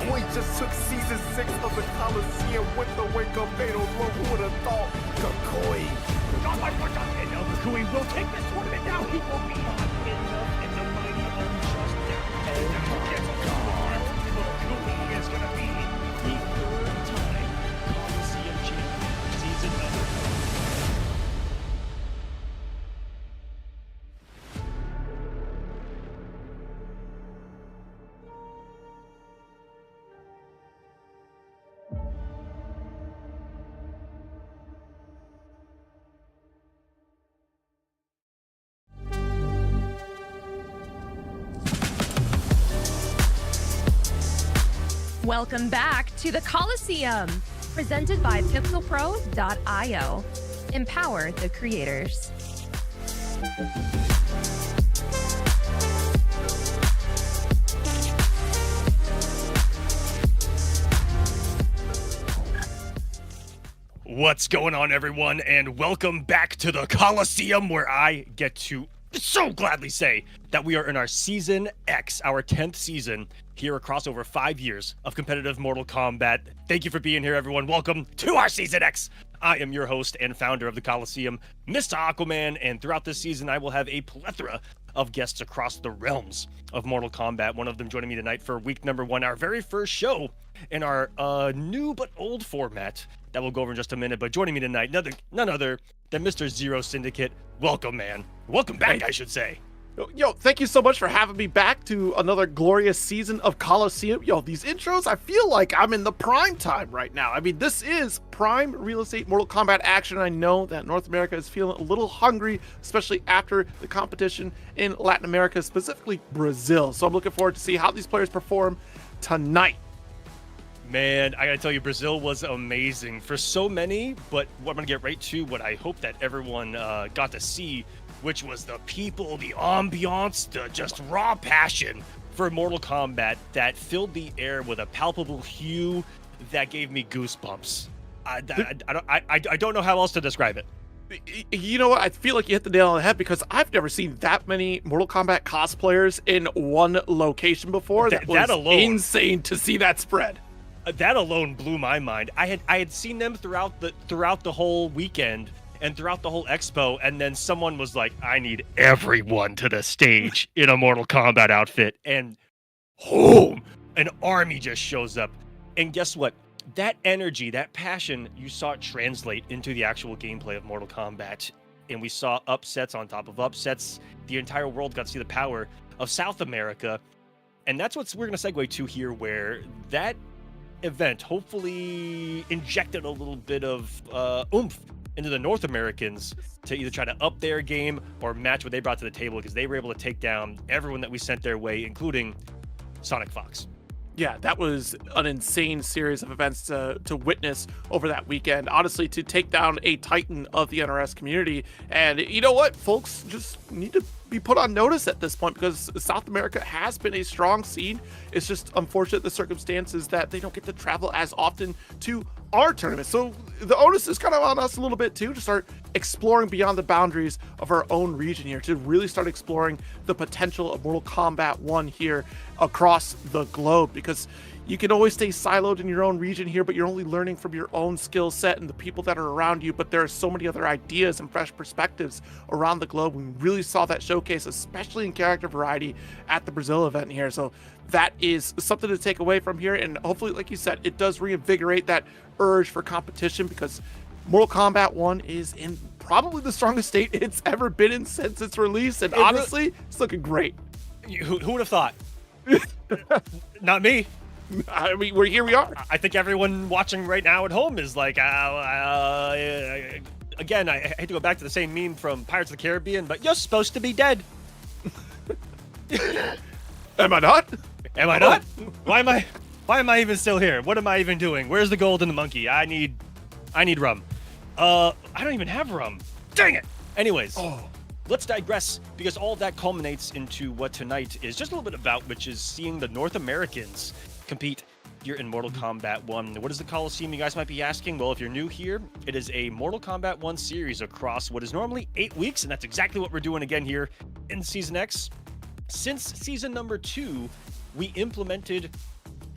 Boy just took season 6 of the Kolosseum with the wake-up fatal blow. Who would have thought? Kakoi. And now Kakui will take this tournament now. He will be on enough and the mighty unjust down. And now gets gone. Kakui is going to be the third time Kolosseum champion for season number 4. Welcome back to the Kolosseum, presented by pixelpro.io. Empower the creators. What's going on, everyone, and welcome back to the Kolosseum, where I get to so gladly say that we are in our Season X, our 10th season, here across over 5 years of competitive Mortal Kombat. Thank you for being here, everyone. Welcome to our Season X. I am your host and founder of the Kolosseum, mistaaquaman, and throughout this season, I will have a plethora of guests across the realms of Mortal Kombat. One of them joining me tonight for week number 1, our very first show in our new but old format that we'll go over in just a minute. But joining me tonight, none other than Mr. Zero Syndicate. Welcome, man. Welcome back, I should say. Yo, thank you so much for having me back to another glorious season of Kolosseum. Yo, these intros, I feel like I'm in the prime time right now. I mean, this is prime real estate Mortal Kombat action. I know that North America is feeling a little hungry, especially after the competition in Latin America, specifically Brazil. So I'm looking forward to see how these players perform tonight. Man, I gotta tell you, Brazil was amazing for so many, but what I'm gonna get right to, what I hope that everyone got to see, which was the people, the ambiance, the just raw passion for Mortal Kombat that filled the air with a palpable hue that gave me goosebumps. I don't know how else to describe it. You know what? I feel like you hit the nail on the head because I've never seen that many Mortal Kombat cosplayers in one location before. That was alone, insane to see that spread. That alone blew my mind. I had seen them throughout the whole weekend and throughout the whole expo, and then someone was like, I need everyone to the stage in a Mortal Kombat outfit, and boom, an army just shows up. And guess what? That energy, that passion, you saw it translate into the actual gameplay of Mortal Kombat, and we saw upsets on top of upsets. The entire world got to see the power of South America, and that's what we're going to segue to here, where that event hopefully injected a little bit of oomph into the North Americans to either try to up their game or match what they brought to the table, because they were able to take down everyone that we sent their way, including Sonic Fox. Yeah, that was an insane series of events to witness over that weekend. Honestly, to take down a titan of the NRS community. And you know what? Folks just need to be put on notice at this point, because South America has been a strong scene. It's just unfortunate the circumstances that they don't get to travel as often to our tournament. So the onus is kind of on us a little bit too, to start exploring beyond the boundaries of our own region here, to really start exploring the potential of Mortal Kombat 1 here across the globe, because you can always stay siloed in your own region here, but you're only learning from your own skill set and the people that are around you. But there are so many other ideas and fresh perspectives around the globe. We really saw that showcase, especially in character variety at the Brazil event here. So that is something to take away from here. And hopefully, like you said, it does reinvigorate that urge for competition, because Mortal Kombat 1 is in probably the strongest state it's ever been in since its release. And honestly, it's looking great. Who would have thought? Not me. I mean, we are. I think everyone watching right now at home is like, again, I hate to go back to the same meme from Pirates of the Caribbean, but you're supposed to be dead. Am I not? Am I not? Why am I even still here? What am I even doing? Where's the gold and the monkey? I need rum. I don't even have rum. Dang it. Anyways. Let's digress, because all of that culminates into what tonight is just a little bit about, which is seeing the North Americans compete here in Mortal Kombat 1. What is the Kolosseum, you guys might be asking? Well, if you're new here, it is a Mortal Kombat 1 series across what is normally 8 weeks, and that's exactly what we're doing again here in Season X. Since Season number 2, we implemented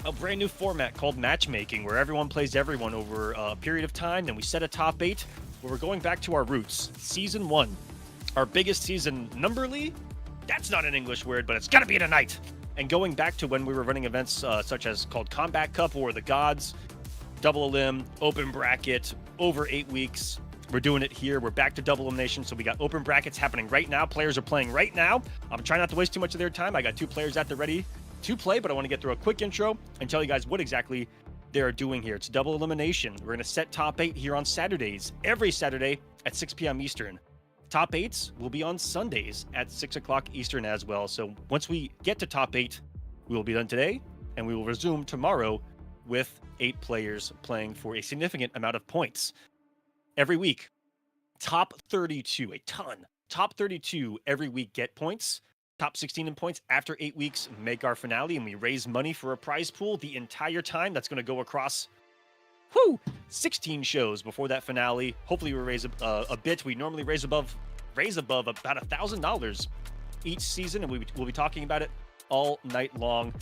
a brand new format called matchmaking, where everyone plays everyone over a period of time. Then we set a top 8, where we're going back to our roots. Season 1, our biggest season numberly. That's not an English word, but it's got to be tonight. And going back to when we were running events such as called Combat Cup or the Gods, Double Elim, Open Bracket, over 8 weeks. We're doing it here. We're back to double elimination. So we got open brackets happening right now. Players are playing right now. I'm trying not to waste too much of their time. I got 2 players at the ready to play, but I want to get through a quick intro and tell you guys what exactly they're doing here. It's double elimination. We're going to set top 8 here on Saturdays, every Saturday at 6 p.m. Eastern. Top 8s will be on Sundays at 6 o'clock Eastern as well. So once we get to top 8, we will be done today, and we will resume tomorrow with 8 players playing for a significant amount of points. Every week, top 32, a ton. Top 32 every week get points. Top 16 in points after 8 weeks make our finale, and we raise money for a prize pool the entire time. That's going to go across 16 shows before that finale. Hopefully we raise a bit. We normally raise above about $1,000 each season, and we'll be talking about it all night long.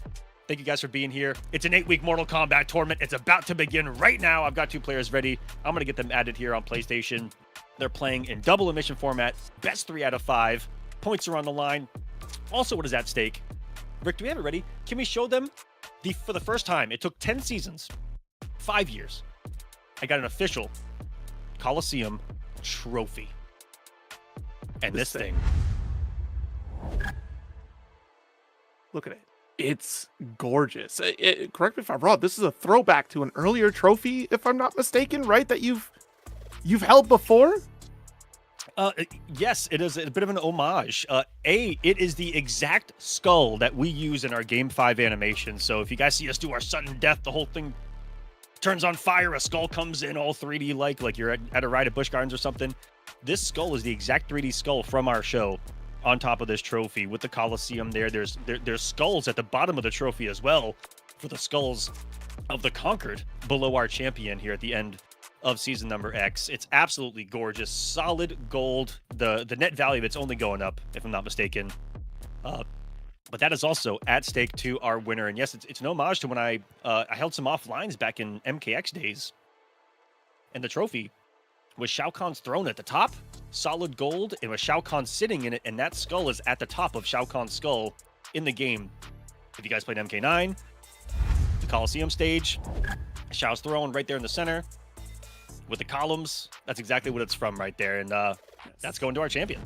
Thank you guys for being here. It's an 8-week Mortal Kombat tournament. It's about to begin right now. I've got 2 players ready. I'm going to get them added here on PlayStation. They're playing in double elimination format. Best 3 out of 5. Points are on the line. Also, what is at stake? Rick, do we have it ready? Can we show them for the first time? It took 10 seasons, 5 years. I got an official Kolosseum trophy. And this thing. Look at it. It's gorgeous. Correct me if I'm wrong. This is a throwback to an earlier trophy, if I'm not mistaken, right? That you've held before. Yes, it is a bit of an homage. It is the exact skull that we use in our Game 5 animation. So if you guys see us do our sudden death, the whole thing turns on fire, a skull comes in all 3D like you're at a ride at Busch Gardens or something. This skull is the exact 3D skull from our show. On top of this trophy with the Kolosseum there's skulls at the bottom of the trophy as well for the skulls of the conquered below our champion here at the end of season number X. It's absolutely gorgeous, solid gold. The net value of it's only going up, if I'm not mistaken. But that is also at stake to our winner. And yes, it's an homage to when I held some offlines back in MKX days. And the trophy with Shao Kahn's throne at the top, solid gold, and with Shao Kahn sitting in it, and that skull is at the top of Shao Kahn's skull in the game. If you guys played MK9, the Kolosseum stage, Shao's throne right there in the center, with the columns, that's exactly what it's from right there, and that's going to our champion.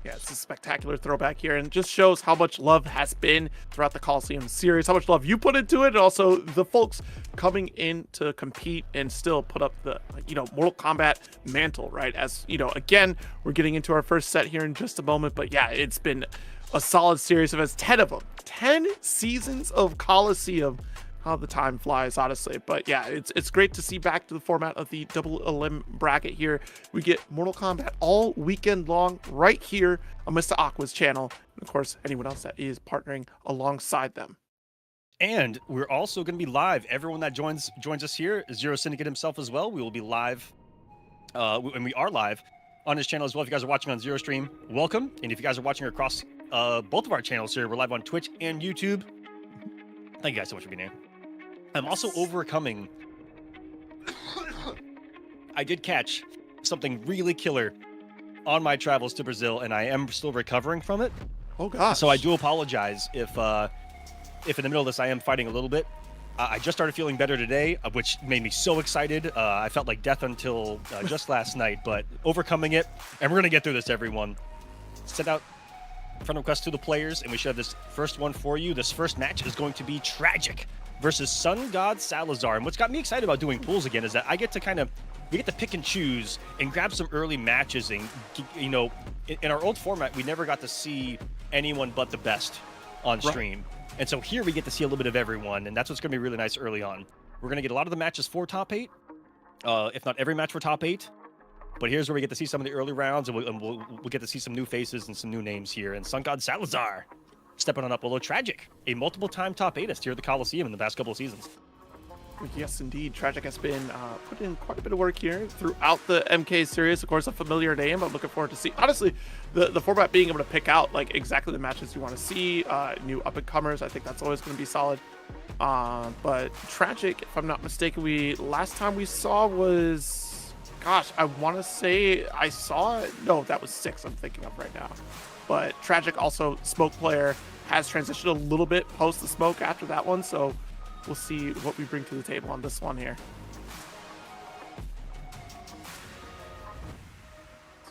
Yeah, it's a spectacular throwback here, and just shows how much love has been throughout the Kolosseum series, how much love you put into it, and also the folks coming in to compete and still put up the, Mortal Kombat mantle, right? As, again, we're getting into our first set here in just a moment, but yeah, it's been a solid series of events, 10 of them, 10 seasons of Kolosseum. How the time flies, honestly. But yeah, it's great to see back to the format of the double elim bracket here. We get Mortal Kombat all weekend long right here on mistaaqua's channel. And of course, anyone else that is partnering alongside them. And we're also going to be live. Everyone that joins us here, Zero Syndicate himself as well. We will be live, and we are live on his channel as well. If you guys are watching on Zero Stream, welcome. And if you guys are watching across both of our channels here, we're live on Twitch and YouTube. Thank you guys so much for being here. I'm also overcoming. I did catch something really killer on my travels to Brazil, and I am still recovering from it. Oh gosh. So I do apologize if in the middle of this I am fighting a little bit. I just started feeling better today, which made me so excited. I felt like death until just last night, but overcoming it, and we're gonna get through this, everyone. Send out friend requests to the players, and we should have this first one for you. This first match is going to be Tragic versus Sun God Salazar. And what's got me excited about doing pools again is that we get to pick and choose and grab some early matches. And, in our old format, we never got to see anyone but the best on stream. Right. And so here we get to see a little bit of everyone, and that's what's going to be really nice early on. We're going to get a lot of the matches for top 8, if not every match for top 8. But here's where we get to see some of the early rounds, and we'll get to see some new faces and some new names here. And Sun God Salazar stepping on up, although Tragic, a multiple-time top 8ist here at the Kolosseum in the past couple of seasons. Yes, indeed. Tragic has been put in quite a bit of work here throughout the MK series. Of course, a familiar name. I'm looking forward to see, honestly, the format being able to pick out like exactly the matches you want to see, new up-and-comers. I think that's always going to be solid. But Tragic, if I'm not mistaken, last time we saw was, gosh, I want to say I saw it. No, that was 6 I'm thinking of right now. But Tragic, also smoke player, has transitioned a little bit post the smoke after that one. So we'll see what we bring to the table on this one here.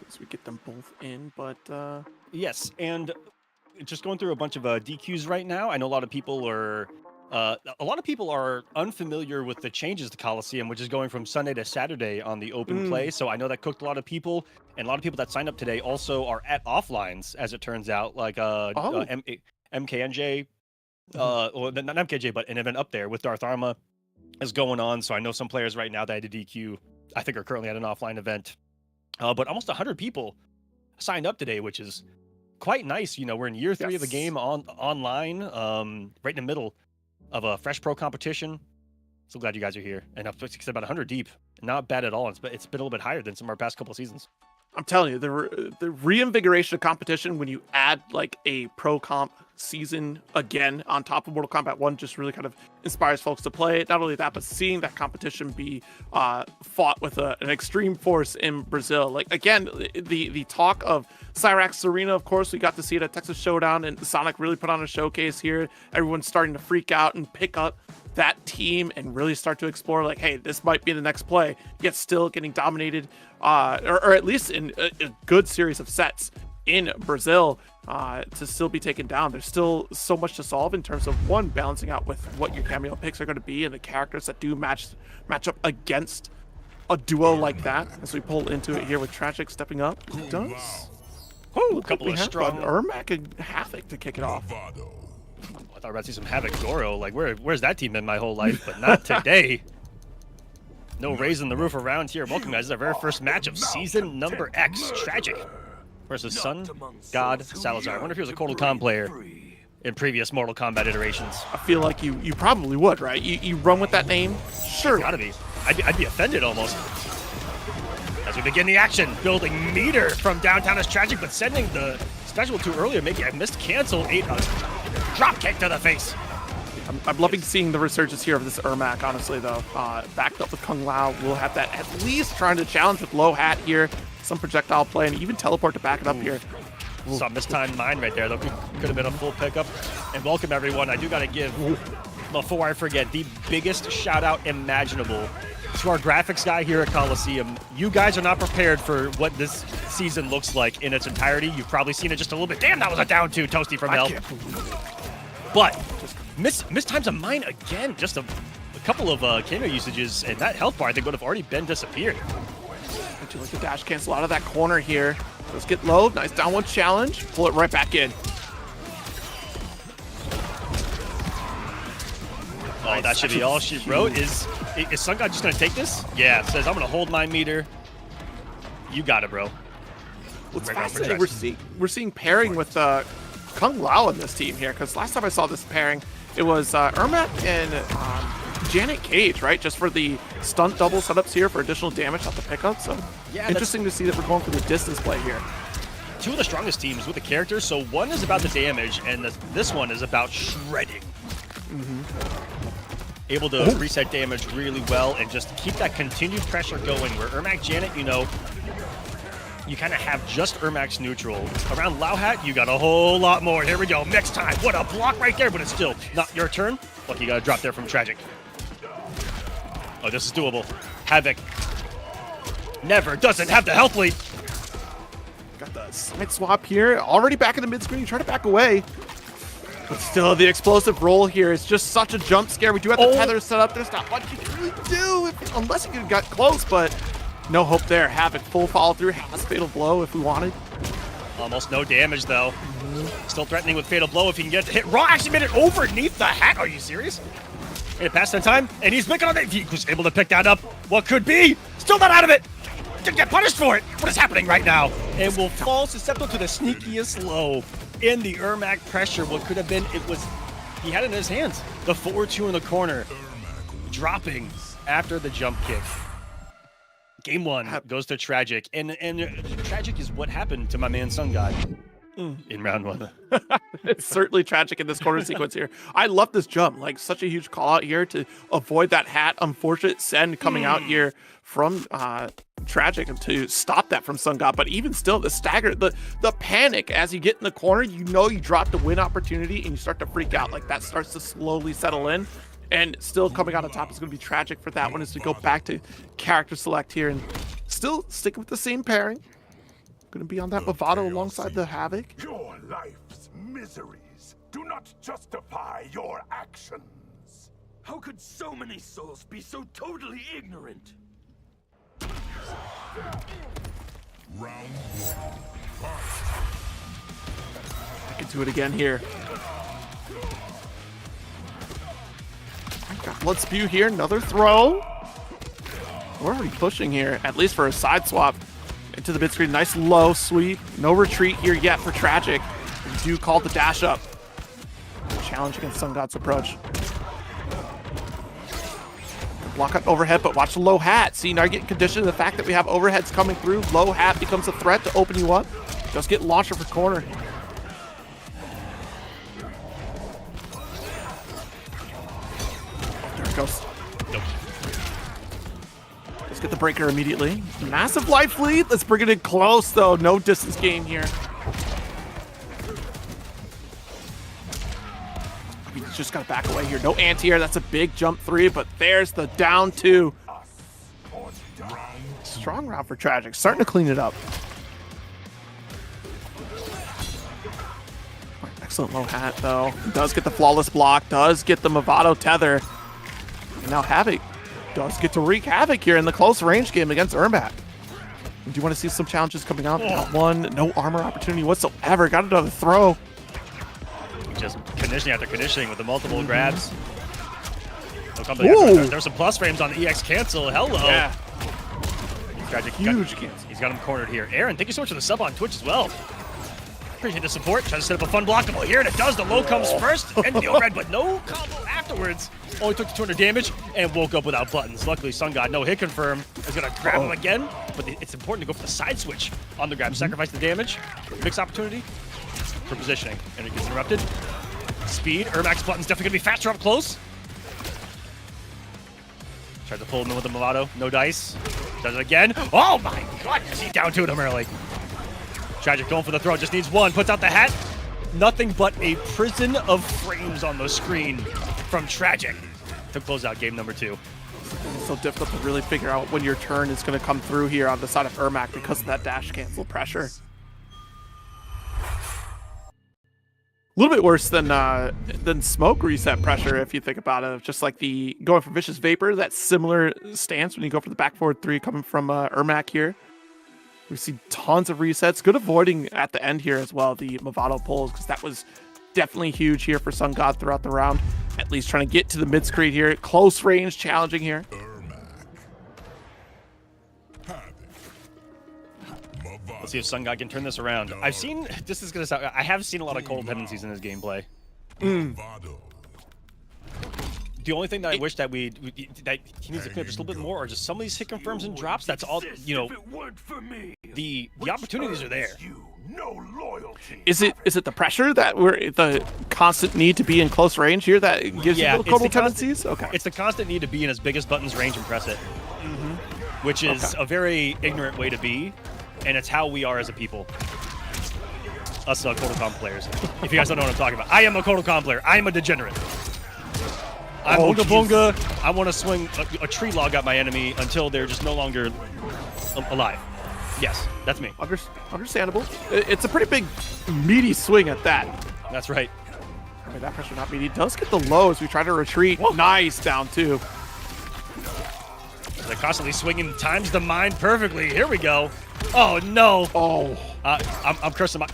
So we get them both in, but Yes, and just going through a bunch of DQs right now. I know a lot of people are unfamiliar with the changes to Kolosseum, which is going from Sunday to Saturday on the open play. So I know that cooked a lot of people, and a lot of people that signed up today also are at offlines, as it turns out, like MKNJ, well, not MKJ, but an event up there with Darth Arma is going on. So I know some players right now that I did DQ, I think, are currently at an offline event. But almost 100 people signed up today, which is quite nice. You know, we're in year 3 of the game online, right in the middle of a fresh pro competition. So glad you guys are here. And it's about 100 deep. Not bad at all. It's been a little bit higher than some of our past couple of seasons. I'm telling you, the reinvigoration of competition when you add like a pro comp season again on top of Mortal Kombat 1 just really kind of inspires folks to play it. Not only that, but seeing that competition be fought with an extreme force in Brazil. Like, again, the talk of Cyrax Arena, of course, we got to see it at Texas Showdown, and Sonic really put on a showcase here. Everyone's starting to freak out and pick up that team and really start to explore, like, hey, this might be the next play, yet still getting dominated, or at least in a good series of sets in Brazil, to still be taken down. There's still so much to solve in terms of, one, balancing out with what your cameo picks are going to be and the characters that do match up against a duo like that. As we pull into it here with Tragic stepping up. He does. Oh, a couple of strong Ermac and Havoc to kick it off. I thought we were about to see some Havoc Goro. Like, where's that team been my whole life? But not today. No raising the roof around here. Welcome, guys. This is our very first match of season number X. Tragic versus Sun God Salazar. I wonder if he was a Kotal Khan player in previous Mortal Kombat iterations. I feel like you probably would, right? You run with that name? Sure. Gotta be. I'd be offended almost. As we begin the action, building meter from downtown is Tragic, but sending the special too early, maybe I missed cancel. 8 drop kick to the face. I'm loving seeing the resurgence here of this Ermac, honestly, though. Backed up with Kung Lao. We'll have that at least trying to challenge with low hat here. Some projectile play, and even teleport to back it up here. Saw mistimed mine right there. That could have been a full pickup. And welcome, everyone. I do got to give, before I forget, the biggest shout out imaginable to our graphics guy here at Kolosseum. You guys are not prepared for what this season looks like in its entirety. You've probably seen it just a little bit. Damn, that was a down 2, Toasty from hell. But mistimes a mine again. Just a couple of cameo usages, and that health bar I think would have already been disappeared. Would you like to dash cancel out of that corner here? Let's get low. Nice down 1 challenge. Pull it right back in. Oh, that should be all she wrote. Is Sun God just going to take this? Yeah, it says, I'm going to hold my meter. You got it, bro. What's fascinating, we're seeing pairing with Kung Lao in this team here, because last time I saw this pairing, it was Ermac and Janet Cage, right? Just for the stunt double setups here for additional damage off the pickup. So yeah, interesting to see that we're going for the distance play here. 2 of the strongest teams with the characters. So one is about the damage, and this one is about shredding. Able to reset damage really well and just keep that continued pressure going. Where Ermac Janet, you know, you kind of have just Ermac's neutral. Around Lauhat, you got a whole lot more. Here we go, next time. What a block right there, but it's still not your turn. Look, you got a drop there from Tragic. Oh, this is doable. Havoc never doesn't have the health lead. Got the side swap here. Already back in the mid screen. You try to back away. But still, the explosive roll here is just such a jump scare. We do have the tether set up. There's not much you can really do unless you got close, but no hope there. Havoc full follow through. Has Fatal Blow if we wanted. Almost no damage, though. Still threatening with Fatal Blow if he can get the hit. Raw actually made it overneath the hat. Are you serious? Made it past that time, and he's picking on it. He was able to pick that up. What could be? Still not out of it. Didn't get punished for it. What is happening right now? And will fall susceptible to the sneakiest low in the Ermac pressure. What could have been, he had it in his hands. The 4-2 in the corner, dropping after the jump kick. Game 1 goes to Tragic, and Tragic is what happened to my man Sun God. in round 1. It's certainly tragic in this corner sequence here. I love this jump. Like, such a huge call out here to avoid that hat. Unfortunate send coming out here from Tragic to stop that from Sun God. But even still, the stagger, the panic as you get in the corner, you know you drop the win opportunity and you start to freak out. Like, that starts to slowly settle in. And still coming out on top is going to be Tragic for that one as we go back to character select here. And still sticking with the same pairing. Going to be on that Movado alongside the Havoc. Your life's miseries do not justify your actions. How could so many souls be so totally ignorant? Round Back into it again here. Got blood spew here, another throw. We're already pushing here, at least for a side swap into the mid screen. Nice low sweep. No retreat here yet for Tragic. We do call the dash up. Challenge against Sun God's approach. Block out overhead, but watch the low hat. See, now you're getting conditioned to the fact that we have overheads coming through. Low hat becomes a threat to open you up. Just get launcher for corner. There it goes. Nope. Let's get the breaker immediately. Massive life lead. Let's bring it in close, though. No distance gain here. We just got to back away here. No anti-air. That's a big jump 3, but there's the down 2. Strong round for Tragic. Starting to clean it up. Excellent low hat, though. Does get the flawless block. Does get the Movado tether. And now Havoc does get to wreak havoc here in the close range game against Ermac. Do you want to see some challenges coming out? Got one. No armor opportunity whatsoever. Got another throw. Just conditioning after conditioning with the multiple grabs. There's some plus frames on the EX cancel. Hello. Yeah. Tragic. Huge cancel. He's got him cornered here. Aaron, thank you so much for the sub on Twitch as well. Appreciate the support. Trying to set up a fun blockable here, and it does. The low comes first, and the overhead, but no combo afterwards. Only took the 200 damage and woke up without buttons. Luckily, Sun God, no hit confirm, is going to grab him again, but it's important to go for the side switch on the grab. Sacrifice the damage. Mix opportunity for positioning, and it gets interrupted. Speed. Ermac's button's definitely going to be faster up close. Tried to pull him in with the Movado. No dice. Does it again. Oh my god! He down to him early. Tragic going for the throw. Just needs one. Puts out the hat. Nothing but a prison of frames on the screen from Tragic to close out game number 2. It's so difficult to really figure out when your turn is going to come through here on the side of Ermac because of that dash cancel pressure. A little bit worse than smoke reset pressure if you think about it. Just like the going for Vicious Vapor, that similar stance when you go for the back forward 3 coming from Ermac here. We see tons of resets. Good avoiding at the end here as well, the Movado pulls, because that was definitely huge here for Sun God throughout the round. At least trying to get to the mid screen here. Close range, challenging here. Let's see if Sun God can turn this around. I have seen a lot of cold tendencies in his gameplay. The only thing that I wish that that he needs to clean up just a little bit more are just some of these hit confirms and drops. That's all, you know. The opportunities are there. Is it the pressure that the constant need to be in close range here that gives you little cold tendencies? Okay. It's the constant need to be in his biggest buttons range and press it, which is a very ignorant way to be, and it's how we are as a people. Us Kotal Komp players. If you guys don't know what I'm talking about, I am a Kotal Komp player. I am a degenerate. I'm Bunga Bunga. I want to swing a tree log at my enemy until they're just no longer alive. Yes, that's me. Understandable. It's a pretty big, meaty swing at that. That's right. I mean, that pressure not meaty. Does get the low as we try to retreat. Whoa. Nice, down 2. They're constantly swinging times the mind perfectly. Here we go. Oh, no. Oh. I'm cursing my...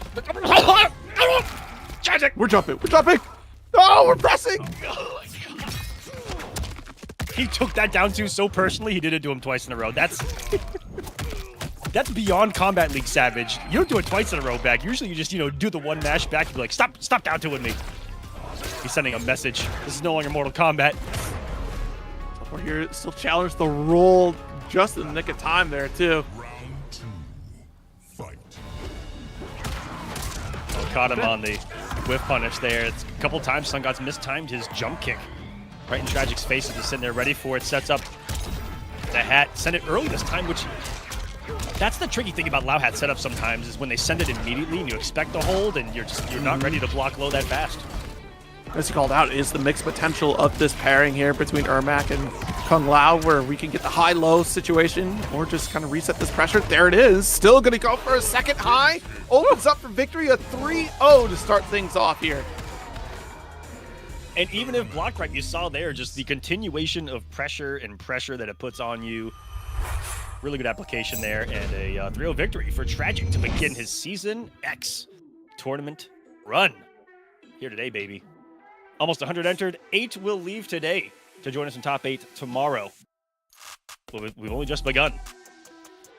Tragic. We're jumping. We're jumping. Oh, we're pressing. He took that down 2 so personally, he did it to him twice in a row. That's beyond Combat League savage. You don't do it twice in a row back. Usually you just, do the one mash back and be like, stop down 2-ing me. He's sending a message. This is no longer Mortal Kombat. We're here, still challenge the roll just in the nick of time there, too. Round 2, fight. caught him on the whiff punish there. It's a couple times Sun God's mistimed his jump kick. Right in Tragic's face as he's sitting there ready for it. Sets up the hat. Send it early this time, which... That's the tricky thing about Lao Hat setup sometimes, is when they send it immediately and you expect to hold and you're not ready to block low that fast. As you called out, is the mixed potential of this pairing here between Ermac and Kung Lao, where we can get the high-low situation or just kind of reset this pressure. There it is. Still going to go for a second high. Opens up for victory, a 3-0 to start things off here. And even if blocked right, you saw there just the continuation of pressure and pressure that it puts on you. Really good application there, and a 3-0 victory for Tragic to begin his Season X tournament run. Here today, baby. Almost 100 entered. 8 will leave today to join us in top 8 tomorrow. We've only just begun.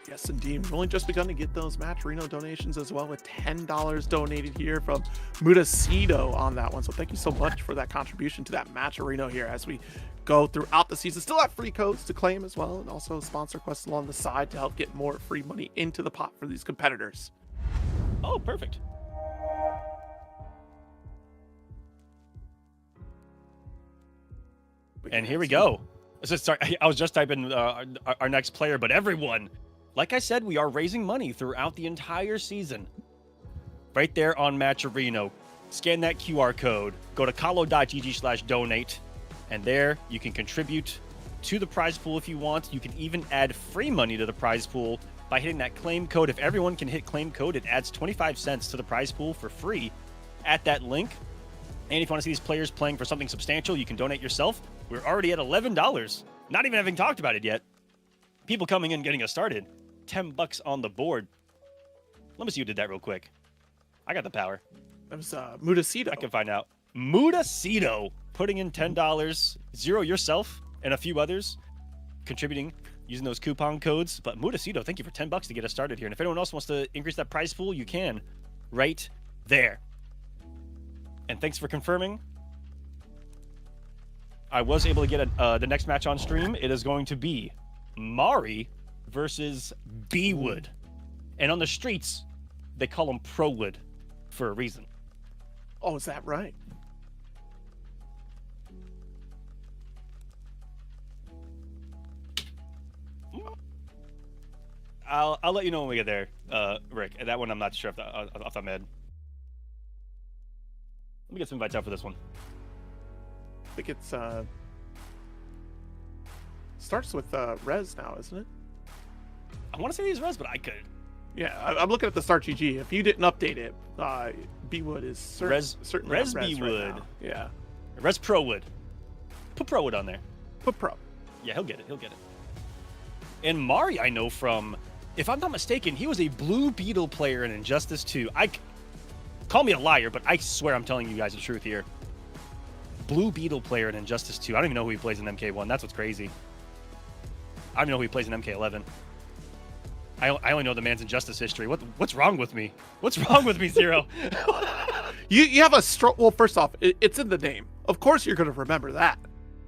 Yes, indeed. We've only just begun to get those Match Reno donations as well, with $10 donated here from Mutacito on that one. So thank you so much for that contribution to that Match Reno here as we go throughout the season. Still have free codes to claim as well, and also sponsor quests along the side to help get more free money into the pot for these competitors. Oh, perfect. And here we go. Sorry, I was just typing our next player, but everyone, like I said, we are raising money throughout the entire season. Right there on Match Reno. Scan that QR code, go to kolo.gg/donate, and there you can contribute to the prize pool if you want. You can even add free money to the prize pool by hitting that claim code. If everyone can hit claim code, it adds 25 cents to the prize pool for free at that link. And if you want to see these players playing for something substantial, you can donate yourself. We're already at $11, not even having talked about it yet. People coming in, getting us started. $10 on the board. Let me see who did that real quick. I got the power. That was Mutacito. I can find out. Mutacito putting in $10. Zero yourself and a few others contributing using those coupon codes. But Mutacito, thank you for $10 to get us started here. And if anyone else wants to increase that prize pool, you can right there. And thanks for confirming. I was able to get the next match on stream. It is going to be Mari versus B-Wood. And on the streets, they call him Pro-Wood for a reason. Oh, is that right? I'll let you know when we get there, Rick. That one I'm not sure off the head. Let me get some invites out for this one. I think it's starts with Rez now, isn't it? I want to say these Res, but I could. Yeah, I'm looking at the Start GG. If you didn't update it, B-Wood is certainly Res Res B-Wood. right now. Yeah. Res Pro-Wood. Put Pro-Wood on there. Put Pro. Yeah, he'll get it. He'll get it. And Mari, I know from, if I'm not mistaken, he was a Blue Beetle player in Injustice 2. Call me a liar, but I swear I'm telling you guys the truth here. Blue Beetle player in Injustice 2. I don't even know who he plays in MK1. That's what's crazy. I don't even know who he plays in MK11. I only know the man's Injustice history. What's wrong with me? What's wrong with me, Zero? You have a well, first off, it's in the name. Of course you're going to remember that.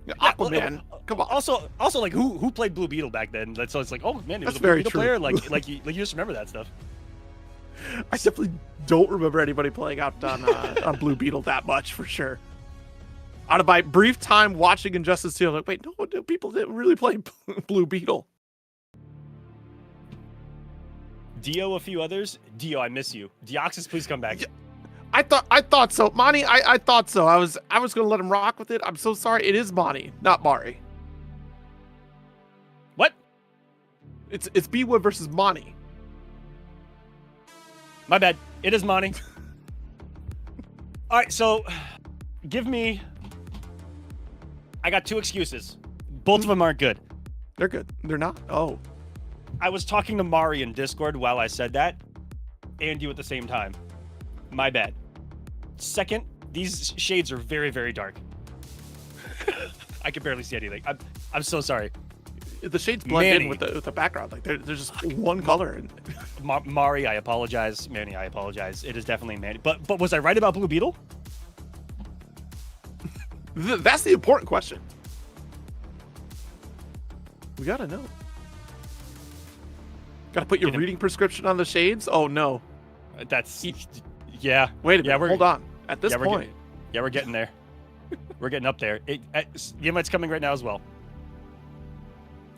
Aquaman. Come on. Also, like who played Blue Beetle back then? So it's like, oh man, he was That's a Blue very Beetle true. player. Like you just remember that stuff. I definitely don't remember anybody playing out on Blue Beetle that much for sure. Out of my brief time watching Injustice 2, I'm like, wait, no, people didn't really play Blue Beetle. Dio, a few others. Dio, I miss you. Deoxys, please come back. Yeah, I thought so. Monty, I thought so. I was gonna let him rock with it. I'm so sorry. It is Monty, not Mari. What? It's B-Wood versus Monty. My bad. It is Monty. All right, so give me. I got 2 excuses. Both of them aren't good. They're good. They're not. Oh. I was talking to Mari in Discord while I said that, and you at the same time. My bad. Second, these shades are very, very dark. I can barely see anything. I'm so sorry. The shades blend Manny. in with the background. Like they're just one color. Mari, I apologize. Manny, I apologize. It is definitely Manny. But was I right about Blue Beetle? That's the important question. We gotta know. Gotta put your reading prescription on the shades? Oh no. That's Yeah. Wait a minute. we're, Hold on. At this yeah, we're point, we're getting there. We're getting up there. The invite's coming right now as well.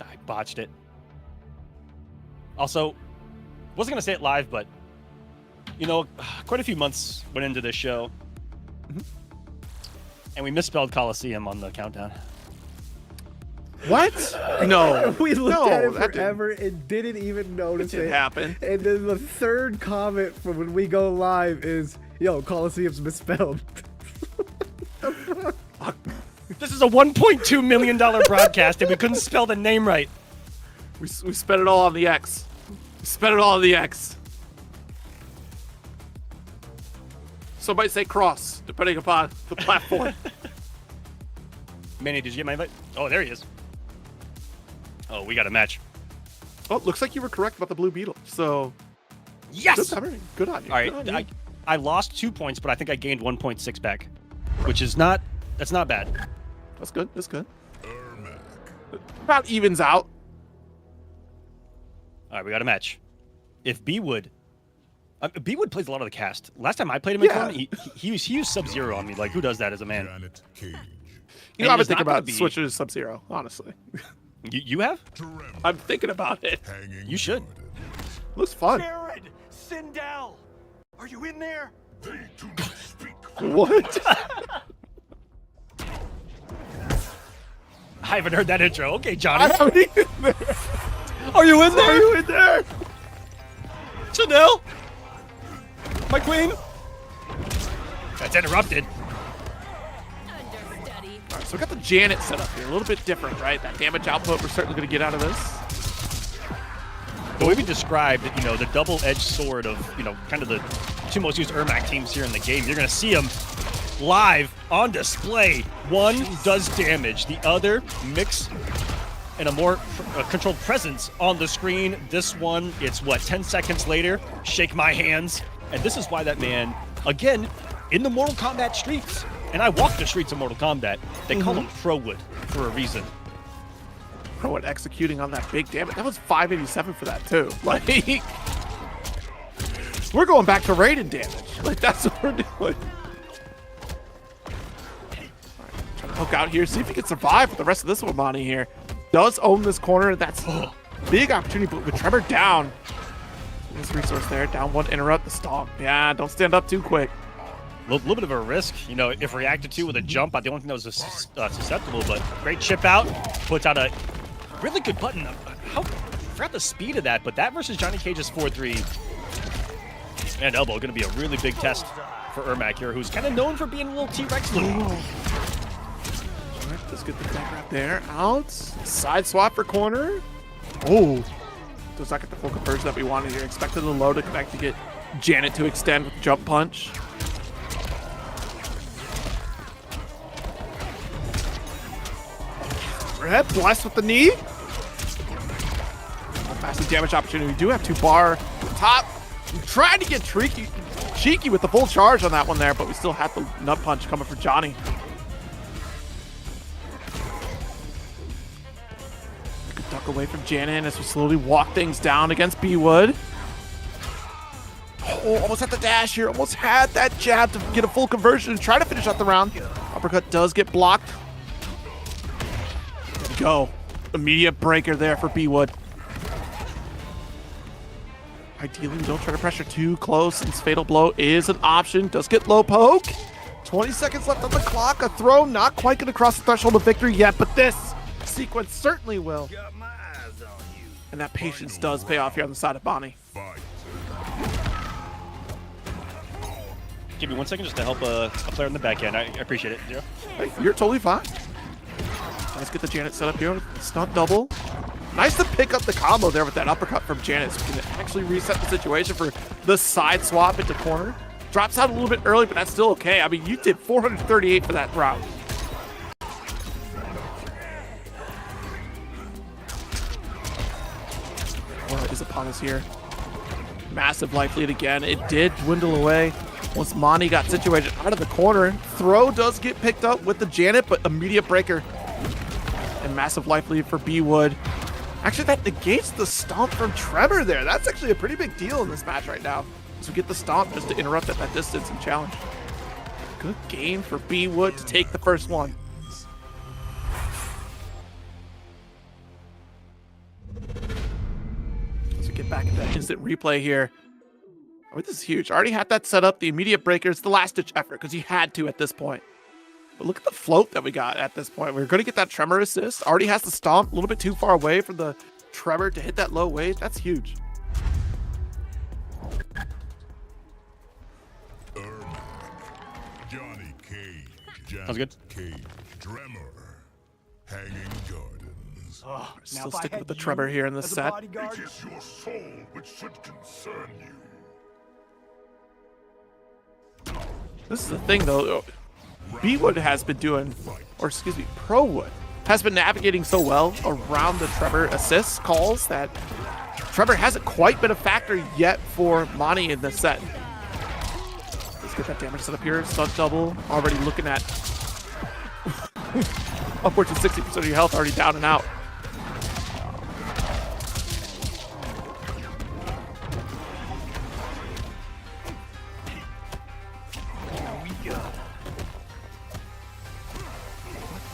I botched it. Also, wasn't gonna say it live, but you know, quite a few months went into this show, and we misspelled Kolosseum on the countdown. what? No. We looked no, at it that forever and didn't even notice didn't it. happen. And then the third comment from when we go live is, yo, Colosseum's misspelled. This is a $1.2 million broadcast, and we couldn't spell the name right. We spent it all on the X. We spent it all on the X. Some might say cross, depending upon the platform. Manny, did you get my invite? Oh, there he is. Oh, we got a match. Oh, looks like you were correct about the Blue Beetle. So, Yes! good, Emery. Good on you. All right, Good on you. I lost 2 points, but I think I gained 1.6 back, which is that's not bad. That's good. That's good. About evens out. All right, we got a match. If B-Wood plays a lot of the cast. Last time I played him in Clone, he used Sub-Zero on me. Like, who does that as a man? You know, I've been it's thinking not gonna about be- switching to Sub-Zero, honestly. You have? I'm thinking about it. You should. Looks fun. Jared, Sindel, are you in there? What? I haven't heard that intro. Okay, Johnny. I mean, Are you in there? are you in there? Chanel? My queen? That's interrupted. All right, so we got the Janet set up here. A little bit different, right? That damage output we're certainly going to get out of this. The way we described, you know, the double-edged sword of, you know, kind of the two most used Ermac teams here in the game. You're going to see them live on display. One does damage, the other mix in a more controlled presence on the screen. This one, it's what, 10 seconds later, shake my hands. And this is why that man, again, in the Mortal Kombat streets, and I walk the streets of Mortal Kombat, they call him Prowood for a reason. Pro at executing on that big damage. That was 587 for that, too. Like, we're going back to Raiden damage. Like, that's what we're doing. All right, trying to poke out here, see if he can survive with the rest of this Wamani here. Does own this corner. That's a big opportunity, but with Tremor down. This resource there. Down one, interrupt the stomp. Yeah, don't stand up too quick. A little bit of a risk, you know, if reacted to with a jump. The only thing that was susceptible, but great chip out. Puts out a really good button. I forgot the speed of that, but that versus Johnny Cage's 4-3 and elbow going to be a really big test for Ermac here, who's kind of known for being a little T-Rex little. All right, let's get the back wrap there. Out. Side swap for corner. Oh. Does not get the full conversion that we wanted here. Expected the low to connect to get Janet to extend with the jump punch. Red blessed with the knee. Massive damage opportunity. We do have 2 bar top. We tried to get cheeky with the full charge on that one there, but we still have the nut punch coming for Johnny. Good duck away from Janet as we slowly walk things down against B-Wood. Oh, almost had the dash here. Almost had that jab to get a full conversion and try to finish out the round. Uppercut does get blocked. There we go. Immediate breaker there for B-Wood. Ideally, we don't try to pressure too close since Fatal Blow is an option. Does get low poke. 20 seconds left on the clock. A throw not quite going to cross the threshold of victory yet, but this sequence certainly will. And that patience does pay off here on the side of Bonnie. Give me 1 second just to help a player in the back end. I appreciate it. Zero. Hey, you're totally fine. Let's get the Janet set up here. Stunt double. Nice to pick up the combo there with that uppercut from Janet. So we can actually reset the situation for the side swap into corner. Drops out a little bit early, but that's still okay. I mean, you did 438 for that round. What is upon us here? Massive life lead again. It did dwindle away once Monty got situated out of the corner. Throw does get picked up with the Janet, but immediate breaker. And massive life lead for B-Wood. Actually, that negates the stomp from Tremor there. That's actually a pretty big deal in this match right now. So get the stomp just to interrupt at that distance and challenge. Good game for B Wood to take the first one. Let's get back into that instant replay here. Oh, this is huge. I already had that set up. The immediate breaker is the last-ditch effort because he had to at this point. But look at the float that we got at this point. We're going to get that tremor assist. Already has the stomp. A little bit too far away for the tremor to hit that low wave. That's huge. Johnny Cage. Sounds good. Cage. Tremor. Hanging Gardens. Still sticking with the tremor here in this set. It is your soul which should concern you. This is the thing, though. B-Wood has been doing, or excuse me, Pro-Wood has been navigating so well around the Trevor assist calls that Trevor hasn't quite been a factor yet for Monty in this set. Let's get that damage set up here. Stunt double, already looking at upwards of 60% of your health already down and out.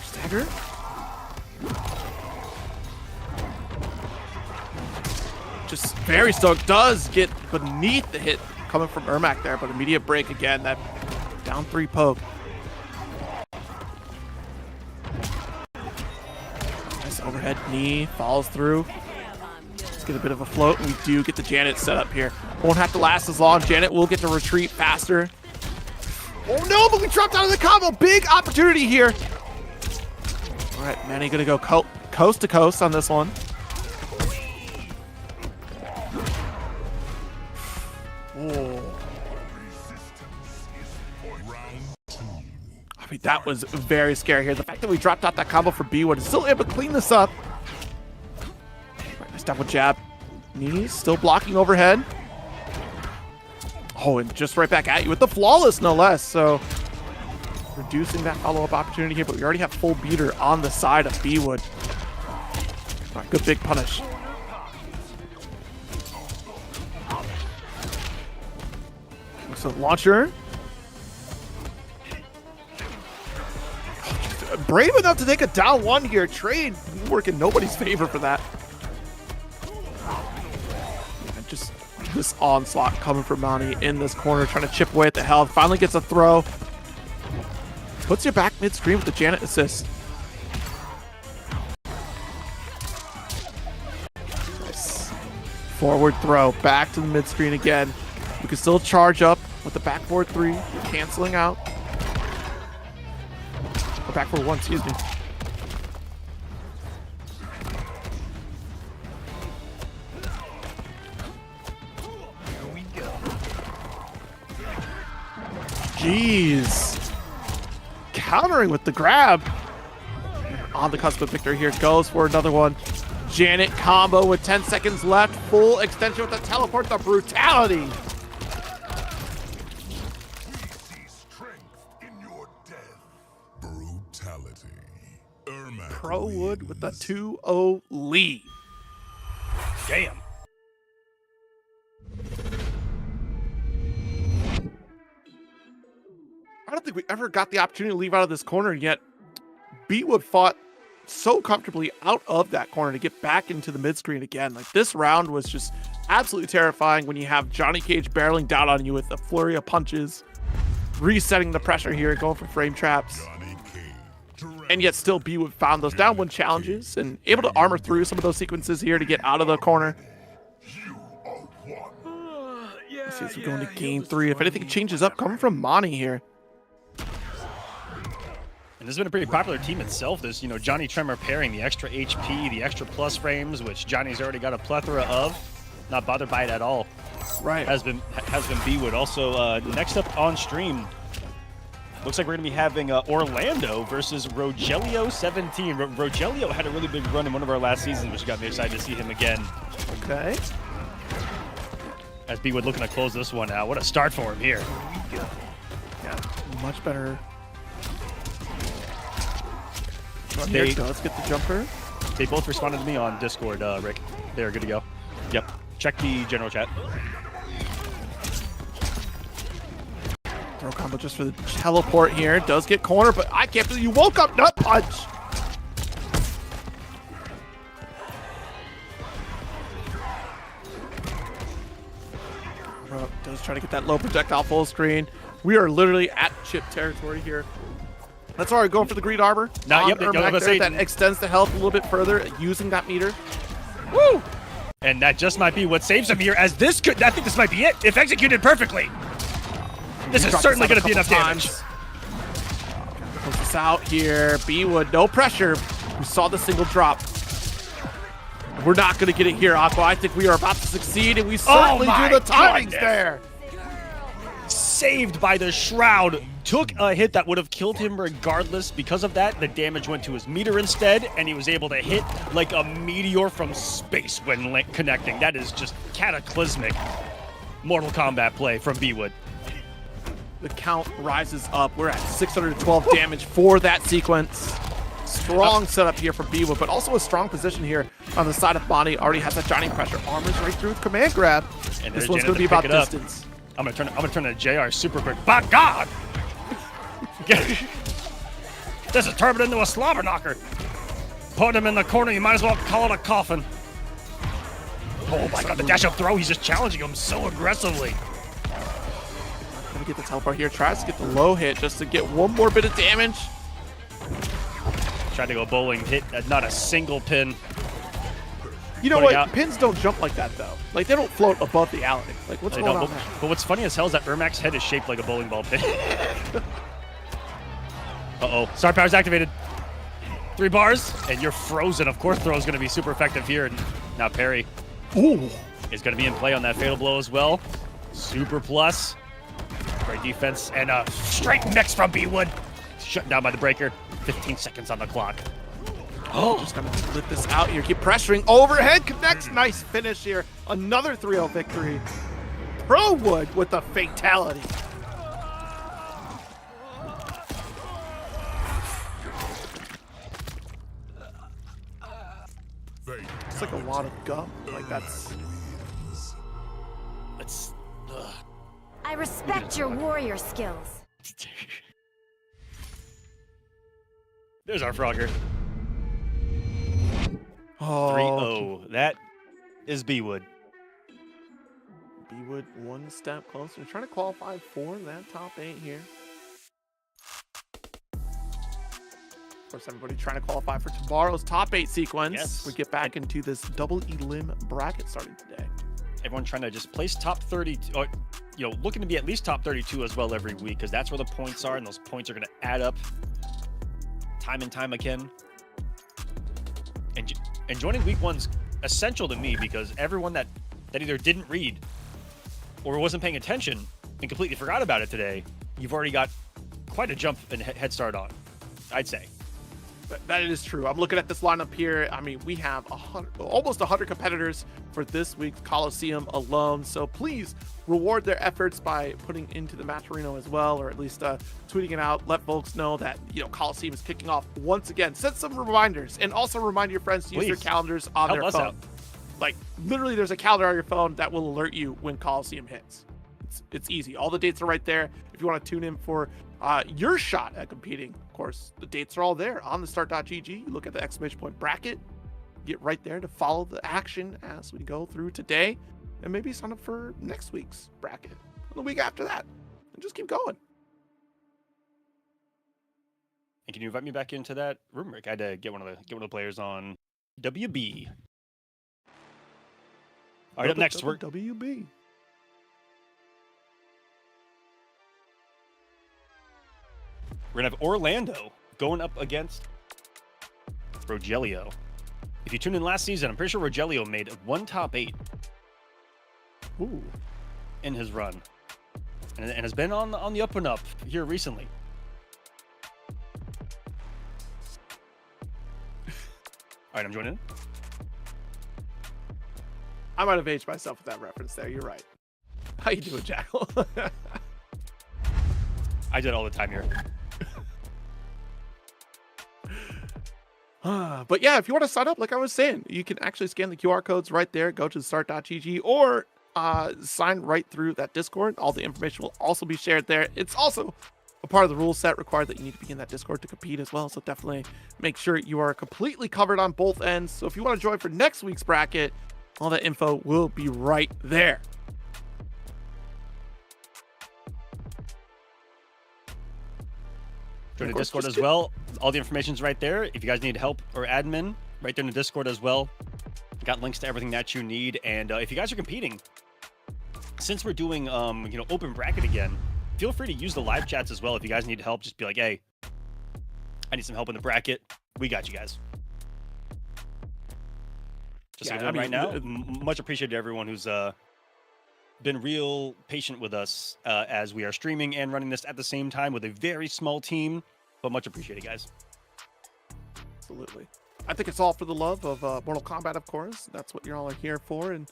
Stagger. Just very stoked. Does get beneath the hit coming from Ermac there, but immediate break again. That down 3 poke. Nice overhead knee, falls through. Let's get a bit of a float, and we do get the Janet set up here. Won't have to last as long. Janet will get to retreat faster. Oh no, but we dropped out of the combo. Big opportunity here. All right, Manny gonna go coast to coast on this one. I mean, that was very scary here. The fact that we dropped out that combo for B-Wood is still able to clean this up. Right, nice double jab. Knees still blocking overhead. Oh, and just right back at you with the flawless, no less. So reducing that follow-up opportunity here, but we already have full beater on the side of B-Wood. All right, good big punish. So launcher. Brave enough to take a down 1 here. Trade work in nobody's favor for that. And just this onslaught coming from Monty in this corner, trying to chip away at the health. Finally gets a throw. Puts your back mid-screen with the Janet assist. Nice. Forward throw. Back to the mid-screen again. We can still charge up with the backboard 3. Canceling out. Or backboard 1, excuse me. Jeez. Countering with the grab. On the cusp of victory here. Goes for another one. Janet combo with 10 seconds left. Full extension with the teleport. The brutality. Pro-Wood with the 2-0 lead. Damn. I don't think we ever got the opportunity to leave out of this corner, yet B-Wood fought so comfortably out of that corner to get back into the mid-screen again. Like, this round was just absolutely terrifying when you have Johnny Cage barreling down on you with a flurry of punches, resetting the pressure here, going for frame traps. And yet still B-Wood found those down 1 challenges and able to armor through some of those sequences here to get out of the corner. Let's see as we go into game 3. If anything changes up, coming from Monty here. And this has been a pretty popular team itself. This, Johnny Tremor pairing, the extra HP, the extra plus frames, which Johnny's already got a plethora of. Not bothered by it at all. Right. Has been B-Wood. Also, next up on stream, looks like we're going to be having Orlando versus Rogelio 17. Rogelio had a really big run in one of our last seasons, which got me excited to see him again. Okay. As B-Wood looking to close this one out. What a start for him here. Yeah, much better. They Let's get the jumper. They both responded to me on Discord, Rick. They're good to go. Yep. Check the general chat. Throw combo just for the teleport here. Does get cornered, but I can't believe you woke up nut punch. Does try to get that low projectile full screen. We are literally at chip territory here. That's all right, going for the green armor. Now, yep, that extends the health a little bit further using that meter. Woo! And that just might be what saves him here, as this could, I think this might be it, if executed perfectly. This is certainly going to be enough damage. Push this out here. B-Wood, no pressure. We saw the single drop. We're not going to get it here, Aqua. I think we are about to succeed, and we certainly do the timings there. Saved by the Shroud. Took a hit that would have killed him regardless. Because of that, the damage went to his meter instead, and he was able to hit like a meteor from space when connecting. That is just cataclysmic Mortal Kombat play from B-Wood. The count rises up. We're at 612 damage for that sequence. Strong setup here from B-Wood, but also a strong position here on the side of Bonnie. Already has that Johnny pressure. Armor's right through with command grab. And this one's going to be about distance. I'm gonna turn to JR super quick. By God! This is turned into a slobber knocker. Put him in the corner. You might as well call it a coffin. Oh my God! The dash up throw. He's just challenging him so aggressively. Gonna get the teleport here. Tries to get the low hit just to get one more bit of damage. Tried to go bowling. Hit not a single pin. You know what? Pins don't jump like that, though. Like, they don't float above the alley. Like, what's going on there? But what's funny as hell is that Ermac's head is shaped like a bowling ball pin. Uh-oh. Star power's activated. 3 bars, and you're frozen. Of course, throw's going to be super effective here. And now parry is going to be in play on that fatal blow as well. Super plus. Great defense. And straight mix from B-Wood. Shut down by the breaker. 15 seconds on the clock. Oh, just gonna split this out here. Keep pressuring. Overhead connects. Nice finish here. Another 3-0 victory. Pro-Wood with the fatality. It's like a lot of gum. Like that's. It's. I respect your warrior skills. There's our Frogger. Oh, 3-0. That is B-Wood. B-Wood one step closer. We're trying to qualify for that top 8 here. Of course, everybody trying to qualify for tomorrow's top 8 sequence. Yes. We get back into this double elim bracket starting today. Everyone trying to just place top 30, or, you know, looking to be at least top 32 as well every week, because that's where the points are, and those points are going to add up time and time again. And joining week 1's essential to me, because everyone that either didn't read or wasn't paying attention and completely forgot about it today, you've already got quite a jump and head start on, I'd say. That is true. I'm looking at this lineup here. I mean, we have almost 100 competitors for this week's Kolosseum alone. So please reward their efforts by putting into the Matcherino as well, or at least tweeting it out. Let folks know that, you know, Kolosseum is kicking off once again. Set some reminders, and also remind your friends to use their calendars on their phone. Like, literally, there's a calendar on your phone that will alert you when Kolosseum hits. It's easy. All the dates are right there. If you want to tune in for your shot at competing, of course, the dates are all there on the start.gg. You look at the exclamation point bracket, get right there to follow the action as we go through today, and maybe sign up for next week's bracket and the week after that, and just keep going. And can you invite me back into that room, Rick? I had to get one of the players on WB. All right, up next, we're WB. We're going to have Orlando going up against Rogelio. If you tuned in last season, I'm pretty sure Rogelio made 1 top 8 in his run. And has been on the up and up here recently. All right, I'm joining in. I might have aged myself with that reference there. You're right. How you doing, Jackal? I do it all the time here. But yeah, if you want to sign up, like I was saying, you can actually scan the QR codes right there, go to the start.gg, or sign right through that Discord. All the information will also be shared there. It's also a part of the rule set required that you need to be in that Discord to compete as well. So definitely make sure you are completely covered on both ends. So if you want to join for next week's bracket, all that info will be right there. Join the Discord as well. All the information's right there. If you guys need help or admin, right there in the Discord as well. Got links to everything that you need. And if you guys are competing, since we're doing open bracket again, feel free to use the live chats as well. If you guys need help, just be like, hey, I need some help in the bracket. We got you guys. Just right now, much appreciated to everyone who's been real patient with us as we are streaming and running this at the same time with a very small team, but much appreciated, guys. Absolutely. I think it's all for the love of Mortal Kombat, of course. That's what you're all here for, and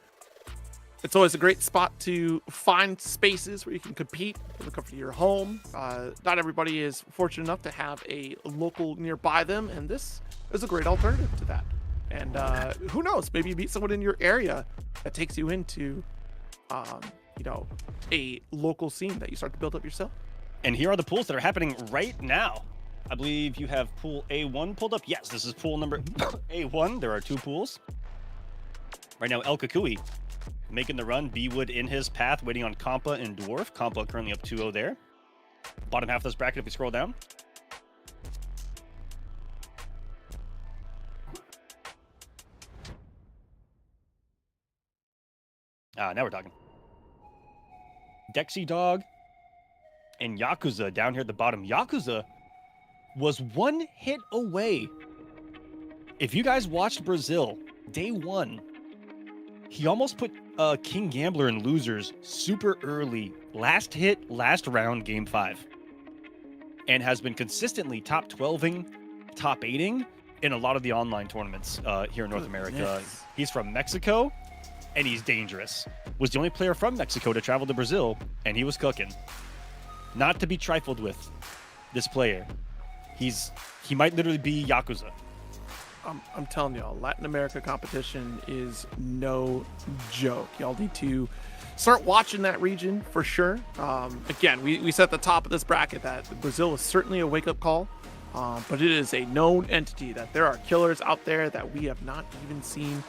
it's always a great spot to find spaces where you can compete in the comfort of your home. Not everybody is fortunate enough to have a local nearby them, and this is a great alternative to that. And who knows, maybe you meet someone in your area that takes you into a local scene that you start to build up yourself. And here are the pools that are happening right now. I believe you have pool A1 pulled up. Yes, this is pool number A1. There are 2 pools. Right now, El Kukui making the run. B-Wood in his path, waiting on Kompa and Dwarf. Kompa currently up 2-0 there. Bottom half of this bracket, if we scroll down. Now we're talking. Dexy Dog and Yakuza down here at the bottom. Yakuza was 1 hit away. If you guys watched Brazil, day 1, he almost put King Gambler in losers super early. Last hit, last round, game 5. And has been consistently top 12ing, top 8ing in a lot of the online tournaments here in North America. He's from Mexico, and he's dangerous. Was the only player from Mexico to travel to Brazil, and he was cooking. Not to be trifled with, this player. He might literally be Yakuza. I'm telling y'all, Latin America competition is no joke. Y'all need to start watching that region for sure. Again, we said at the top of this bracket that Brazil is certainly a wake-up call, but it is a known entity that there are killers out there that we have not even seen.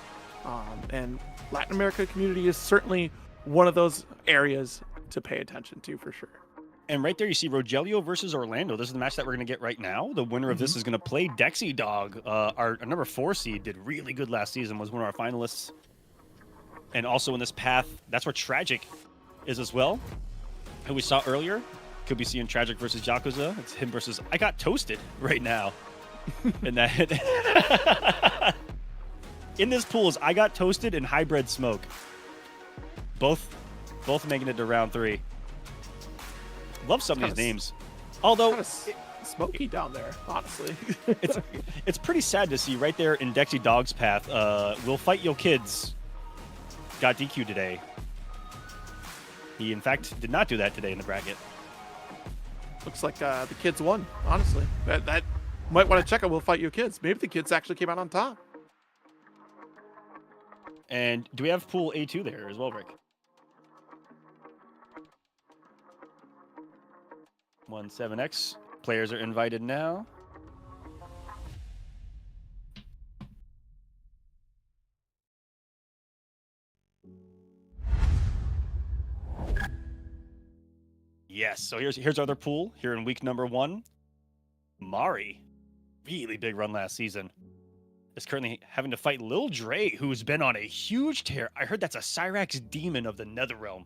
And Latin America community is certainly one of those areas to pay attention to for sure. And right there, you see Rogelio versus Orlando. This is the match that we're going to get right now. The winner of this is going to play Dexy Dog. Our number 4 seed did really good last season, was one of our finalists. And also in this path, that's where Tragic is as well, who we saw earlier. Could be seeing Tragic versus Yakuza. It's him versus... I got toasted right now. In that... In this pool is I Got Toasted and Hybrid Smoke. Both making it to round 3. Love some of these names. Although smoky down there, honestly. it's pretty sad to see right there in Dexy Dog's path. We'll Fight Yo Kids got DQ today. He in fact did not do that today in the bracket. Looks like the kids won, honestly. That might want to check out We'll Fight Yo Kids. Maybe the kids actually came out on top. And do we have pool A2 there as well, Rick? 17X. Players are invited now. Yes, so here's our other pool here in week number 1. Mari, really big run last season, is currently having to fight Lil Dre, who's been on a huge tear. I heard that's a Cyrax demon of the Netherrealm.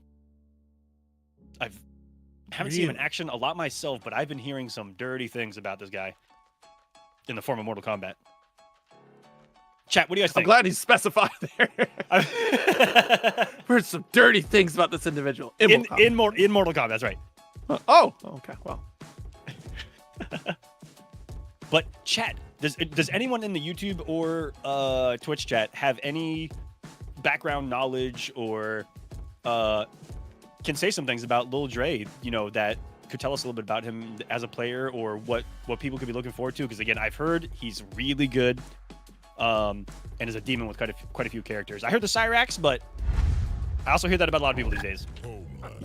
Haven't seen him in action a lot myself, but I've been hearing some dirty things about this guy in the form of Mortal Kombat. Chat, what do you guys think? I'm glad he's specified there. Heard some dirty things about this individual. In Mortal Kombat, that's right. Okay, well. But chat, does anyone in the YouTube or Twitch chat have any background knowledge or can say some things about Lil Dre, that could tell us a little bit about him as a player or what people could be looking forward to? Because again, I've heard he's really good and is a demon with quite a few characters. I heard the Cyrax, but I also hear that about a lot of people these days.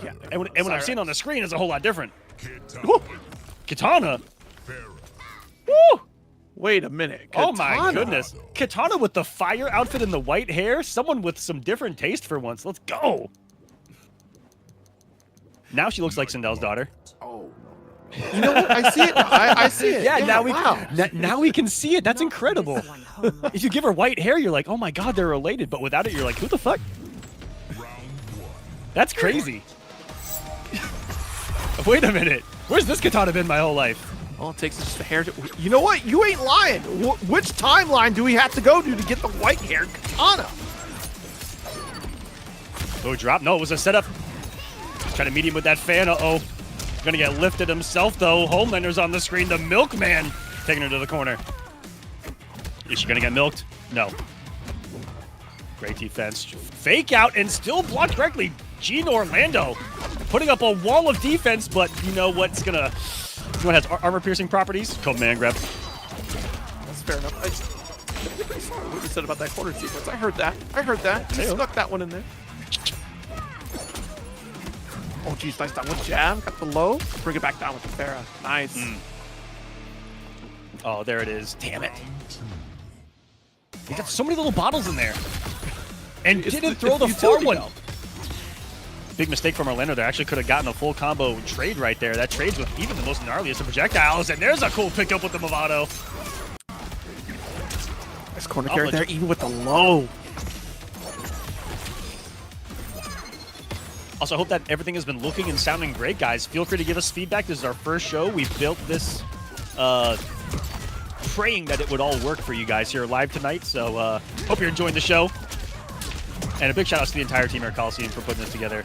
Yeah. And when I'm seeing on the screen, it's a whole lot different. Woo! Katana. Woo! Wait a minute. Oh my Katana. goodness. Katana with the fire outfit and the white hair. Someone with some different taste for once. Let's go. Now she looks like Sindel's daughter. You know what? I see it. I see it. Yeah, now we wow. now we can see it. That's incredible. If you give her white hair, you're like, oh my god, they're related. But without it, you're like, who the fuck? That's crazy. Wait a minute. Where's this katana been my whole life? All it takes is just a hair. You know what? You ain't lying. Which timeline do we have to go to get the white-haired katana? Oh, drop. No, it was a setup. Trying to meet him with that fan. Uh-oh. Gonna get lifted himself, though. Homelander's on the screen. The milkman taking her to the corner. Is she gonna get milked? No. Great defense. Fake out and still blocked correctly. Gene Orlando putting up a wall of defense, but you know what's gonna... You know what has armor-piercing properties? Command grab. That's fair enough. I think I saw what you said about that corner sequence. I heard that. You snuck that one in there. Oh, geez, nice down with jab. Got the low. Bring it back down with the Farah. Nice. Oh, there it is. Damn it. He got so many little bottles in there. And didn't throw the far one. Big mistake from Orlando there. Actually could have gotten a full combo trade right there. That trades with even the most gnarliest of projectiles. And there's a cool pickup with the Movado. Nice corner carry there, even with the low. Also, I hope that everything has been looking and sounding great, guys. Feel free to give us feedback. This is our first show. We built this praying that it would all work for you guys here live tonight. So hope you're enjoying the show. And a big shout out to the entire team here at Kolosseum for putting this together.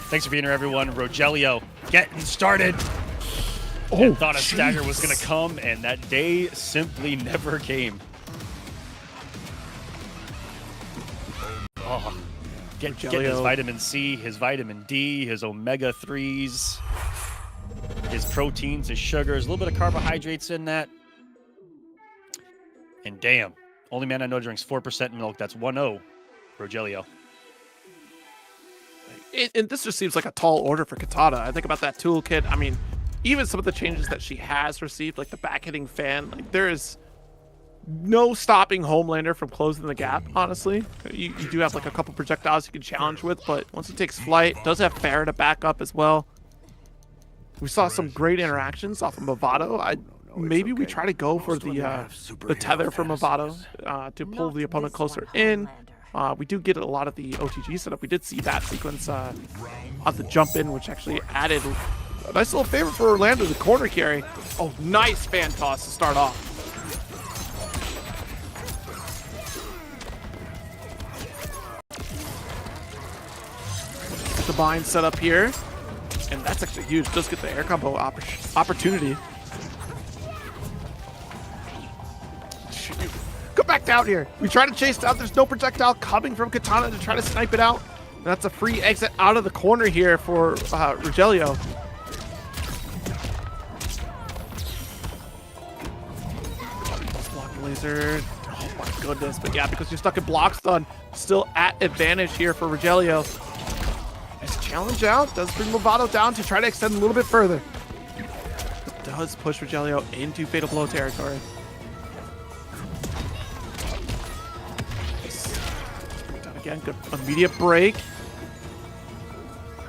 Thanks for being here, everyone. Rogelio getting started. Oh, thought a stagger was going to come, and that day simply never came. Oh, getting his vitamin C, his vitamin D, his omega-3s, his proteins, his sugars, a little bit of carbohydrates in that. And damn, only man I know drinks 4% milk. That's 1-0, Rogelio. And this just seems like a tall order for Katana. I think about that toolkit. I mean, even some of the changes that she has received, like the back-hitting fan, like there is no stopping Homelander from closing the gap, honestly. You do have like a couple projectiles you can challenge with, but once he takes flight, does have Farah to back up as well. We saw some great interactions off of Movado. Maybe we try to go for the tether from Movado to pull the opponent closer in. We do get a lot of the OTG setup. We did see that sequence on the jump in, which actually added a nice little favor for Orlando, the corner carry. Oh, nice fan toss to start off. Get the bind set up here. And that's actually huge. Does get the air combo opportunity. Go back down here. We try to chase down. There's no projectile coming from Katana to try to snipe it out. And that's a free exit out of the corner here for Rogelio. Block laser. Oh my goodness. But yeah, because you're stuck in block stun, still at advantage here for Rogelio. Nice challenge out. Does bring Movado down to try to extend a little bit further. It does push Rogelio into Fatal Blow territory. Again, good immediate break.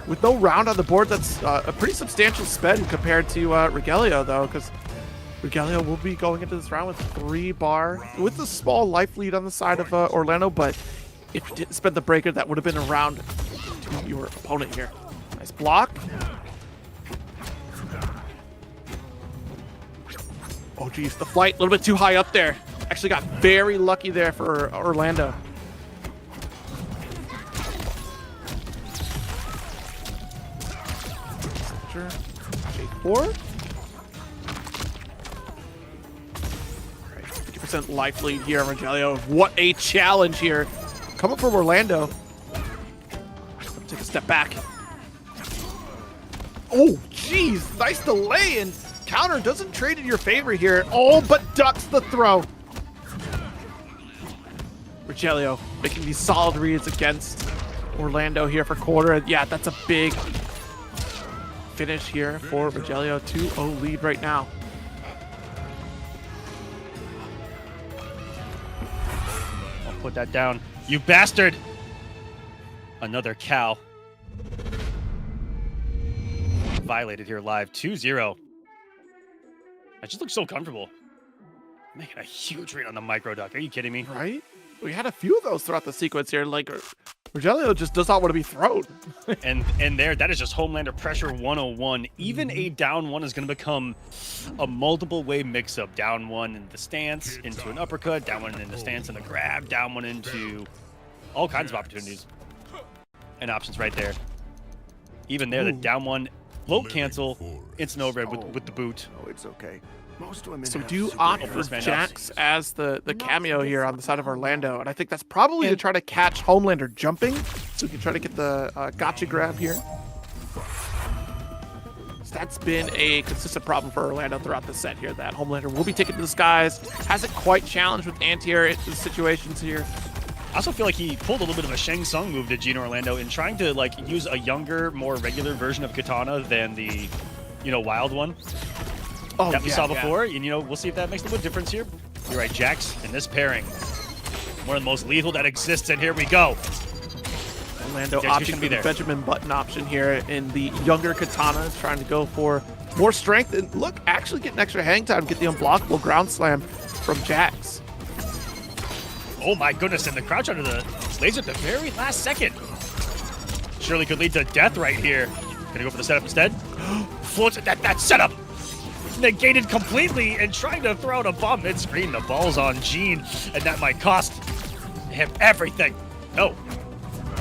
With no round on the board, that's a pretty substantial spend compared to Rogelio, though, because Rogelio will be going into this round with 3 bar, with a small life lead on the side of Orlando, but if you didn't spend the breaker, that would have been around to your opponent here. Nice block. Oh, geez, the flight a little bit too high up there. Actually got very lucky there for Orlando. J4. All right, 50% life lead here on Rogelio. What a challenge here. Coming from Orlando. Take a step back. Oh, jeez. Nice delay, and counter doesn't trade in your favor here. Oh, but ducks the throw. Rogelio making these solid reads against Orlando here for quarter. Yeah, that's a big finish here for Rogelio. 2-0 lead right now. I'll put that down. You bastard! Another cow. Violated here live. 2-0. I just look so comfortable. Making a huge read on the micro duck. Are you kidding me? Right? We had a few of those throughout the sequence here. Like, Rogelio just does not want to be thrown. and there, that is just Homelander pressure 101. Even a down one is going to become a multiple way mix-up. Down one in the stance, into an uppercut, down one in the stance and the grab, down one into all kinds of opportunities and options right there. Even there, the down one, float cancel, instant overhead with the boot. Oh, it's okay. Most women So have do super opt hands. for Jax as the cameo here on the side of Orlando. And I think that's probably to try to catch Homelander jumping. So we can try to get the gotcha grab here. So that's been a consistent problem for Orlando throughout the set here, that Homelander will be taken to the skies. Hasn't quite challenged with anti-air situations here. I also feel like he pulled a little bit of a Shang Tsung move to Gino Orlando in trying to like use a younger, more regular version of Katana than the, wild one that we saw before. And, we'll see if that makes a little difference here. You're right, Jax, in this pairing. One of the most lethal that exists, and here we go. Orlando Jax, opting for the Benjamin Button option here in the younger Katana, trying to go for more strength. And look, actually get an extra hang time, get the unblockable ground slam from Jax. Oh my goodness, and the crouch under the laser at the very last second. Surely could lead to death right here. Gonna go for the setup instead. Floats at that setup. Negated completely and trying to throw out a bomb mid-screen. The ball's on Gene, and that might cost him everything. No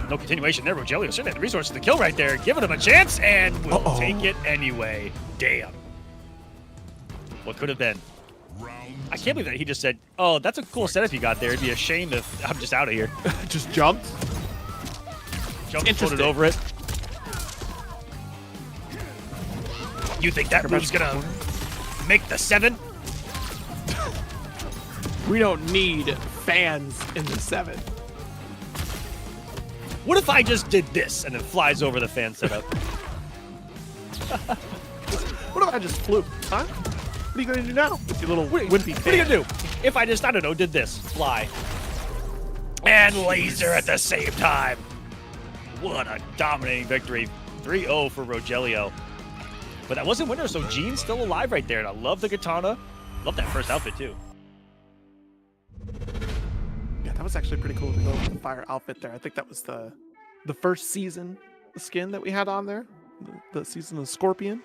continuation there. Rogelio certainly had the resources to kill right there. Giving him a chance, and we'll take it anyway. Damn. What could have been? I can't believe that he just said, oh, that's a cool setup you got there. It'd be a shame if I'm just out of here. Just jumped. Jumped, floated over it. You think that move's gonna make the 7? We don't need fans in the 7. What if I just did this and it flies over the fan setup? What if I just flew? Huh? What are you gonna do now with your little wimpy What are you gonna do? If I just, I don't know, did this, fly, and laser at the same time. What a dominating victory. 3-0 for Rogelio. But that wasn't winner, so Gene's still alive right there. And I love the katana. Love that first outfit, too. Yeah, that was actually pretty cool to go with the fire outfit there. I think that was the first season skin that we had on there. The season of Scorpion.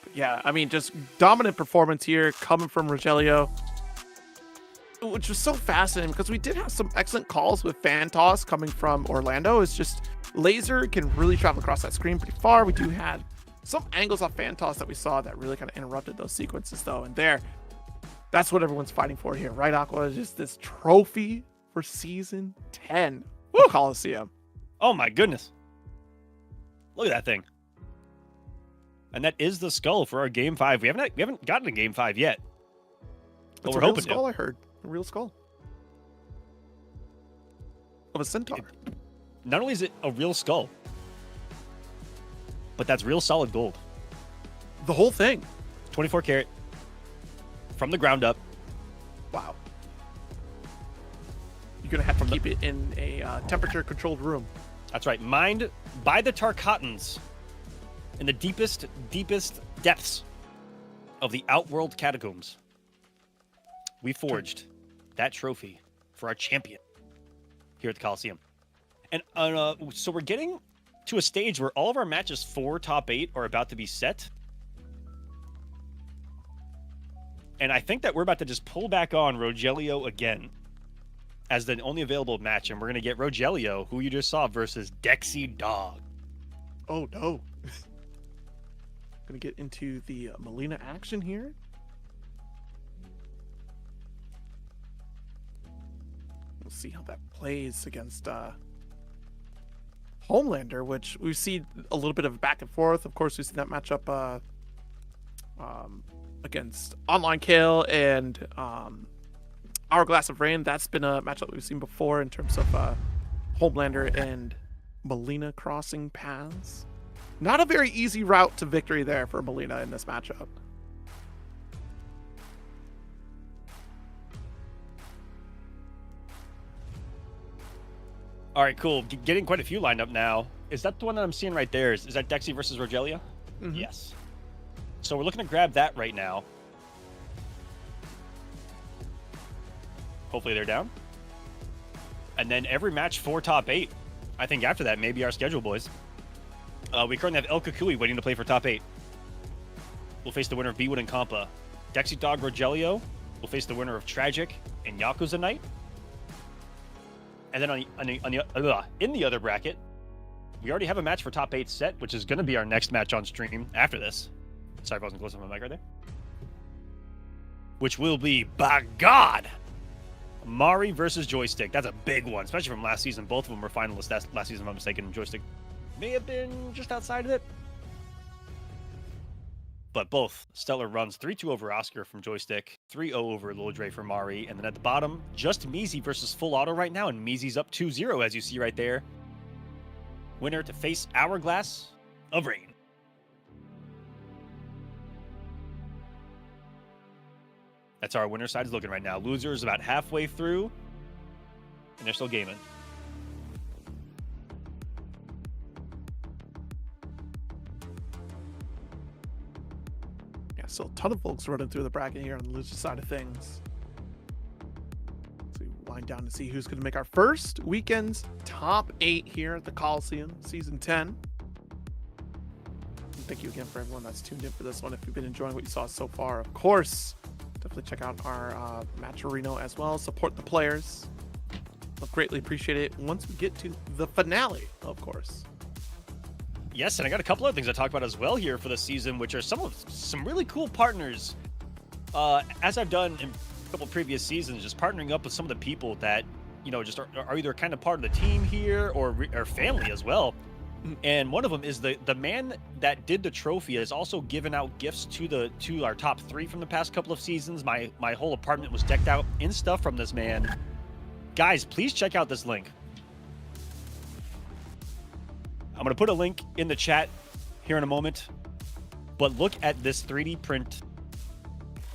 But yeah, I mean, just dominant performance here coming from Rogelio, which was so fascinating because we did have some excellent calls with fan toss coming from Orlando. It's just laser can really travel across that screen pretty far. We do have some angles off fan toss that we saw that really kind of interrupted those sequences though. And that's what everyone's fighting for here, right, Aqua? Just this trophy for season 10 of Kolosseum. Oh my goodness. Look at that thing. And that is the skull for our game 5. We haven't gotten a game 5 yet. But we're hoping skull, to. I heard. A real skull. Of a centaur. Not only is it a real skull, but that's real solid gold. The whole thing. 24 karat. From the ground up. Wow. You're going to have to keep it in a temperature-controlled room. That's right. Mined by the Tarkatans in the deepest depths of the Outworld catacombs. We forged that trophy for our champion here at the Kolosseum. And so we're getting to a stage where all of our matches for top 8 are about to be set. And I think that we're about to just pull back on Rogelio again as the only available match. And we're going to get Rogelio, who you just saw, versus Dexy Dog. Oh, no. Going to get into the Melina action here. We'll see how that plays against Homelander, which we've seen a little bit of back and forth. Of course, we've seen that matchup against Online Kill and Hourglass of Rain. That's been a matchup we've seen before in terms of Homelander and Melina crossing paths. Not a very easy route to victory there for Melina in this matchup. All right, cool. Getting quite a few lined up now. Is that the one that I'm seeing right there? Is that Dexy versus Rogelia? Mm-hmm. Yes. So we're looking to grab that right now. Hopefully they're down. And then every match for top 8. I think after that, maybe our schedule, boys. We currently have El Kukui waiting to play for top 8. We'll face the winner of B-Wood and Compa. Dexy Dog Rogelio will face the winner of Tragic and Yakuza Knight. And then in the other bracket, we already have a match for top 8 set, which is going to be our next match on stream after this. Sorry if I wasn't close to my mic right there. Which will be, by God, Mari versus Joystick. That's a big one, especially from last season. Both of them were finalists last season, if I'm mistaken. Joystick may have been just outside of it. But both stellar runs. 3-2 over Oscar from Joystick, 3-0 over Lil Dre for Mari. And then at the bottom, just Meezy versus Full Auto right now. And Meezy's up 2-0, as you see right there. Winner to face Hourglass of Rain. That's how our winner side is looking right now. Loser is about halfway through, and they're still gaming. Yeah, so a ton of folks running through the bracket here on the loser side of things. So we wind down to see who's going to make our first weekend's top 8 here at the Kolosseum, Season 10. And thank you again for everyone that's tuned in for this one. If you've been enjoying what you saw so far, of course, definitely check out our Match Arena as well. Support the players. I'll greatly appreciate it once we get to the finale, of course. Yes, and I got a couple other things I talked about as well here for the season, which are some really cool partners. As I've done in a couple previous seasons, just partnering up with some of the people that, you know, just are either kind of part of the team here or family as well. And one of them is the man that did the trophy has also given out gifts to our top 3 from the past couple of seasons. My whole apartment was decked out in stuff from this man. Guys, please check out this link. I'm going to put a link in the chat here in a moment. But look at this 3D print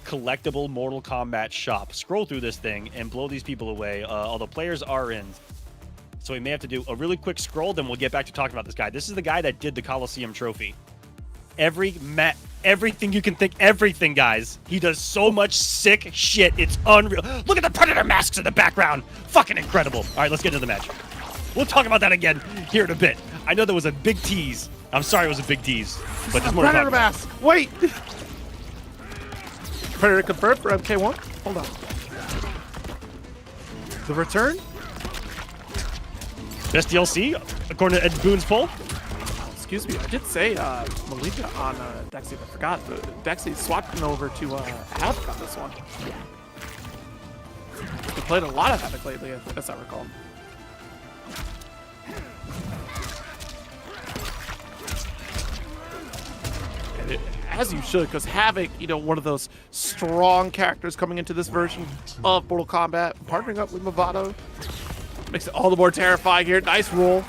collectible Mortal Kombat shop. Scroll through this thing and blow these people away. All the players are in. So we may have to do a really quick scroll, then we'll get back to talking about this guy. This is the guy that did the Kolosseum trophy. Everything you can think, everything, guys. He does so much sick shit. It's unreal. Look at the Predator masks in the background. Fucking incredible. All right, let's get into the match. We'll talk about that again here in a bit. I know there was a big tease. I'm sorry it was a big tease, but there's more to talk Predator about. mask. Wait. Predator confirmed for MK1. Hold on. The return. Best DLC, according to Ed Boone's poll. Excuse me, I did say Malika on Dexy, but I forgot. Dexy swapping over to Havoc on this one. He played a lot of Havoc lately, as I recall. And as you should, because Havoc, you know, one of those strong characters coming into this version of Mortal Kombat, partnering up with Movado. Makes it all the more terrifying here. Nice roll.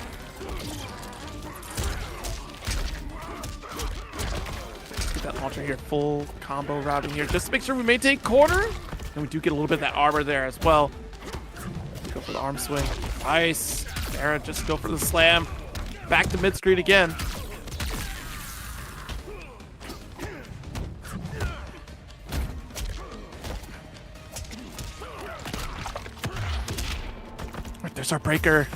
Let's get that launcher here. Full combo routing here. Just to make sure we maintain corner. And we do get a little bit of that armor there as well. Go for the arm swing. Nice. Sarah just go for the slam. Back to mid-screen again. There's our breaker.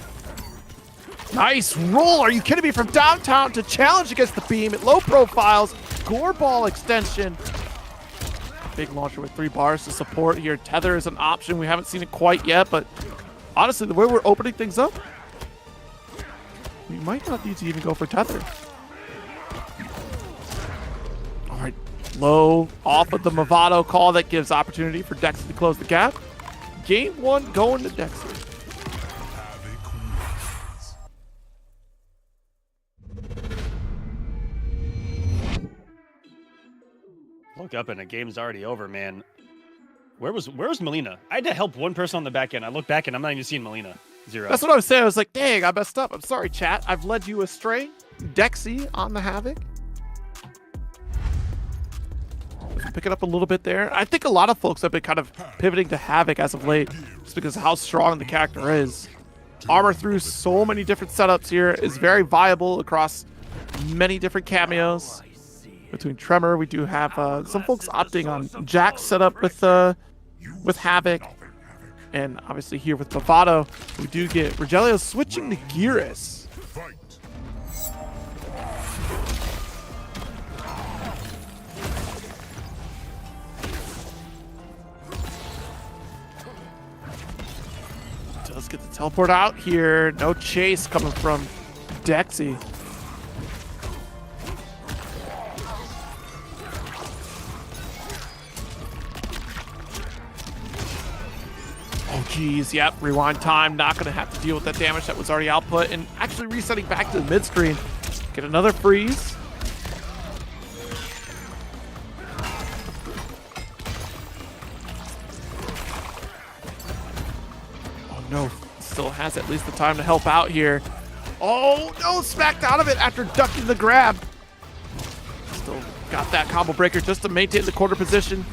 Nice roll. Are you kidding me? From downtown to challenge against the beam at low profiles. Gore ball extension. Big launcher with 3 bars to support here. Tether is an option. We haven't seen it quite yet, but honestly, the way we're opening things up, we might not need to even go for tether. All right, low off of the Movado call. That gives opportunity for Dexy to close the gap. Game 1 going to Dexy. Look up and the game's already over, man. Where was Melina? I had to help one person on the back end. I look back and I'm not even seeing Melina. 0. That's what I was saying. I was like, dang, I messed up. I'm sorry, chat. I've led you astray. Dexy on the Havoc. Pick it up a little bit there. I think a lot of folks have been kind of pivoting to Havoc as of late, just because of how strong the character is. Armor through so many different setups here is very viable across many different cameos. Between Tremor, we do have some folks opting on Jack's setup with Havoc. And obviously here with Bravado, we do get Rogelio switching to Gearus. Fight. Does get the teleport out here. No chase coming from Dexy. Oh, geez. Yep. Rewind time. Not going to have to deal with that damage that was already output. And actually resetting back to the mid screen. Get another freeze. Oh, no. Still has at least the time to help out here. Oh, no. Smacked out of it after ducking the grab. Still got that combo breaker just to maintain the quarter position.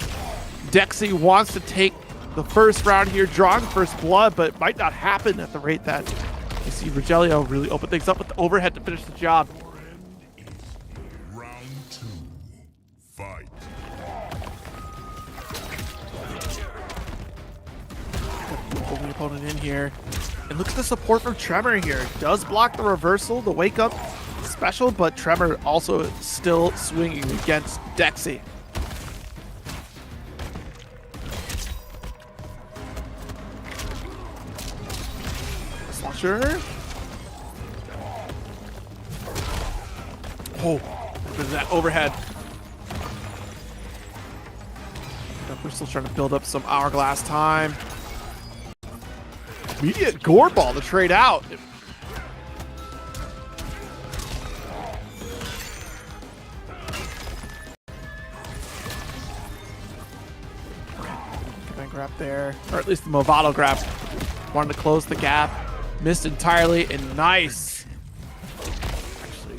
Dexy wants to take the first round here, drawing first blood, but it might not happen at the rate that you see Rogelio really open things up with the overhead to finish the job. Round 2. Fight. Pull the opponent in here. And look at the support from Tremor here. Does block the reversal, the wake up special, but Tremor also still swinging against Dexy. Slasher. Oh, look at that overhead. We're still trying to build up some hourglass time. Immediate gore ball to trade out. Can I grab there? Or at least the Movado grab. Wanted to close the gap. Missed entirely, and nice. Actually,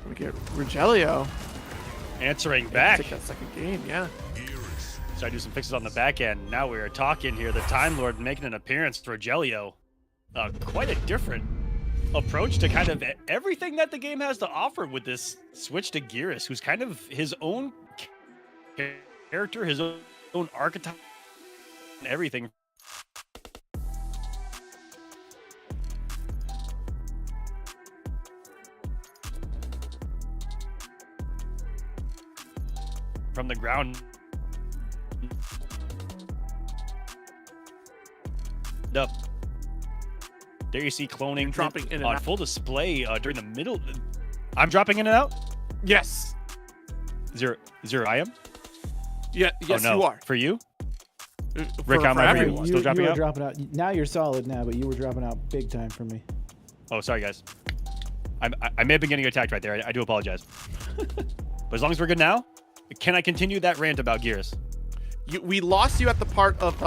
we get Rogelio. Answering back. Take that second game, yeah. So I do some fixes on the back end. Now we're talking here. The Time Lord making an appearance for Rogelio. Quite a different approach to kind of everything that the game has to offer with this switch to Gearus, who's kind of his own character, his own archetype, and everything. From the ground up. There you see cloning dropping in and on out. full display during the middle. I'm dropping in and out? Yes. Zero, I am? Yeah, yes, oh, no. you are. For you? For Rick, how much everyone. still dropping you were out? dropping out. Now you're solid now, but you were dropping out big time for me. Oh, sorry, guys. I may have been getting attacked right there. I do apologize. But as long as we're good now, can I continue that rant about Gearus? We lost you at the part of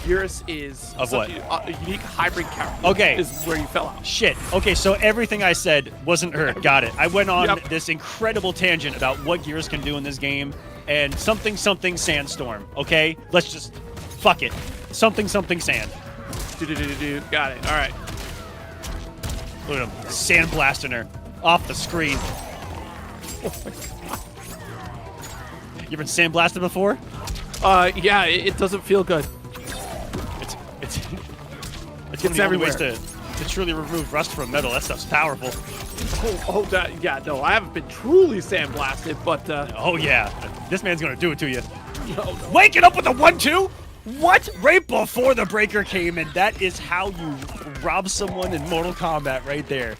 Gearus is Of what? A unique hybrid character. Okay. Is where you fell out. Shit. Okay, so everything I said wasn't heard. Got it. I went on Yep. this incredible tangent about what Gearus can do in this game and something sandstorm. Okay? Let's just fuck it. Something sand. Got it. All right. Look at him sandblasting her off the screen. You ever been sandblasted before? Yeah, it doesn't feel good. It's one of the only ways to truly remove rust from metal. That stuff's powerful. Yeah, no, I haven't been truly sandblasted, but Oh yeah, this man's gonna do it to you. no. Waking up with a 1-2? What? Right before the breaker came in. That is how you rob someone in Mortal Kombat right there.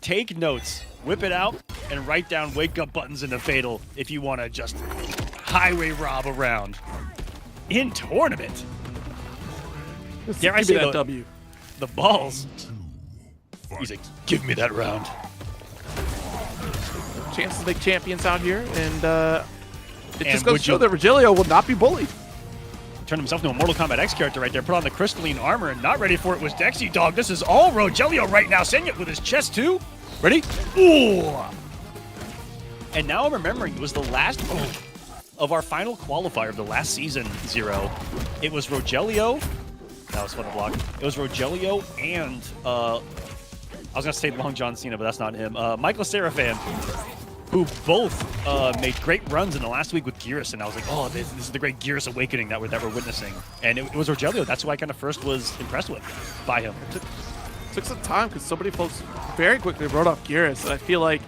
Take notes, whip it out, and write down wake up buttons in the Fatal if you want to just highway rob around. In tournament. Dare I Give say me that the, W. the balls. He's like, give me that round. Chances to make champions out here, and it And just goes would to show you- that Rogelio will not be bullied. turned himself into a Mortal Kombat X character right there. Put on the crystalline armor, and not ready for it was Dexy Dog. This is all Rogelio right now. Senya with his chest too. Ready? Ooh! And now I'm remembering, it was the last of our final qualifier of the last season, Zero. It was Rogelio. That was fun to block. It was Rogelio and, I was going to say Long John Cena, but that's not him. Michael Seraphan, who both made great runs in the last week with Gearus. And I was like, oh, this is the great Gearus awakening that we're witnessing. And it was Rogelio. That's who I kind of first was impressed with by him. Took some time because so many folks very quickly wrote off Gearus, and I feel like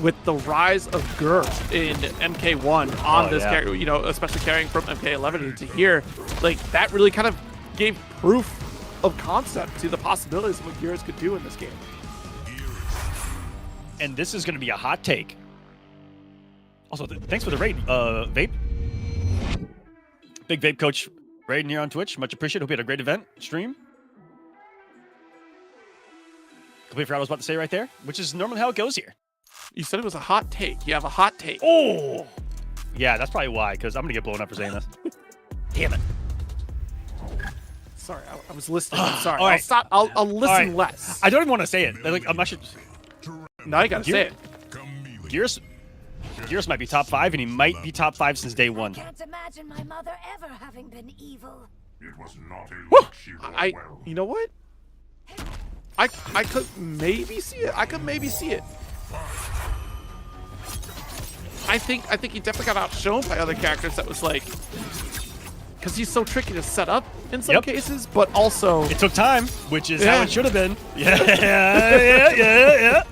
with the rise of Gur in MK1 on this character, you know, especially carrying from MK11 to here, like that really kind of gave proof of concept to the possibilities of what Gearus could do in this game. And this is going to be a hot take. Also, thanks for the raid, Vape. Big Vape Coach raiding here on Twitch. Much appreciated. Hope you had a great event stream. Completely forgot what I was about to say right there, which is normally how it goes here. You said it was a hot take. You have a hot take. Oh! Yeah, that's probably why, because I'm going to get blown up for saying this. Damn it. Sorry, I was listening. I'm sorry. All right. I'll stop. I'll listen less. I don't even want to say it. Like, I'm not sure. Now you got to say it. Gearus might be top 5, and he might be top 5 since day 1. Can't imagine my mother ever having been evil. It was not a look she wore well. You know what? I could maybe see it. I could maybe see it. I think he definitely got outshone by other characters that was like, because he's so tricky to set up in some cases, but also it took time, which is how it should have been. Yeah.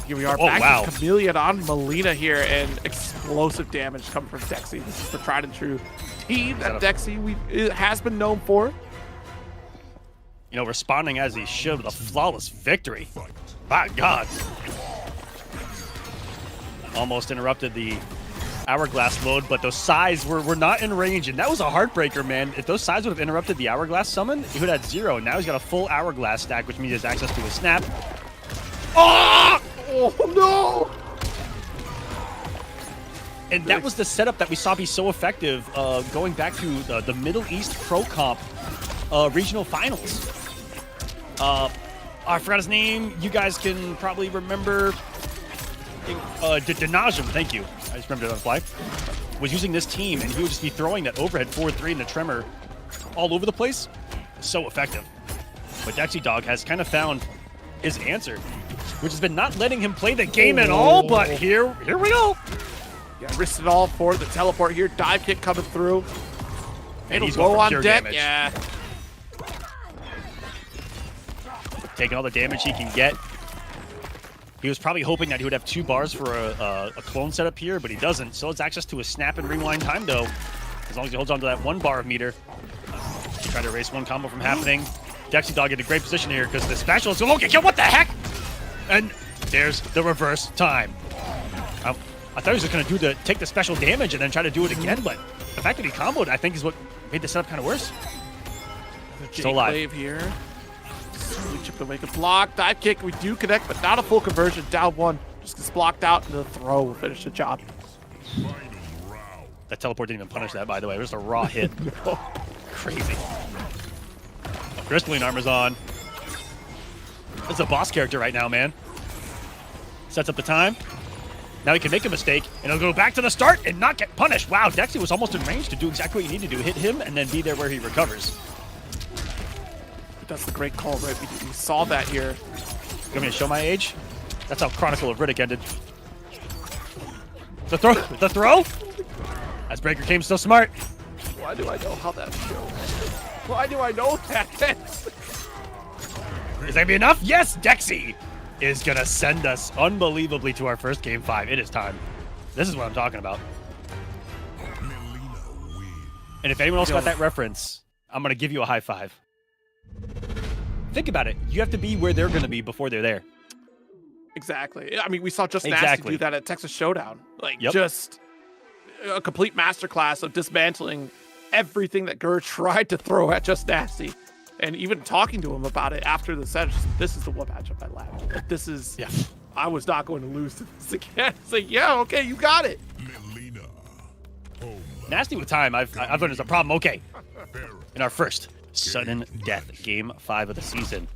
Here we are back to Chameleon on Melina here, and explosive damage coming from Dexy. This is the tried and true team that Dexy has been known for. You know, responding as he should with a flawless victory. My God. Almost interrupted the hourglass load, but those sides were not in range, and that was a heartbreaker, man. If those sides would have interrupted the hourglass summon, he would have had 0. Now he's got a full hourglass stack, which means he has access to a snap. Oh! Oh no! And that was the setup that we saw be so effective going back to the Middle East Pro Comp regional finals. I forgot his name. You guys can probably remember. Denajum, thank you. I just remembered it on the fly. Was using this team, and he would just be throwing that overhead 4-3 and the tremor all over the place. So effective. But Dexy Dog has kind of found his answer, which has been not letting him play the game at all, but here we go. Yeah, risked it all for the teleport here. Dive kick coming through. And he's low on pure deck. damage. Yeah. Taking all the damage he can get. He was probably hoping that he would have 2 bars for a clone setup here, but he doesn't. Still has access to a snap and rewind time, though, as long as he holds on to that 1 bar of meter. Try to erase one combo from happening. Dexy Dog in a great position here because the special is okay. What the heck? And there's the reverse time. I thought he was just going to take the special damage and then try to do it again, but the fact that he comboed, I think, is what made the setup kind of worse. Still alive. Wave here. We chipped away. Good block. Dive kick. We do connect, but not a full conversion. Down 1. Just gets blocked out, and the throw will finish the job. That teleport didn't even punish that, by the way. It was just a raw hit. Crazy. Crystalline armor's on. This is a boss character right now, man. Sets up the time. Now he can make a mistake, and he'll go back to the start and not get punished. Wow, Dexy was almost in range to do exactly what you need to do. Hit him and then be there where he recovers. That's the great call, right? We saw that here. You want me to show my age? That's how Chronicle of Riddick ended. The throw? The throw? Icebreaker came so smart. Why do I know how that shows? Why do I know that? Is that gonna be enough? Yes, Dexy is gonna send us unbelievably to our first game 5. It is time. This is what I'm talking about. And if anyone else got that reference, I'm gonna give you a high 5. Think about it. You have to be where they're gonna be before they're there. Exactly. I mean, we saw Just Nasty do that at Texas Showdown. Like, just a complete masterclass of dismantling everything that Gur tried to throw at Just Nasty. And even talking to him about it after the set, this is the one matchup I laughed. This is, I was not going to lose to this again. It's like, yeah, okay, you got it. Melina. Home. Nasty with time. I've learned there's a problem. Okay. In our first sudden death game 5 of the season.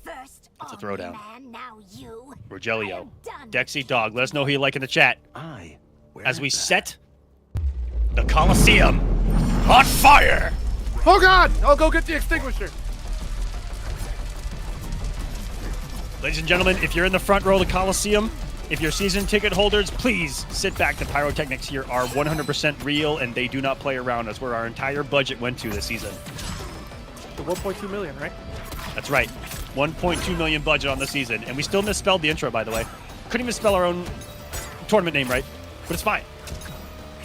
First, That's a throwdown. man, now you. Rogelio, I am done. Dexy Dog, let us know who you like in the chat. As we set the Kolosseum on fire. Oh God! I'll go get the extinguisher. Ladies and gentlemen, if you're in the front row of the Kolosseum, if you're season ticket holders, please sit back. The pyrotechnics here are 100% real, and they do not play around. That's where our entire budget went to this season. The 1.2 million, right? That's right. 1.2 million budget on the season. And we still misspelled the intro, by the way. Couldn't even spell our own tournament name right, but it's fine.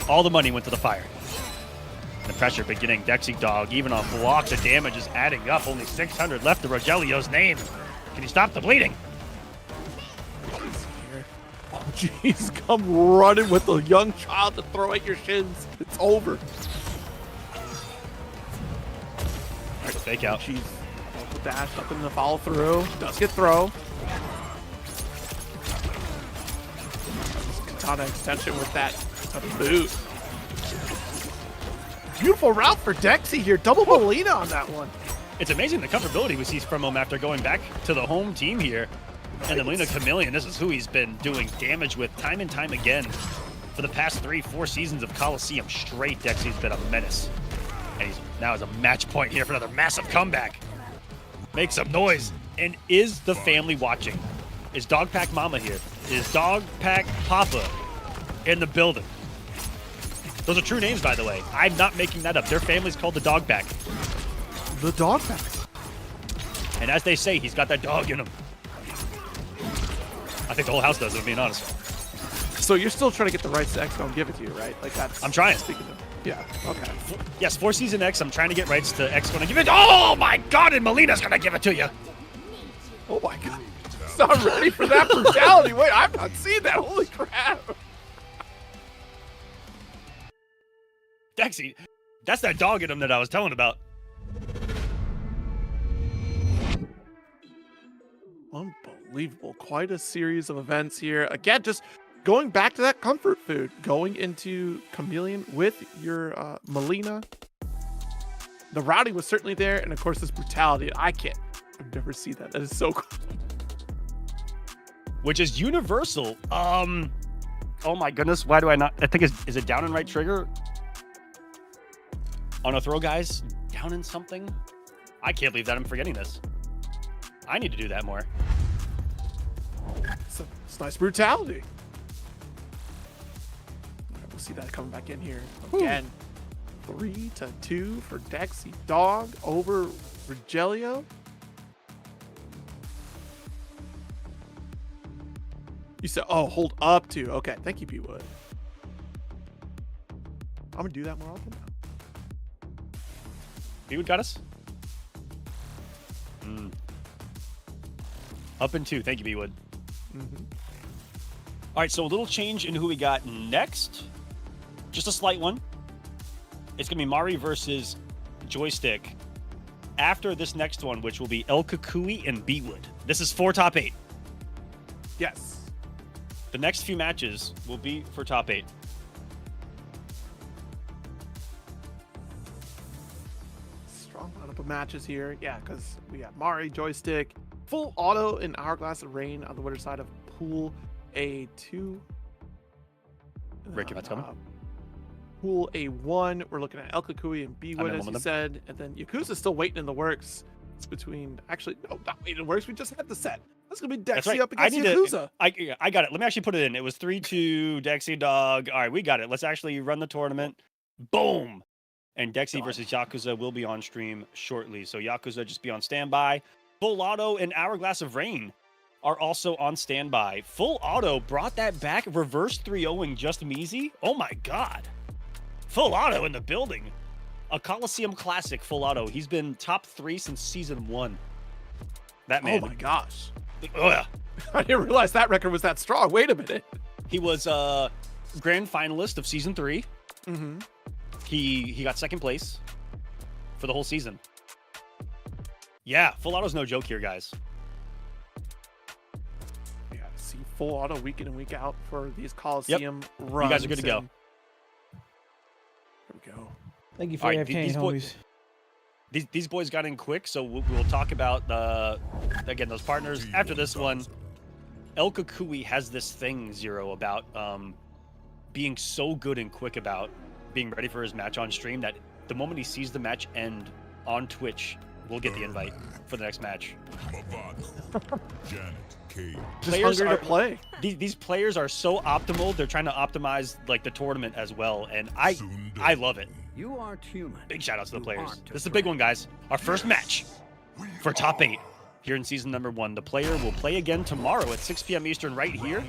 All the money went to the fire. The pressure beginning. Dexy Dog, even on block, the damage is adding up. Only 600 left to Rogelio's name. Can you stop the bleeding? Oh, jeez, come running with a young child to throw at your shins. It's over. All right, fake out. Jeez. Dash up in the follow through. Does get throw. Katana extension with that boot. Beautiful route for Dexy here. Double Melina on that one. It's amazing the comfortability we see from him after going back to the home team here. And the Melina Chameleon, this is who he's been doing damage with time and time again. For the past 3-4 seasons of Kolosseum straight, Dexy's been a menace. And he's now has a match point here for another massive comeback. Make some noise. And is the family watching? Is Dog Pack Mama here? Is Dog Pack Papa in the building? Those are true names, by the way. I'm not making that up. Their family's called the Dog Pack. The Dog Pack. And as they say, he's got that dog in him. I think the whole house does, if I'm being honest. So you're still trying to get the rights to Expo and give it to you, right? Like that's. I'm trying. Speaking of. Yeah. Okay. Yes, for Season X, I'm trying to get rights to X going to give it. Oh my God! And Melina's gonna give it to you. Oh my God. So I'm ready for that brutality. Wait, I've not seen that. Holy crap. Dexy, that's that dog in him that I was telling about. Unbelievable. Quite a series of events here. Again, just going back to that comfort food. Going into Chameleon with your Melina. The rowdy was certainly there. And of course, this brutality. I've never seen that. That is so cool. Which is universal. Oh my goodness. Why do I not? I think is it down and right trigger? On a throw, guys? Down in something? I can't believe that I'm forgetting this. I need to do that more. It's nice brutality. All right, we'll see that coming back in here. Again, 3-2 for Dexy Dog over Rogelio. You said, oh, hold up to. Okay, thank you, P-Wood. I'm going to do that more often now. P-Wood got us? Up in 2. Thank you, B-Wood. All right, so a little change in who we got next. Just a slight one. It's going to be Mari versus Joystick after this next one, which will be El Kukui and B-Wood. This is for top 8. Yes. The next few matches will be for top 8. Strong lineup of matches here. Yeah, because we got Mari, Joystick, full auto in Hourglass of Rain on the winner side of Pool A2. Rick, if that's coming. Pool A1, we're looking at El Kukui and B-Wood, as you said. And then Yakuza's still waiting in the works. It's between, actually, no, not waiting in the works. We just had the set. That's going to be Dexy up against Yakuza. I got it. Let me actually put it in. It was 3-2, Dexy Dog. All right, we got it. Let's actually run the tournament. Boom. And Dexy versus Yakuza will be on stream shortly. So Yakuza, just be on standby. Full Auto and Hourglass of Rain are also on standby. Full Auto brought that back. Reverse 3-0ing just Measy. Oh my God. Full Auto in the building. A Kolosseum classic, Full Auto. He's been top 3 since season 1. That man. Oh my gosh. Oh yeah. I didn't realize that record was that strong. Wait a minute. He was a grand finalist of season 3. Mm-hmm. He got second place for the whole season. Yeah, Full Auto's no joke here, guys. Yeah, full auto week in and week out for these Kolosseum runs. You guys are good to go. and- Here we go. Thank you for All your right, AFK, these homies. These boys got in quick, so we'll talk about again those partners after this one. El Kukui has this thing, Zero, about being so good and quick about being ready for his match on stream that the moment he sees the match end on Twitch, we'll get the invite for the next match. Mavado. Janet. Cage. Just hungry to play. These players are so optimal. They're trying to optimize like the tournament as well, and I love it. You aren't human. Big shout out to the You players. aren't This is a big one, guys. Our first match for top 8 here in season number 1. The player will play again tomorrow at 6 p.m. Eastern right here.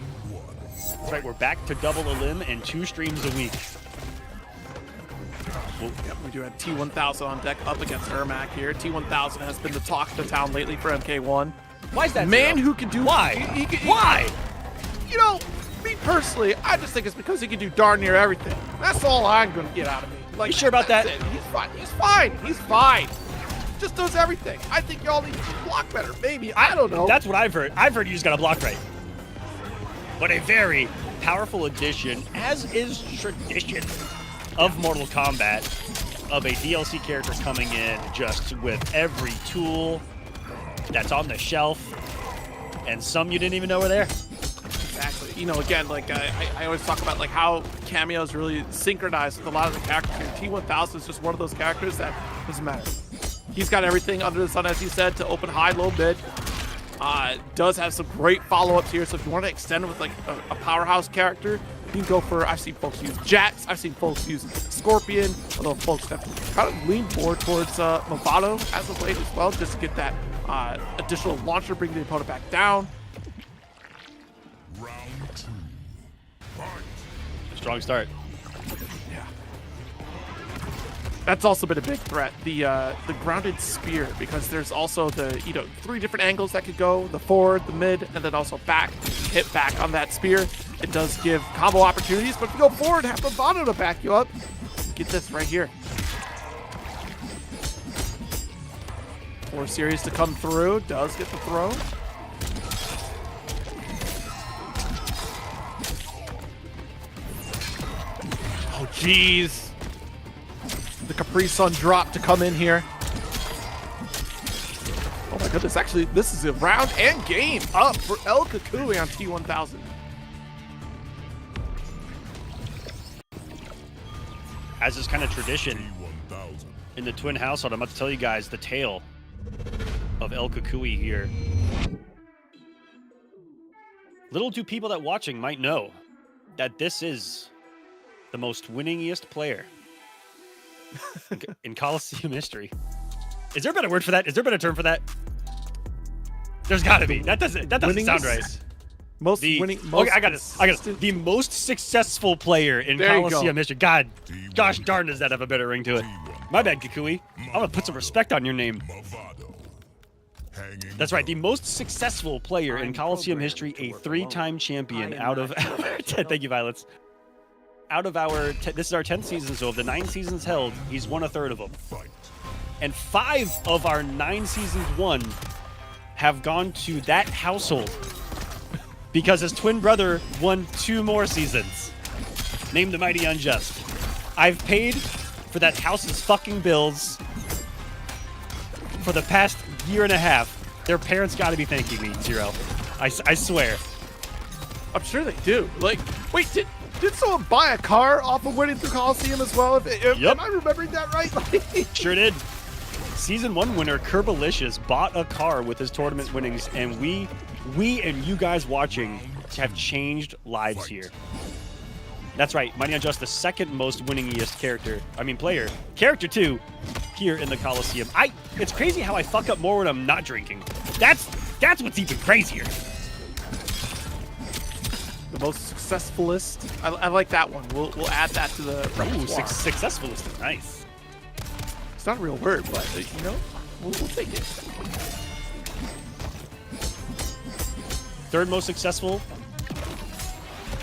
That's right, we're back to double a limb and 2 streams a week. Yep, we do have T1000 on deck up against Ermac here. T1000 has been the talk of the town lately for MK1. Why is that? Man Zero? who can do... Why? Why? You know, me personally, I just think it's because he can do darn near everything. That's all I'm going to get out of me. Like, You sure about that's that? it. He's fine. He's fine. He's fine. Just does everything. I think y'all need to block better. Maybe. I don't know. That's what I've heard. I've heard you just got to block right. But a very powerful addition, as is tradition of Mortal Kombat, of a DLC character coming in just with every tool that's on the shelf, and some you didn't even know were there. Exactly. You know, again, like I always talk about like how cameos really synchronized with a lot of the characters here. T1000 is just one of those characters that doesn't matter. He's got everything under the sun, as he said, to open high, low, mid. Does have some great follow-ups here, so if you want to extend it with like a powerhouse character, you can go for, I've seen folks use Jax, I've seen folks use Scorpion, although folks have kind of leaned more towards Mavado as of late as well, just to get that additional launcher, bring the opponent back down. Round 2. Fight. Strong start. Yeah. That's also been a big threat, the grounded spear, because there's also the 3 different angles that could go, the forward, the mid, and then also back. Hit back on that spear. It does give combo opportunities, but if you go forward, have Mavado to back you up. Get this right here. 4 series to come through, does get the throw. Oh, jeez. The Capri Sun drop to come in here. Oh my goodness, actually, this is a round and game up for El Kukui on T1000. As is kind of tradition T1000. in the Twin household, I'm about to tell you guys the tale of El Kukui here. Little do people that watching might know that this is the most winningest player in Kolosseum history. Is there a better word for that? Is there a better term for that? There's got to be. That doesn't sound right. Most winning. Most Okay, I got it. The most successful player in There you Kolosseum go. history. God, gosh darn, does that have a better ring to it? My bad, Kukui. I'm gonna put some respect on your name. Mavado. Hanging That's right, the low. most successful player in I'm Kolosseum programmed history, to a work 3-time alone. champion I am out of not your thank you, Violets. Out of our this is our 10th season, so of the 9 seasons held, he's won a third of them. Fight. And 5 of our 9 seasons won have gone to that household because his twin brother won 2 more seasons. Named the Mighty Unjust. I've paid for that house's fucking bills for the past year and a half. Their parents got to be thanking me, Zero. I swear. I'm sure they do. Like, wait, did someone buy a car off of winning through Kolosseum as well? Am I remembering that right? Sure did. Season 1 winner Kerbalicious bought a car with his tournament winnings, and we and you guys watching have changed lives here. That's right, Mighty Unjust, the second most winningest player. Character 2 here in the Kolosseum. It's crazy how I fuck up more when I'm not drinking. That's what's even crazier. The most successfulest. I like that one. We'll add that to the Ooh, repertoire. successfulest is nice. It's not a real word, but we'll take it. Third most successful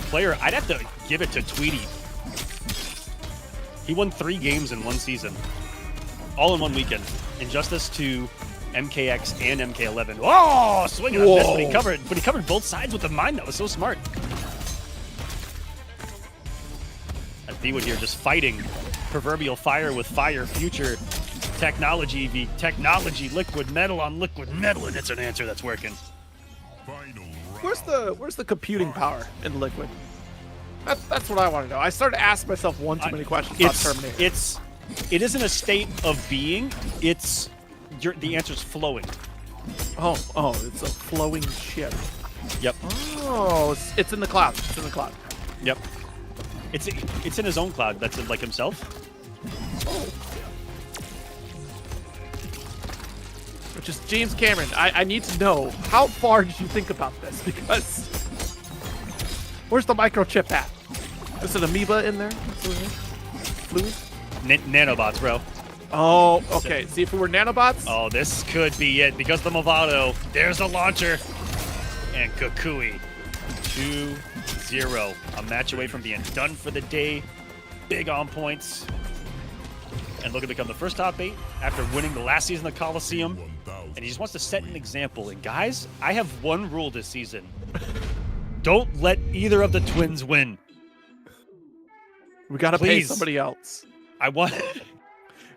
player, I'd have to give it to Tweety. He won 3 games in 1 season, all in 1 weekend. Injustice to MKX and MK11. Oh, swing and a miss, but he covered both sides with the mine. That was so smart. As D-Wood here just fighting proverbial fire with fire, future technology v technology, liquid metal on liquid metal, and it's an answer that's working. Where's the computing power in Liquid? That's what I want to know. I started asking myself one too many questions about Terminator. It isn't a state of being. It's the answer's flowing. Oh, it's a flowing ship. Yep. Oh, it's in the cloud. It's in the cloud. Yep. It's in his own cloud. That's like himself. Oh. Which is James Cameron. I need to know, how far did you think about this? Because where's the microchip at? Is it amoeba in there? Fluid? Nanobots, bro. Oh, okay. See, if it were nanobots. Oh, this could be it because the Movado. There's the launcher. And Kukui. 2-0. A match away from being done for the day. Big on points. And looking to become the first top 8 after winning the last season of Kolosseum. And he just wants to set an example. And guys, I have one rule this season. Don't let either of the twins win. We got to pay somebody else. I want...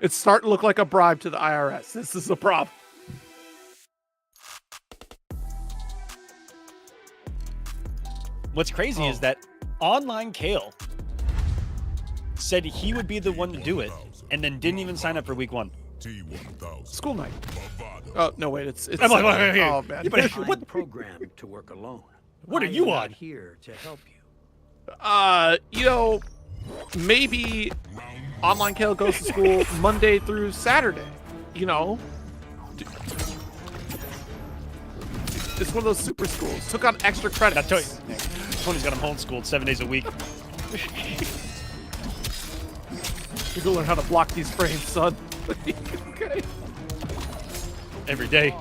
It's starting to look like a bribe to the IRS. This is a problem. What's crazy is that Online Kale said he would be the one to do it, and then didn't even sign up for week 1. School night. Oh no, wait, it's. I'm like, wait. Oh man. Yeah, I'm what programmed to work alone. What are I you am on? not here to help you. You know, maybe Online Kale goes to school Monday through Saturday. You know, it's one of those super schools. Took on extra credits. Tony's got him homeschooled 7 days a week. You go learn how to block these frames, son. Okay. Every day.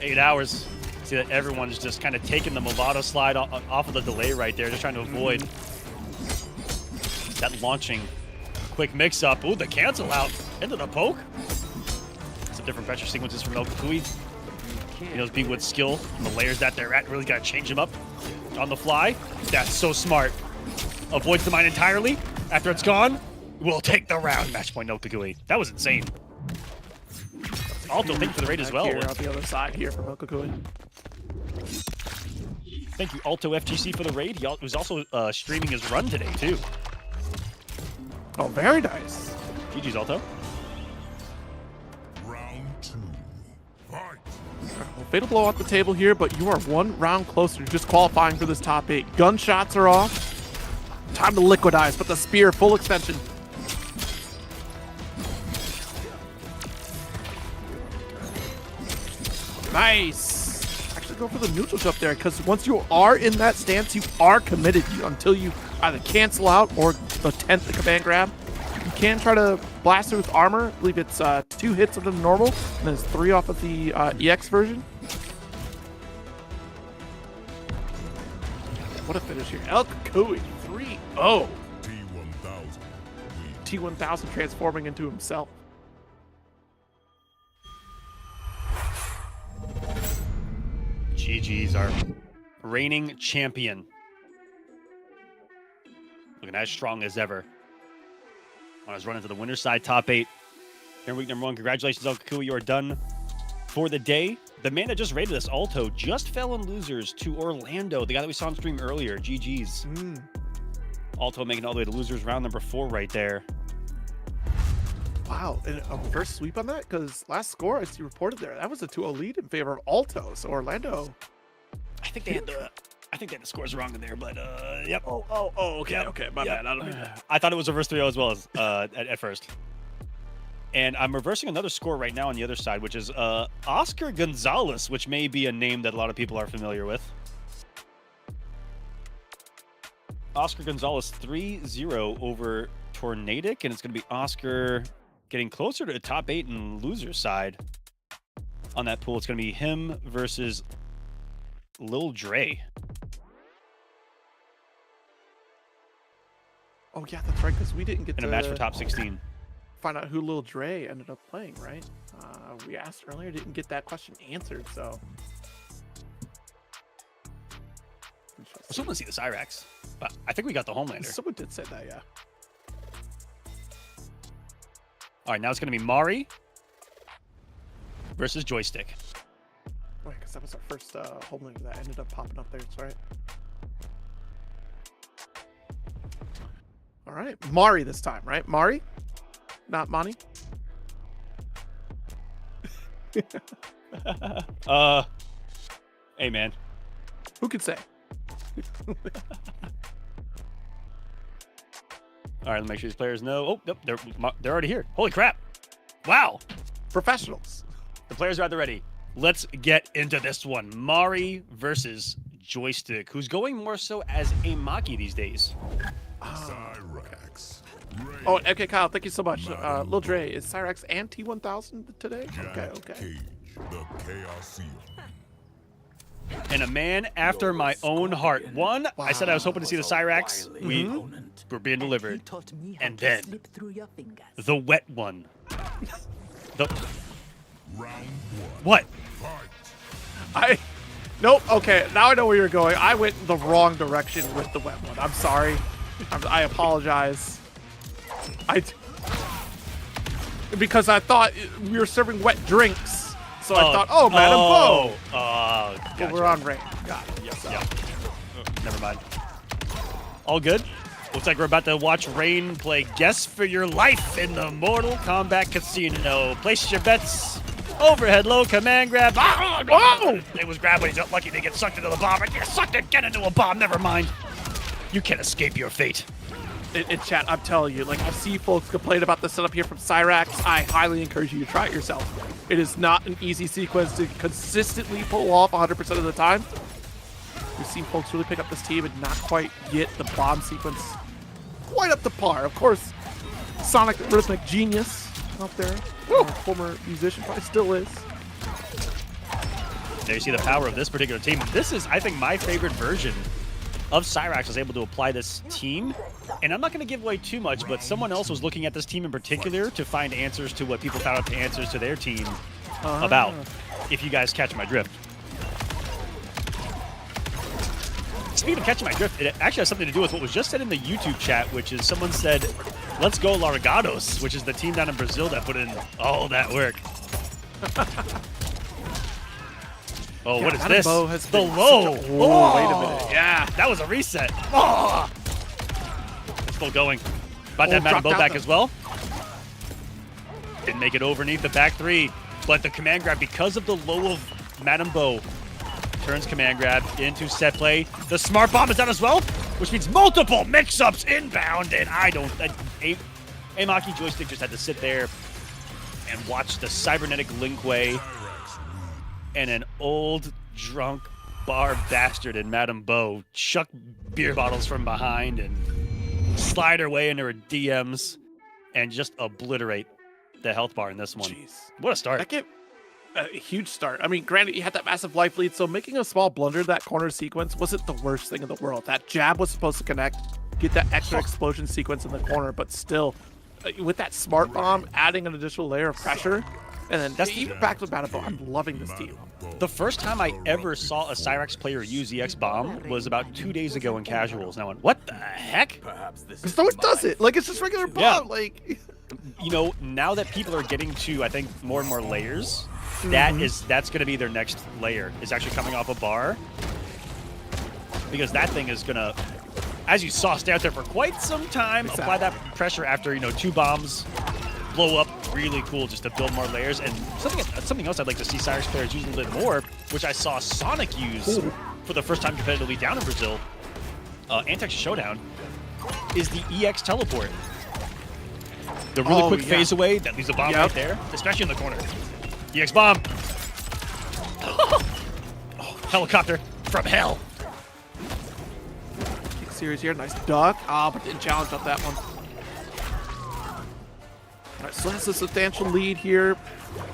8 hours. See that everyone's just kind of taking the Movado slide off of the delay right there, just trying to avoid that launching quick mix-up. Ooh, the cancel out into the poke. Some different pressure sequences from El Kukui. He knows B-Wood's skill and the layers that they're at. Really got to change him up on the fly. That's so smart. Avoids the mine entirely. After it's gone, we'll take the round. Match point, El Kukui. That was insane. Alto, thank you for the raid as well. Here on the other side here from El Kukui. Thank you, Alto FGC, for the raid. He was also streaming his run today, too. Oh, very nice. GG's, Alto. Round 2. Fight. Well, fatal blow off the table here, but you are one round closer to just qualifying for this top 8. Gunshots are off. Time to liquidize, but the spear full extension. Nice. Actually go for the neutral jump there, because once you are in that stance, you are committed until you either cancel out or attempt the command grab. You can try to blast it with armor. I believe it's 2 hits of the normal, and then it's 3 off of the EX version. What a finish here. El Kukui, 3-0. T1000 transforming into himself. GG's, our reigning champion. Looking as strong as ever. On his run into the winner's side top 8. Here in week number 1. Congratulations, El Kukui. You are done for the day. The man that just rated us, Alto, just fell in losers to Orlando, the guy that we saw on stream earlier. GG's. Alto making it all the way to losers round number 4 right there. Wow, and a reverse sweep on that? Because last score I see reported there, that was a 2-0 lead in favor of Alto. So Orlando. I think they had the scores wrong in there, but yep. Okay, Yep. okay, my bad. I don't know. I thought it was reverse 3-0 as well as at first. And I'm reversing another score right now on the other side, which is Oscar Gonzalez, which may be a name that a lot of people are familiar with. Oscar Gonzalez 3-0 over Tornadic, and it's going to be Oscar getting closer to the top 8 and loser side on that pool. It's going to be him versus Lil Dre. Oh yeah, that's right, because we didn't get in a match for top 16. find out who Lil Dre ended up playing, right? We asked earlier, didn't get that question answered, so. I still want to see the Cyrax, but I think we got the Homelander. Someone did say that, yeah. All right, now it's going to be Mari versus Joystick. Wait, because that was our first Homelander that ended up popping up there, that's right. All right, Mari this time, right? Mari? Not Monty? Hey, man. Who could say? All right, let's make sure these players know. Oh, nope, they're already here. Holy crap. Wow. Professionals. The players are at the ready. Let's get into this one. Mari versus Joystick, who's going more so as a Maki these days. Cyrax. Oh, okay, Kyle, thank you so much. Lil Dre, is Cyrax and T1000 today? Okay. Cage, the Chaosium. And a man after my own heart. One, I said I was hoping to see the Cyrax. We were being delivered. And then the wet one. Round 1. What? Nope, okay, now I know where you're going. I went the wrong direction with the wet one. I'm sorry. I apologize. Because I thought we were serving wet drinks. So I thought, oh, Madam Bo. Gotcha. But we're on rain. Got it. Yes. Yeah. Never mind. All good? Looks like we're about to watch Rain play Guess for Your Life in the Mortal Kombat Casino. Place your bets. Overhead low command grab. Oh! It was grab, but he's not lucky to get sucked into the bomb. Get sucked again into a bomb. Never mind. You can't escape your fate. In chat, I'm telling you, like, I see folks complain about the setup here from Cyrax. I highly encourage you to try it yourself. It is not an easy sequence to consistently pull off 100% of the time. We've seen folks really pick up this team and not quite get the bomb sequence quite up to par. Of course, Sonic rhythmic genius out there, former musician, probably still is. There you see the power of this particular team. This is, I think, my favorite version of Cyrax was able to apply this team. And I'm not going to give away too much, but someone else was looking at this team in particular to find answers to what people found out the answers to their team about, if you guys catch my drift. Speaking of catching my drift, it actually has something to do with what was just said in the YouTube chat, which is someone said, let's go Largados, which is the team down in Brazil that put in all that work. Oh, yeah, what is this? The low. Oh, wait a minute. Yeah, that was a reset. Oh. It's still going. About to have Madam Bo back as well. Didn't make it underneath the back three, but the command grab, because of the low of Madam Bo, turns command grab into set play. The smart bomb is down as well, which means multiple mix-ups inbound, and Amaki Joystick just had to sit there and watch the cybernetic Linkway and an old drunk bar bastard in Madam Bo chuck beer bottles from behind and slide her way into her DMs and just obliterate the health bar in this one. Jeez. What a start. That gave a huge start. I mean, granted, you had that massive life lead, so making a small blunder that corner sequence wasn't the worst thing in the world. That jab was supposed to connect, get that extra explosion sequence in the corner, but still, with that smart bomb, adding an additional layer of pressure, and then that's even back to Madam Bo. I'm loving this team. The first time I ever saw a Cyrax player use EX Bomb was about 2 days ago in Casuals. And I went, what the heck? Because no one does it. Like, it's just regular bomb. Yeah. Like, you know, now that people are getting to, I think, more and more layers, that's going to be their next layer, is actually coming off a bar. Because that thing is going to, as you saw, stay out there for quite some time, apply that pressure after, 2 bombs, blow up. Really cool just to build more layers. And something else I'd like to see Cyrax players use a little bit more, which I saw Sonic use for the first time competitively down in Brazil, Antex Showdown, is the EX teleport. The really quick phase away that leaves a bomb right there, especially in the corner. EX bomb. Helicopter from hell. Kick series here, nice duck. But didn't challenge up that one. All right, so that's a substantial lead here.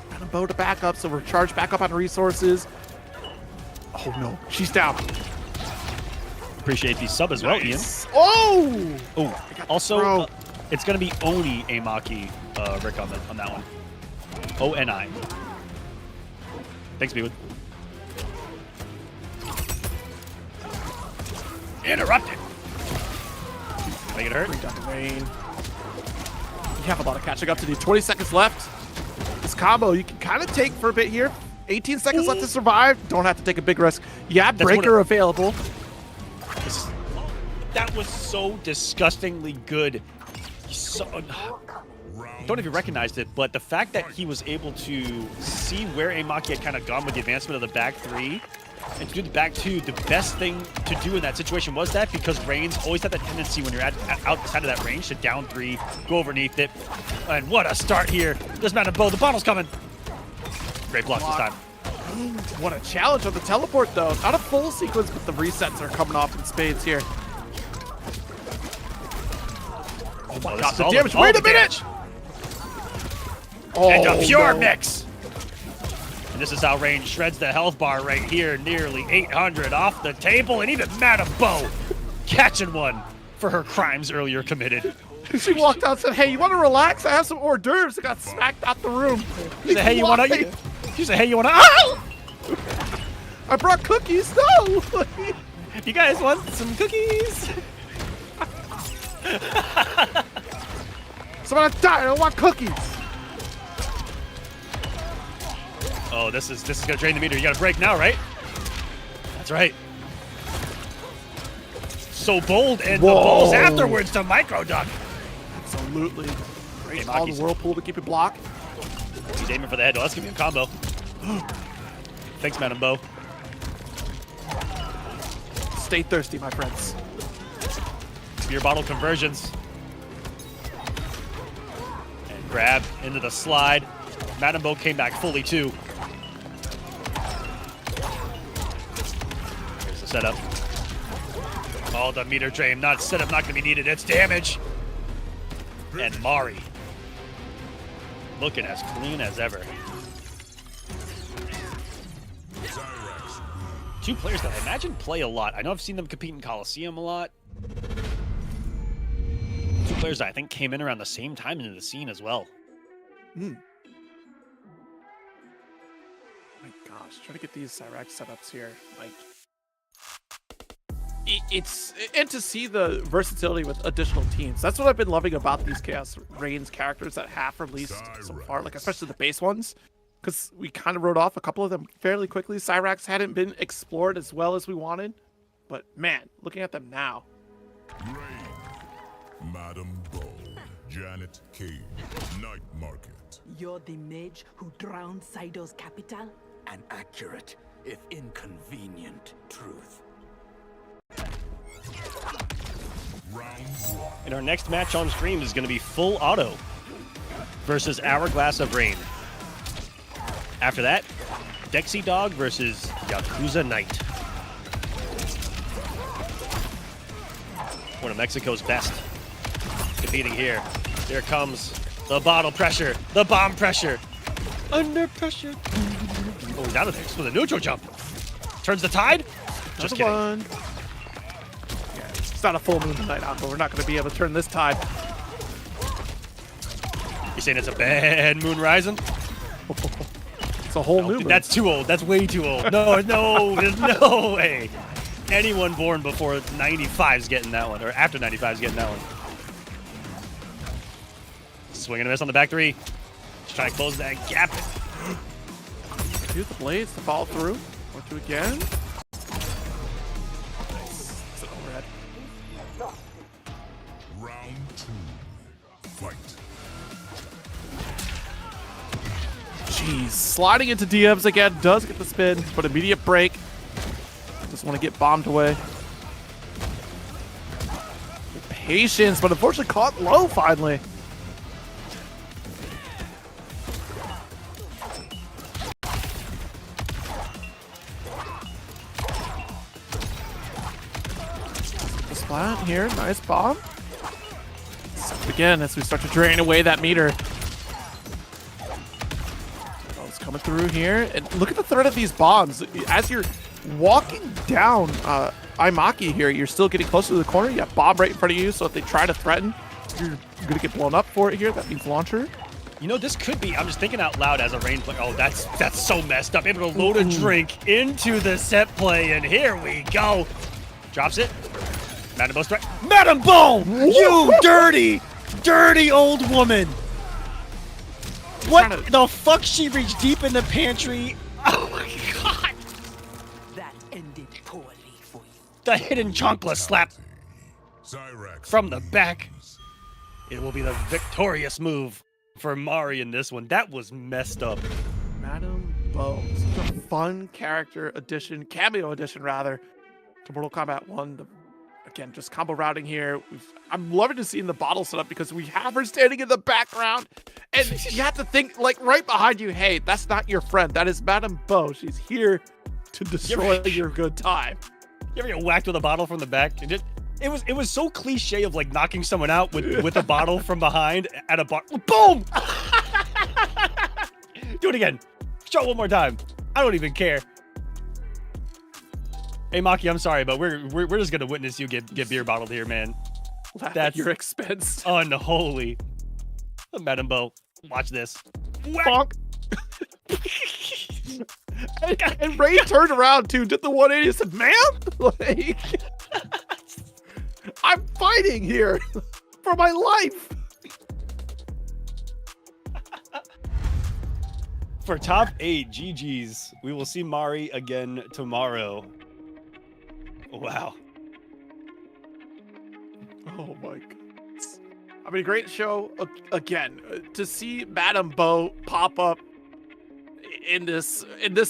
Madam Bo to back up, so we're charged back up on resources. Oh no, she's down. Appreciate the sub as well, Ian. Oh! Oh, also, It's gonna be Oni Amaki, Rick on that one. O-N-I. Thanks, Bewood. Interrupted. Make it hurt. Bring down the rain. You have a lot of catching up to do. 20 seconds left. This combo you can kind of take for a bit here. 18 seconds left to survive. Don't have to take a big risk. Yeah, breaker available. That was so disgustingly good. I don't know if you recognized it, but the fact that he was able to see where Amaki had kind of gone with the advancement of the back three and to do the back two, the best thing to do in that situation was that, because Reigns always had that tendency when you're outside of that range to down three, go underneath it. And what a start here. There's Madam Bo. The bottle's coming. Great block this time. What a challenge on the teleport, though. Not a full sequence, but the resets are coming off in spades here. Oh my god, the damage. Wait a minute! And a pure mix. And this is how Reigns shreds the health bar right here. Nearly 800 off the table. And even Madam Bo catching one for her crimes earlier committed. She walked out and said, hey, you want to relax? I have some hors d'oeuvres. I got smacked out the room. She said, hey, you want to... She said, hey, you want to... Oh! I brought cookies. No! You guys want some cookies? Someone died. I don't want cookies. Oh, this is gonna drain the meter. You gotta break now, right? That's right. So bold, and the balls afterwards to micro duck. Absolutely. Great call the whirlpool to keep it blocked. He's aiming for the head. Oh, that's gonna be a combo. Thanks, Madam Bo. Stay thirsty, my friends. Beer bottle conversions. And grab into the slide. Madam Bo came back fully too. Here's the setup. Oh, the meter drain. Not setup, not gonna be needed. It's damage. And Mari looking as clean as ever. Two players that I imagine play a lot. I know I've seen them compete in Kolosseum a lot. Two players that I think came in around the same time into the scene as well. My gosh, trying to get these Shqarok setups here. Like, and to see the versatility with additional teams. That's what I've been loving about these Chaos Reigns characters that have released so far, like especially the base ones. Because we kind of wrote off a couple of them fairly quickly. Shqaroks hadn't been explored as well as we wanted. But man, looking at them now. Rain, Madam Bo, Janet Cage, Night Market. You're the mage who drowned Sido's capital? An accurate, if inconvenient, truth. Round one. And our next match on stream is going to be Full Auto versus Hourglass of Rain. After that, Dexy Dog versus Yakuza Knight. One of Mexico's best competing here. Here comes the bottle pressure, the bomb pressure. Under pressure. Oh, he's out of there with a neutral jump. Turns the tide. Just kidding. One. Yeah, it's not a full moon tonight, Aqua. We're not going to be able to turn this tide. You saying it's a bad moon rising? It's a whole new moon. That's too old. That's way too old. No, no, there's no way. Anyone born before 95 is getting that one, or after 95 is getting that one. Swinging a miss on the back three. Just trying to close that gap. Use the blades to follow through. 1-2 again. Nice. It's an overhead. Round two. Fight. Jeez. Sliding into DMs again. Does get the spin, but immediate break. Just want to get bombed away. Patience, but unfortunately caught low finally. Splat here, nice bomb. Again, as we start to drain away that meter. Oh, it's coming through here. And look at the threat of these bombs. As you're walking down Imaki here, you're still getting closer to the corner. You have bomb right in front of you, so if they try to threaten, you're gonna get blown up for it here. That means launcher. You know, this could be, I'm just thinking out loud as a rain player. Oh, that's so messed up. Able to load a drink into the set play, and here we go. Drops it. Madam Bo strike. Madam Bo! You dirty, dirty old woman. What the fuck? She reached deep in the pantry. Oh my god. That ended poorly for you. The hidden chancla slap from the back. It will be the victorious move for Mari in this one. That was messed up. Madam Bo, such a fun character addition, cameo addition rather, to Mortal Kombat 1. Again, just combo routing here. I'm loving to see in the bottle setup because we have her standing in the background, and you have to think like right behind you. Hey, that's not your friend. That is Madam Bo. She's here to destroy your good time. You ever get whacked with a bottle from the back? It was so cliche of like knocking someone out with a bottle from behind at a bar. Boom! Do it again. Show it one more time. I don't even care. Hey Maki, I'm sorry, but we're just gonna witness you get beer bottled here, man. That's at your expense. Unholy. Madam Bo, watch this. Bonk. and Ray turned around too, did the 180 and said, "Ma'am, like, I'm fighting here for my life." For top 8, GG's. We will see Mari again tomorrow. Wow. Oh my goodness. I mean, great show again. To see Madam Bo pop up in this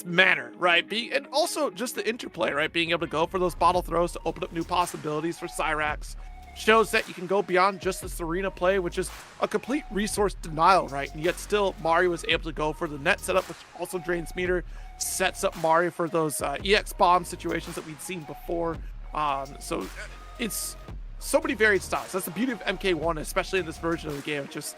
manner, right? And also just the interplay, right? Being able to go for those bottle throws to open up new possibilities for Cyrax shows that you can go beyond just this arena play, which is a complete resource denial, right? And yet still Mari was able to go for the net setup, which also drains meter, sets up Mari for those EX bomb situations that we'd seen before. So it's so many varied styles. That's the beauty of MK1, especially in this version of the game. It's just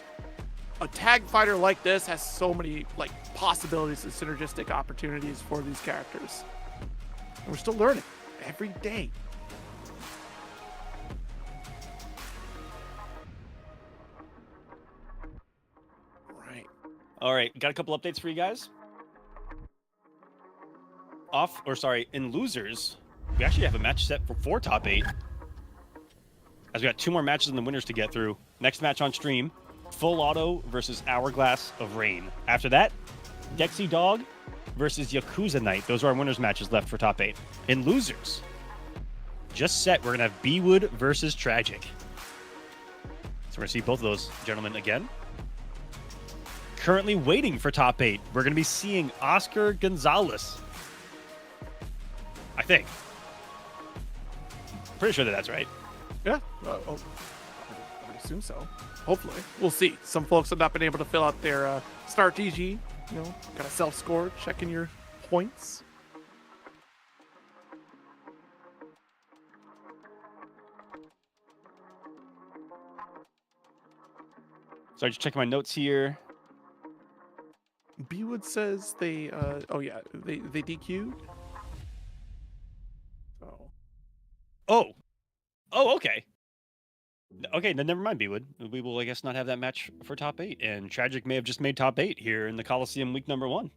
a tag fighter like this has so many like possibilities and synergistic opportunities for these characters. And we're still learning every day. All right, got a couple updates for you guys. In losers, we actually have a match set for top 8. As we got 2 more matches in the winners to get through. Next match on stream, Full Auto versus Hourglass of Rain. After that, Dexy Dog versus Yakuza Knight. Those are our winners matches left for top 8. In losers, just set, we're gonna have B-Wood versus Tragic. So we're gonna see both of those gentlemen again. Currently waiting for top 8, we're going to be seeing Oscar Gonzalez. I think. Pretty sure that's right. Yeah, I would assume so. Hopefully. We'll see. Some folks have not been able to fill out their start DG. You know, got a self-score, checking your points. Sorry, just checking my notes here. B-Wood says they they DQ'd. Oh, okay. Okay, then never mind, B-Wood. We will, I guess, not have that match for top 8. And Tragic may have just made top 8 here in the Kolosseum week number 1.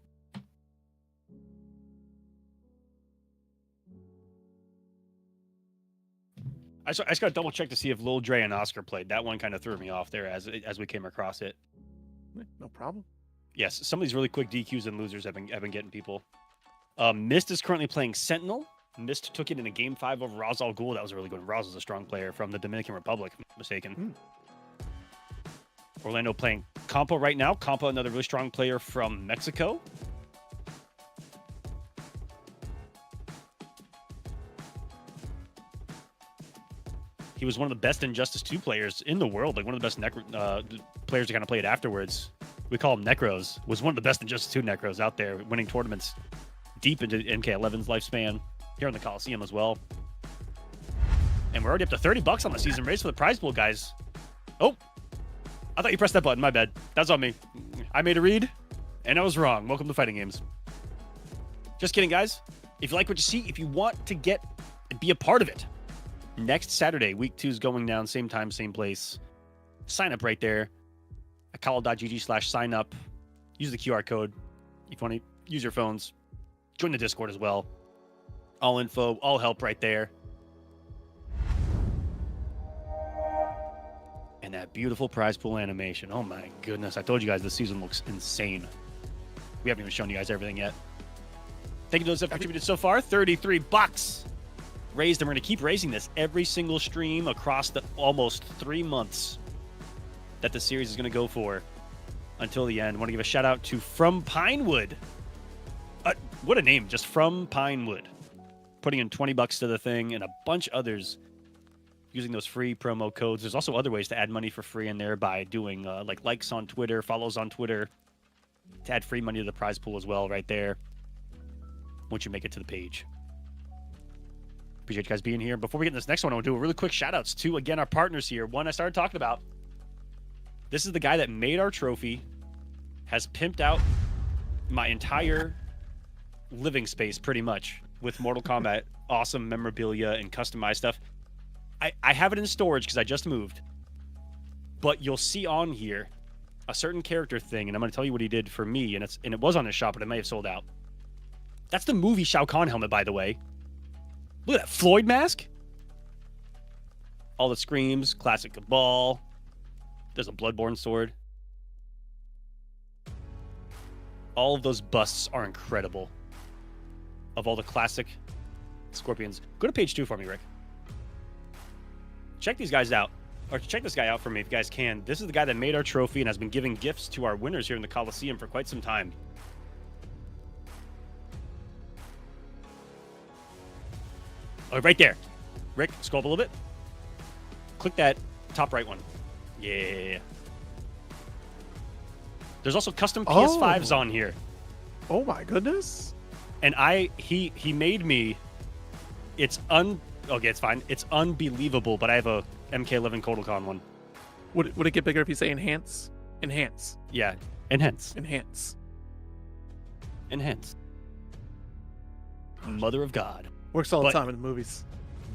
I just got to double check to see if Lil Dre and Oscar played. That one kind of threw me off there as we came across it. No problem. Yes, some of these really quick DQs and losers have been getting people. Mist is currently playing Sentinel. Mist took it in a Game 5 over Ra's al Ghul. That was a really good one. Ra's is a strong player from the Dominican Republic, if I'm not mistaken. Orlando playing Compa right now. Compa, another really strong player from Mexico. He was one of the best Injustice 2 players in the world, like one of the best players to kind of play it afterwards. We call him Necros. Was one of the best Injustice 2 Necros out there, winning tournaments deep into MK11's lifespan, here in the Kolosseum as well. And we're already up to $30 on the season race for the prize pool, guys. Oh, I thought you pressed that button. My bad. That's on me. I made a read, and I was wrong. Welcome to Fighting Games. Just kidding, guys. If you like what you see, if you want to be a part of it, next Saturday, week 2 is going down, same time, same place. sign up right there at kolo.gg/sign up. Use the QR code if you want to use your phones. Join the Discord as well. All info, all help right there. And that beautiful prize pool animation. Oh my goodness. I told you guys this season looks insane. We haven't even shown you guys everything yet. Thank you to those that have contributed so far. $33 raised, and we're going to keep raising this every single stream across the almost 3 months that the series is going to go for until the end. I want to give a shout out to From Pinewood. What a name, just From Pinewood. Putting in $20 to the thing, and a bunch of others using those free promo codes. There's also other ways to add money for free in there by doing like likes on Twitter, follows on Twitter, to add free money to the prize pool as well right there once you make it to the page. Appreciate you guys being here. Before we get in this next one, I want to do a really quick shout outs to, again, our partners here. One I started talking about. This is the guy that made our trophy, has pimped out my entire living space pretty much with Mortal Kombat awesome memorabilia and customized stuff. I have it in storage because I just moved, but you'll see on here a certain character thing, and I'm going to tell you what he did for me, and it was on his shop, but it may have sold out. That's the movie Shao Kahn helmet, by the way. Look at that Floyd mask. All the screams, classic Cabal. There's a Bloodborne sword. All of those busts are incredible. Of all the classic Scorpions. Go to page 2 for me, Rick. Check these guys out. Or check this guy out for me if you guys can. This is the guy that made our trophy and has been giving gifts to our winners here in the Kolosseum for quite some time. Oh, right there. Rick, scroll up a little bit. Click that top right one. Yeah. There's also custom PS5s on here. Oh my goodness. And he made me. Okay, it's fine. It's unbelievable, but I have a MK11 Kodokan one. Would it get bigger if you say enhance? Enhance. Yeah. Enhance. Enhance. Enhance. Mother of God. Works all the time in the movies.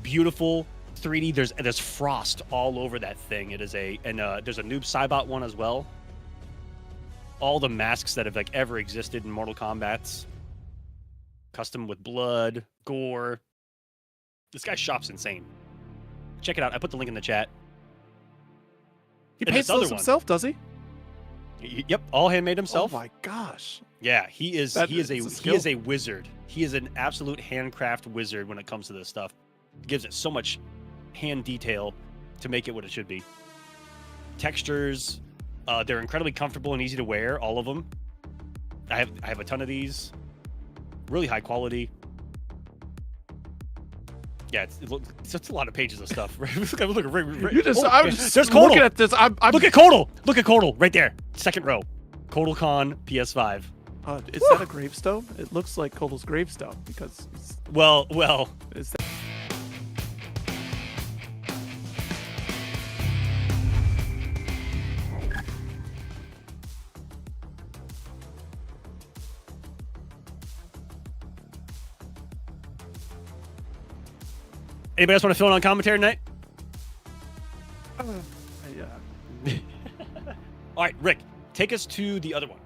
Beautiful 3D. There's frost all over that thing. It is there's a Noob Saibot one as well. All the masks that have ever existed in Mortal Kombat. Custom with blood, gore. This guy's shop's insane. Check it out. I put the link in the chat. He paints those himself, does he? Yep, all handmade himself. Oh my gosh. Yeah, he is a wizard. He is an absolute handcraft wizard when it comes to this stuff. Gives it so much hand detail to make it what it should be. Textures, they're incredibly comfortable and easy to wear, all of them. I have a ton of these. Really high quality. Yeah, it's a lot of pages of stuff. Look at I'm just there's looking at this. Look at Kodal. Look at Kodal right there. Second row. Kodokan PS5. Is that a gravestone? It looks like Kodal's gravestone because. Well. Is that? Anybody else want to fill in on commentary tonight? Yeah. All right, Rick, take us to the other one.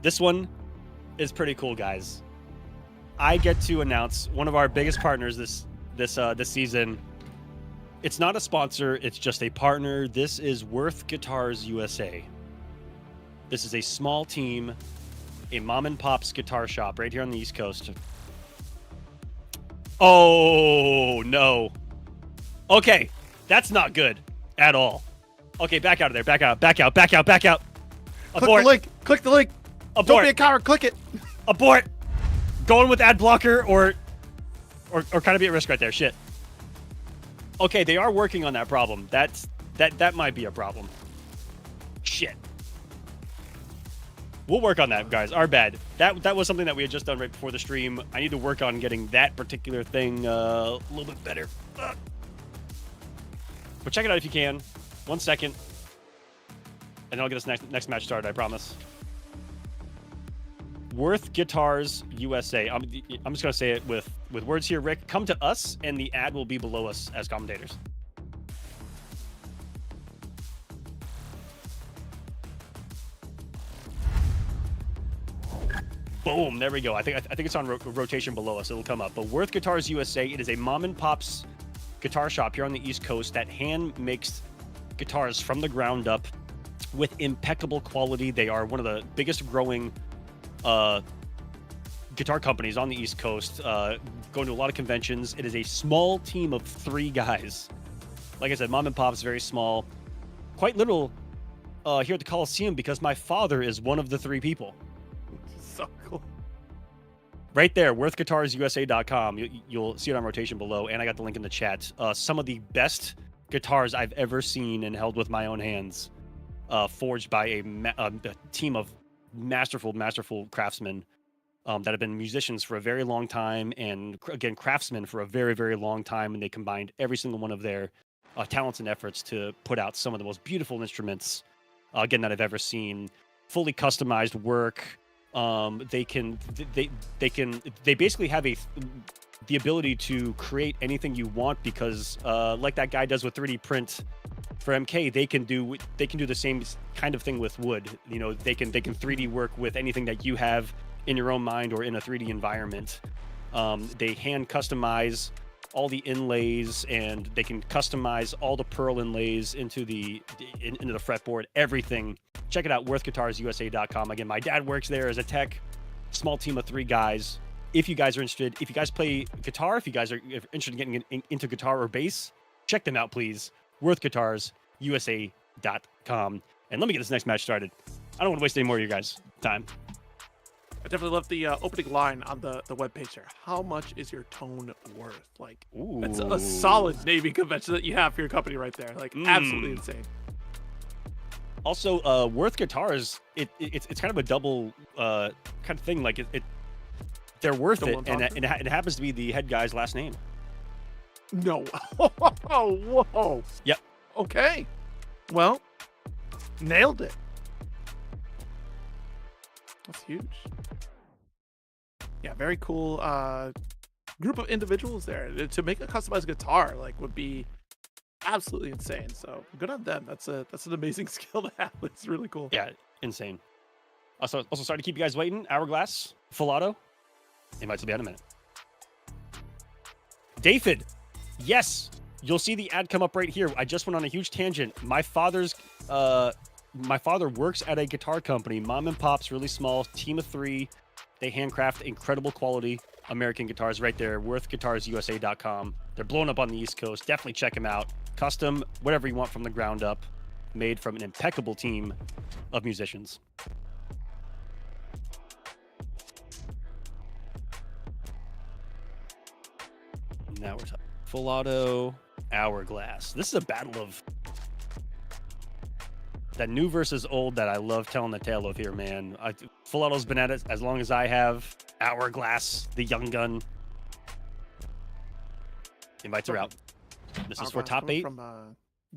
This one is pretty cool, guys. I get to announce one of our biggest partners this season. It's not a sponsor, it's just a partner. This is Worth Guitars USA. This is a small team, a mom and pop's guitar shop right here on the East Coast. Oh, no. Okay, that's not good at all. Okay, back out of there. Back out. Abort. Click the link. Abort. Don't be a coward. Click it. Abort. Going with ad blocker or kind of be at risk right there. Shit. Okay, they are working on that problem. That might be a problem. Shit. We'll work on that, guys. Our bad. That was something that we had just done right before the stream. I need to work on getting that particular thing a little bit better. But check it out if you can. 1 second. And I'll get this next match started, I promise. Worth Guitars USA. I'm just going to say it with words here, Rick. Come to us, and the ad will be below us as commentators. Boom, there we go. I think it's on rotation below us. It'll come up. But Worth Guitars USA, it is a mom and pop's guitar shop here on the East Coast that hand makes guitars from the ground up with impeccable quality. They are one of the biggest growing guitar companies on the East Coast, going to a lot of conventions. It is a small team of 3 guys. Like I said, mom and pop's very small. Quite little here at the Kolosseum because my father is one of the 3 people. So cool. Right there, worthguitarsusa.com. You'll see it on rotation below, and I got the link in the chat. Some of the best guitars I've ever seen and held with my own hands, forged by a team of masterful craftsmen that have been musicians for a very long time, and again, craftsmen for a very, very long time, and they combined every single one of their talents and efforts to put out some of the most beautiful instruments, again, that I've ever seen. Fully customized work. They basically have the ability to create anything you want because, like that guy does with 3D print for MK, they can do the same kind of thing with wood. You know, they can 3D work with anything that you have in your own mind or in a 3D environment. They hand customize all the inlays, and they can customize all the pearl inlays into the fretboard, everything. Check it out, worthguitarsusa.com. Again, my dad works there as a tech, small team of 3 guys. If you guys are interested, if you guys play guitar, if you guys are interested in getting into guitar or bass, check them out, please. worthguitarsusa.com. And let me get this next match started. I don't want to waste any more of your guys' time. I definitely love the opening line on the webpage here. How much is your tone worth? Like, it's a solid naming convention that you have for your company right there. Like, absolutely insane. Also, Worth Guitars, it's kind of a double kind of thing. Like, they're worth it, and it happens to be the head guy's last name. No. Whoa. Yep. Okay. Well, nailed it. That's huge. Yeah, very cool group of individuals there. To make a customized guitar like would be absolutely insane. So good on them. That's an amazing skill to have. It's really cool. Yeah, insane. Also sorry to keep you guys waiting. Hourglass, full auto. They might still be out in a minute. David, yes, you'll see the ad come up right here. I just went on a huge tangent. My father works at a guitar company, mom and pop's, really small, team of 3. They handcraft incredible quality American guitars right there. Worthguitarsusa.com. They're blowing up on the East Coast. Definitely check them out. Custom, whatever you want from the ground up, made from an impeccable team of musicians. Now we're talking full auto, Hourglass. This is a battle of that new versus old that I love telling the tale of here, man. Full auto's been at it as long as I have. Hourglass, the young gun. Invites are out. This is for top 8. From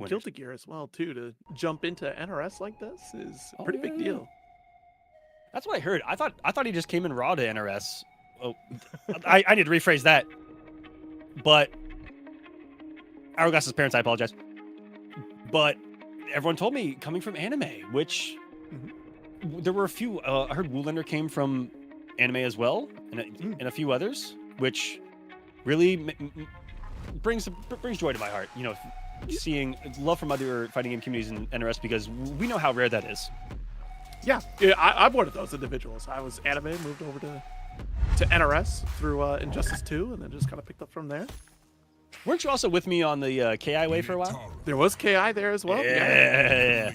Guilty Gear as well, too. To jump into NRS like this is a pretty big deal. That's what I heard. I thought he just came in raw to NRS. Oh, I need to rephrase that. But Hourglass's parents, I apologize. But everyone told me coming from anime, which there were a few. I heard Woolander came from anime as well, and a few others, which really brings joy to my heart. You know, seeing love from other fighting game communities in NRS, because we know how rare that is. Yeah, I'm one of those individuals. I was anime, moved over to NRS through Injustice 2, and then just kind of picked up from there. Weren't you also with me on the KI way for a while? There was KI there as well. Yeah.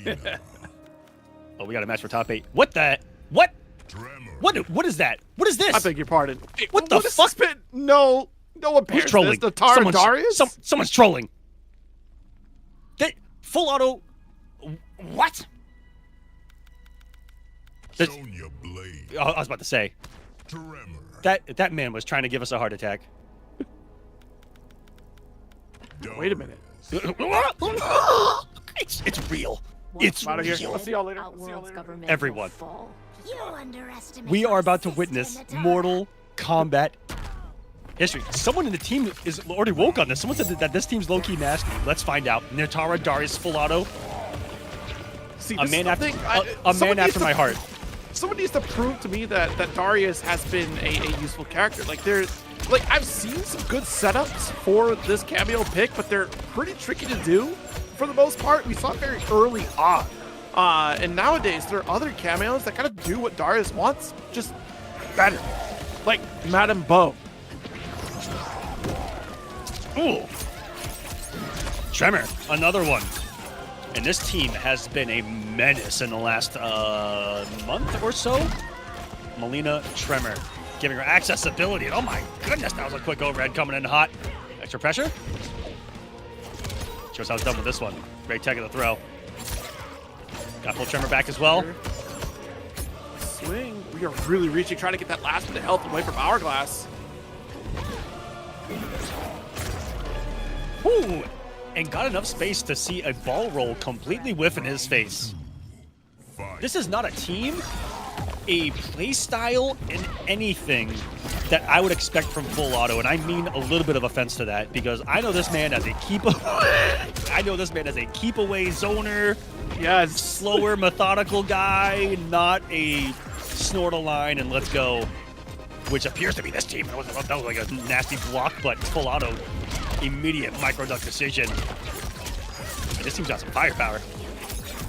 Oh, we got a match for top 8. What the? What? What is that? What is this? I beg your pardon. What the fuck? No one pairs Who's trolling? this. The Tara Darius? Someone's trolling. Full auto. What? Sonya Blade. I was about to say. Tremor. That man was trying to give us a heart attack. Wait a minute. It's real. It's out of here. real. I'll see y'all later. Everyone. You underestimate We are about to our witness system, Natara. Mortal Kombat history. Someone in the team is already woke on this. Someone said that this team's low-key nasty. Let's find out. Natara Darius full auto. See, A man after my heart. someone needs to prove to me that Darius has been a useful character. Like I've seen some good setups for this cameo pick, but they're pretty tricky to do for the most part. We saw it very early on. And nowadays there are other cameos that kind of do what Darius wants, just better. Like Madame Bo. Ooh. Tremor, another one. And this team has been a menace in the last month or so. Melina Tremor, giving her accessibility. Oh my goodness, that was a quick overhead coming in hot. Extra pressure. Shows how it's done with this one. Great tech of the throw. Got full Tremor back as well. Swing. We are really reaching, trying to get that last bit of health away from Hourglass. Ooh. And got enough space to see a ball roll completely whiff in his face. This is not a team, a play style, and anything that I would expect from Full Auto, and I mean a little bit of offense to that because I know this man as a keep away zoner, yeah, slower, methodical guy, not a snort a line and let's go, which appears to be this team. That was like a nasty block, but Full Auto. Immediate micro duck decision. This team's got some firepower.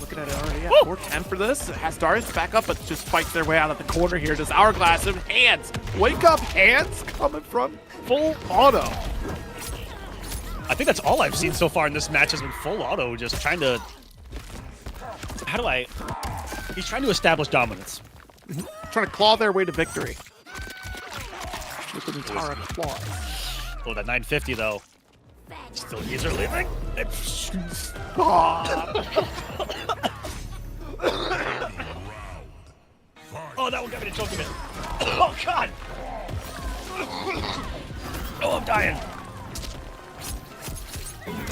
Looking at it already, yeah. 410 for this. It has Darius back up, but just fights their way out of the corner here. Does Hourglass and hands. Wake up, hands coming from Full Auto. I think that's all I've seen so far in this match has been Full Auto just trying to. He's trying to establish dominance. Trying to claw their way to victory. With the Nitara claw. Oh, that 950 though. Still user leaving. Oh, that one got me to choke him in. Oh, God. Oh, I'm dying.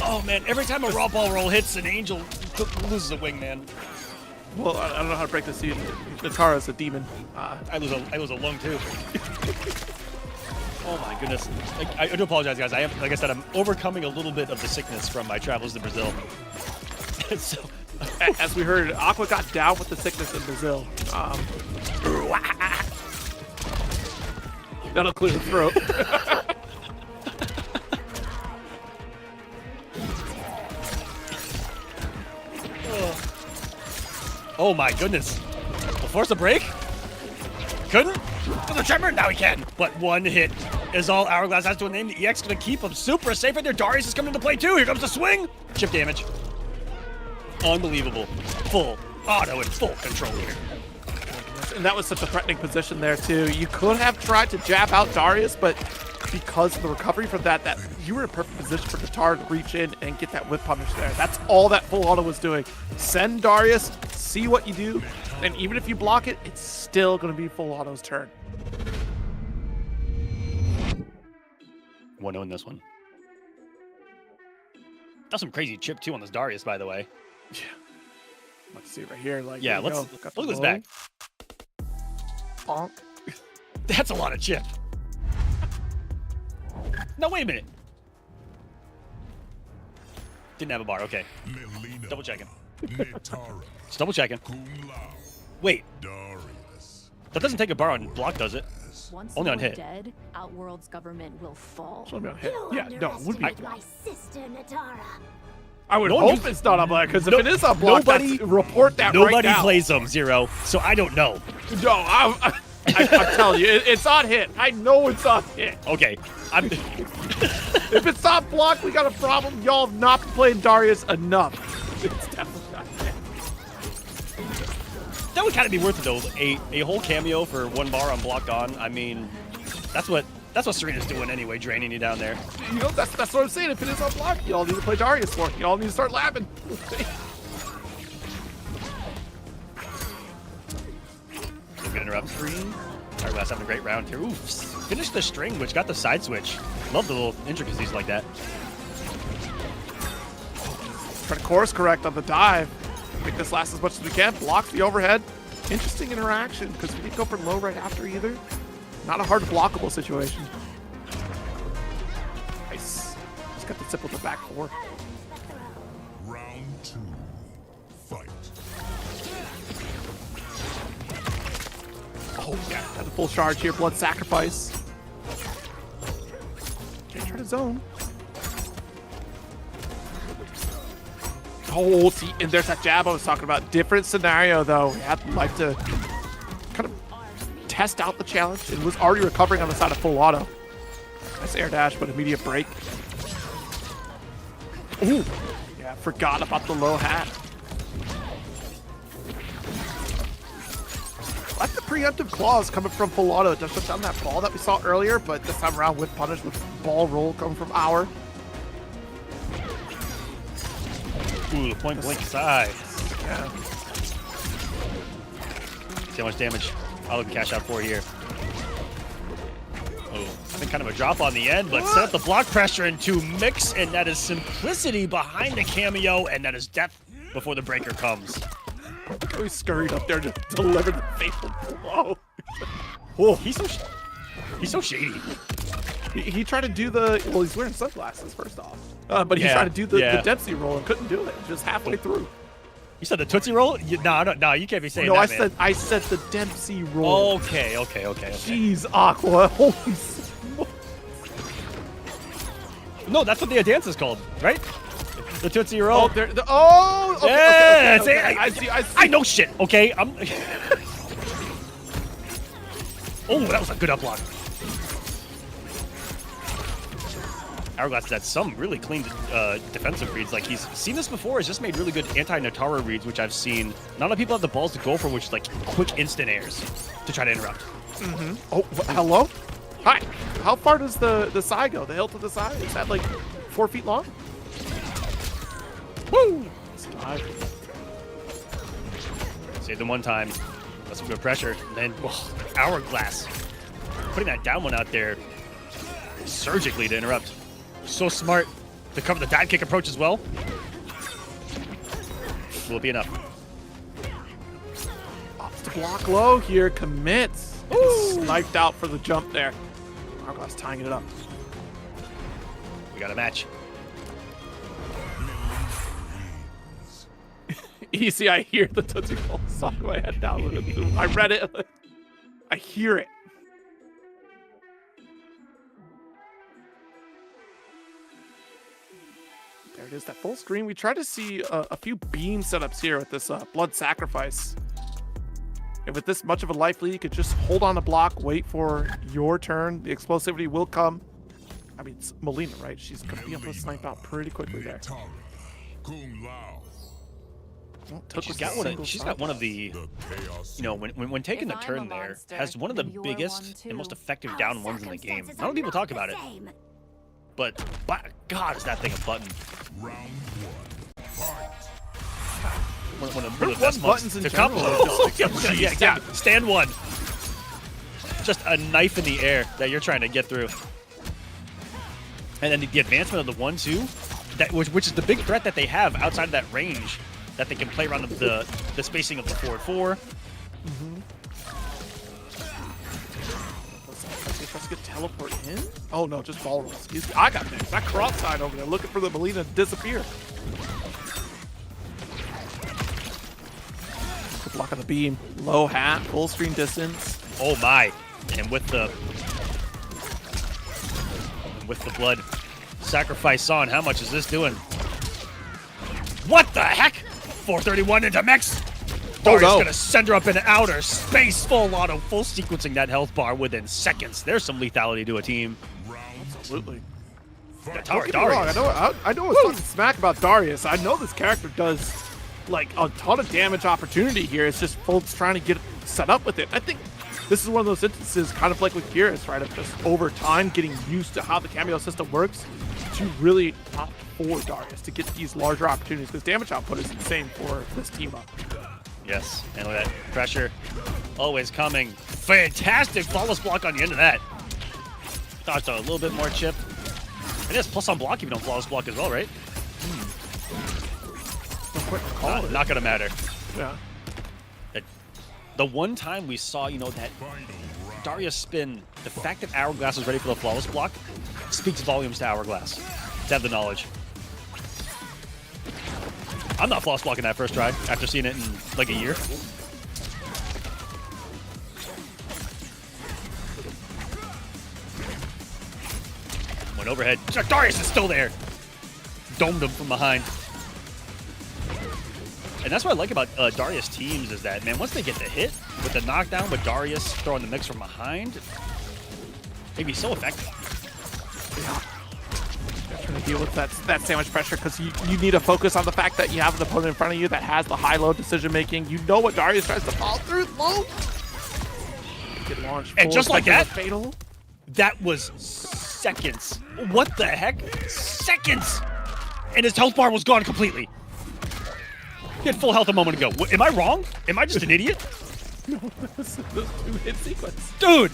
Oh, man. Every time a raw ball roll hits, an angel loses a wing, man. Well, I don't know how to break this to you. Nitara's a demon. I lose a lung, too. Oh my goodness. I do apologize, guys. Like I said, I'm overcoming a little bit of the sickness from my travels to Brazil. So, as we heard, Aqua got down with the sickness in Brazil. That'll clear the throat. Oh my goodness. We'll force a break? Couldn't? For the Tremor? Now he can. But one hit is all Hourglass has to name. The EX gonna keep him super safe right there. Darius is coming into play too. Here comes the swing. Chip damage. Unbelievable. Full Auto in full control here. And that was such a threatening position there too. You could have tried to jab out Darius, but because of the recovery from that you were in perfect position for Qatar to reach in and get that whip punish there. That's all that Full Auto was doing. Send Darius, see what you do, and even if you block it, it's still going to be Full Auto's turn. 1-0 in this one. That's some crazy chip too on this Darius, by the way. Yeah. Let's see right here. Like, yeah, let's look at this back. Bonk. That's a lot of chip. No, wait a minute. Didn't have a bar. Okay. Melina, Double checking. Nitara, Just double checking. Kung Lao, Wait. Darius. That doesn't take a bar on block, does it? Once Only on you're hit. dead, Outworld's government will fall. Only on hit. You Yeah, no, it would be. my sister Nitara. I would No one hope it's not on block, because if it is on block, nobody- report that right Nobody now. plays them, Zero, so I don't know. No, I'm telling you, it's on hit. I know it's on hit. Okay. If it's not block, we got a problem. Y'all have not been playing Darius enough. It's definitely not hit. That would kind of be worth it, though. A whole cameo for one bar on block on. I mean, that's what Serena's doing anyway, draining you down there. You know, that's what I'm saying. If it is on block, y'all need to play Darius for it. Y'all need to start labbing. Good interrupt. Hourglass having a great round here. Ooh, finished the string, which got the side switch. Love the little intricacies like that. Try to course correct on the dive. Make this last as much as we can. Blocks the overhead. Interesting interaction, because we didn't go for low right after either. Not a hard blockable situation. Nice. Just got the zip with the back four. Round 2. Fight. Oh, yeah, got the full charge here. Blood sacrifice. Can't try to zone. Oh, see, and there's that jab I was talking about. Different scenario, though. We had like to kind of test out the challenge and was already recovering on the side of full auto. Nice air dash, but immediate break. Ooh, yeah, forgot about the low hat. I like the preemptive claws coming from full auto. Just shut down that ball that we saw earlier, but this time around with punish with ball roll coming from Hour. Ooh, the point blank side. Yeah. See how much damage I'll cash out for here. Oh, I think kind of a drop on the end, but set up the block pressure into mix, and that is simplicity behind the cameo, and that is death before the breaker comes. We scurried up there to deliver the fatal blow. Oh, he's so shady. He tried to do the, well, he's wearing sunglasses first off, but he tried to do the Dempsey roll and couldn't do it. Just halfway through. You said the Tootsie Roll? No, you can't be saying no, that, man. I said the Dempsey roll. Okay. Jeez, Aqua. Holy smokes. No, that's what the dance is called, right? The Tootsie Roll. Okay, okay. I see. I know shit, okay? Oh, that was a good up block. Hourglass has had some really clean defensive reads. Like, he's seen this before. He's just made really good anti-Natara reads, which I've seen. Not a lot of people have the balls to go for, which is like quick instant airs to try to interrupt. Mm-hmm. Oh, hello? Hi. How far does the side go? The hill to the side? Is that like 4 feet long? Woo! Saved them one time. That's some good pressure. And then, Hourglass. Putting that down one out there surgically to interrupt. So smart to cover the dive kick approach as well. Will it be enough? Opts to block low here, commits. Sniped out for the jump there. Hourglass tying it up. We got a match. Easy, I hear the Tootsie Roll song in my head now. I read it. I hear it. There it is, that full screen. We try to see a few beam setups here with this blood sacrifice. And with this much of a life lead, you could just hold on the block, wait for your turn. The explosivity will come. I mean, it's Melina, right? She's going to be able to snipe out pretty quickly there. She's got one of the, when taking the turn there, has one of the biggest and most effective down ones in the game. Not a lot of people talk about it. But, by God, is that thing a button. Round one. One of the best buttons in to general. yeah, stand one. Just a knife in the air that you're trying to get through. And then the advancement of the 1-2, which is the big threat that they have outside of that range, that they can play around the spacing of the forward 4. Tries to get teleport in? Oh no, just ball rolls. I got things. That cross side over there looking for the Melina to disappear. Good block on the beam. Low hat, full screen distance. Oh my. And with the blood sacrifice on, how much is this doing? What the heck? 431 into mix. Darius gonna send her up in outer space, full auto, full sequencing that health bar within seconds. There's some lethality to a team. Absolutely. Yeah, Don't get me wrong, I know I was talking smack about Darius. I know this character does like a ton of damage opportunity here. It's just folks trying to get set up with it. I think this is one of those instances, kind of like with Geras, right? Of just over time getting used to how the cameo system works to really opt for Darius to get these larger opportunities, because damage output is insane for this team up. Yes, and with that pressure always coming. Fantastic flawless block on the end of that. Dodged a little bit more chip. It is plus on block even on flawless block as well, right? Not gonna matter. Yeah. The one time we saw, that Darius spin, the fact that Hourglass was ready for the flawless block speaks volumes to Hourglass. To have the knowledge. I'm not flawless blocking that first try after seeing it in like a year. Went overhead. Darius is still there. Domed him from behind. And that's what I like about Darius teams is that, man, once they get the hit with the knockdown with Darius throwing the mix from behind, they'd be so effective. Yeah. Trying to deal with that sandwich pressure because you need to focus on the fact that you have an opponent in front of you that has the high-low decision-making. You know what Darius tries to fall through. Low. Get launched. And just like that, fatal. That was seconds. What the heck? Seconds! And his health bar was gone completely. He had full health a moment ago. Am I wrong? Am I just an idiot? No, those two-hit sequence. Dude!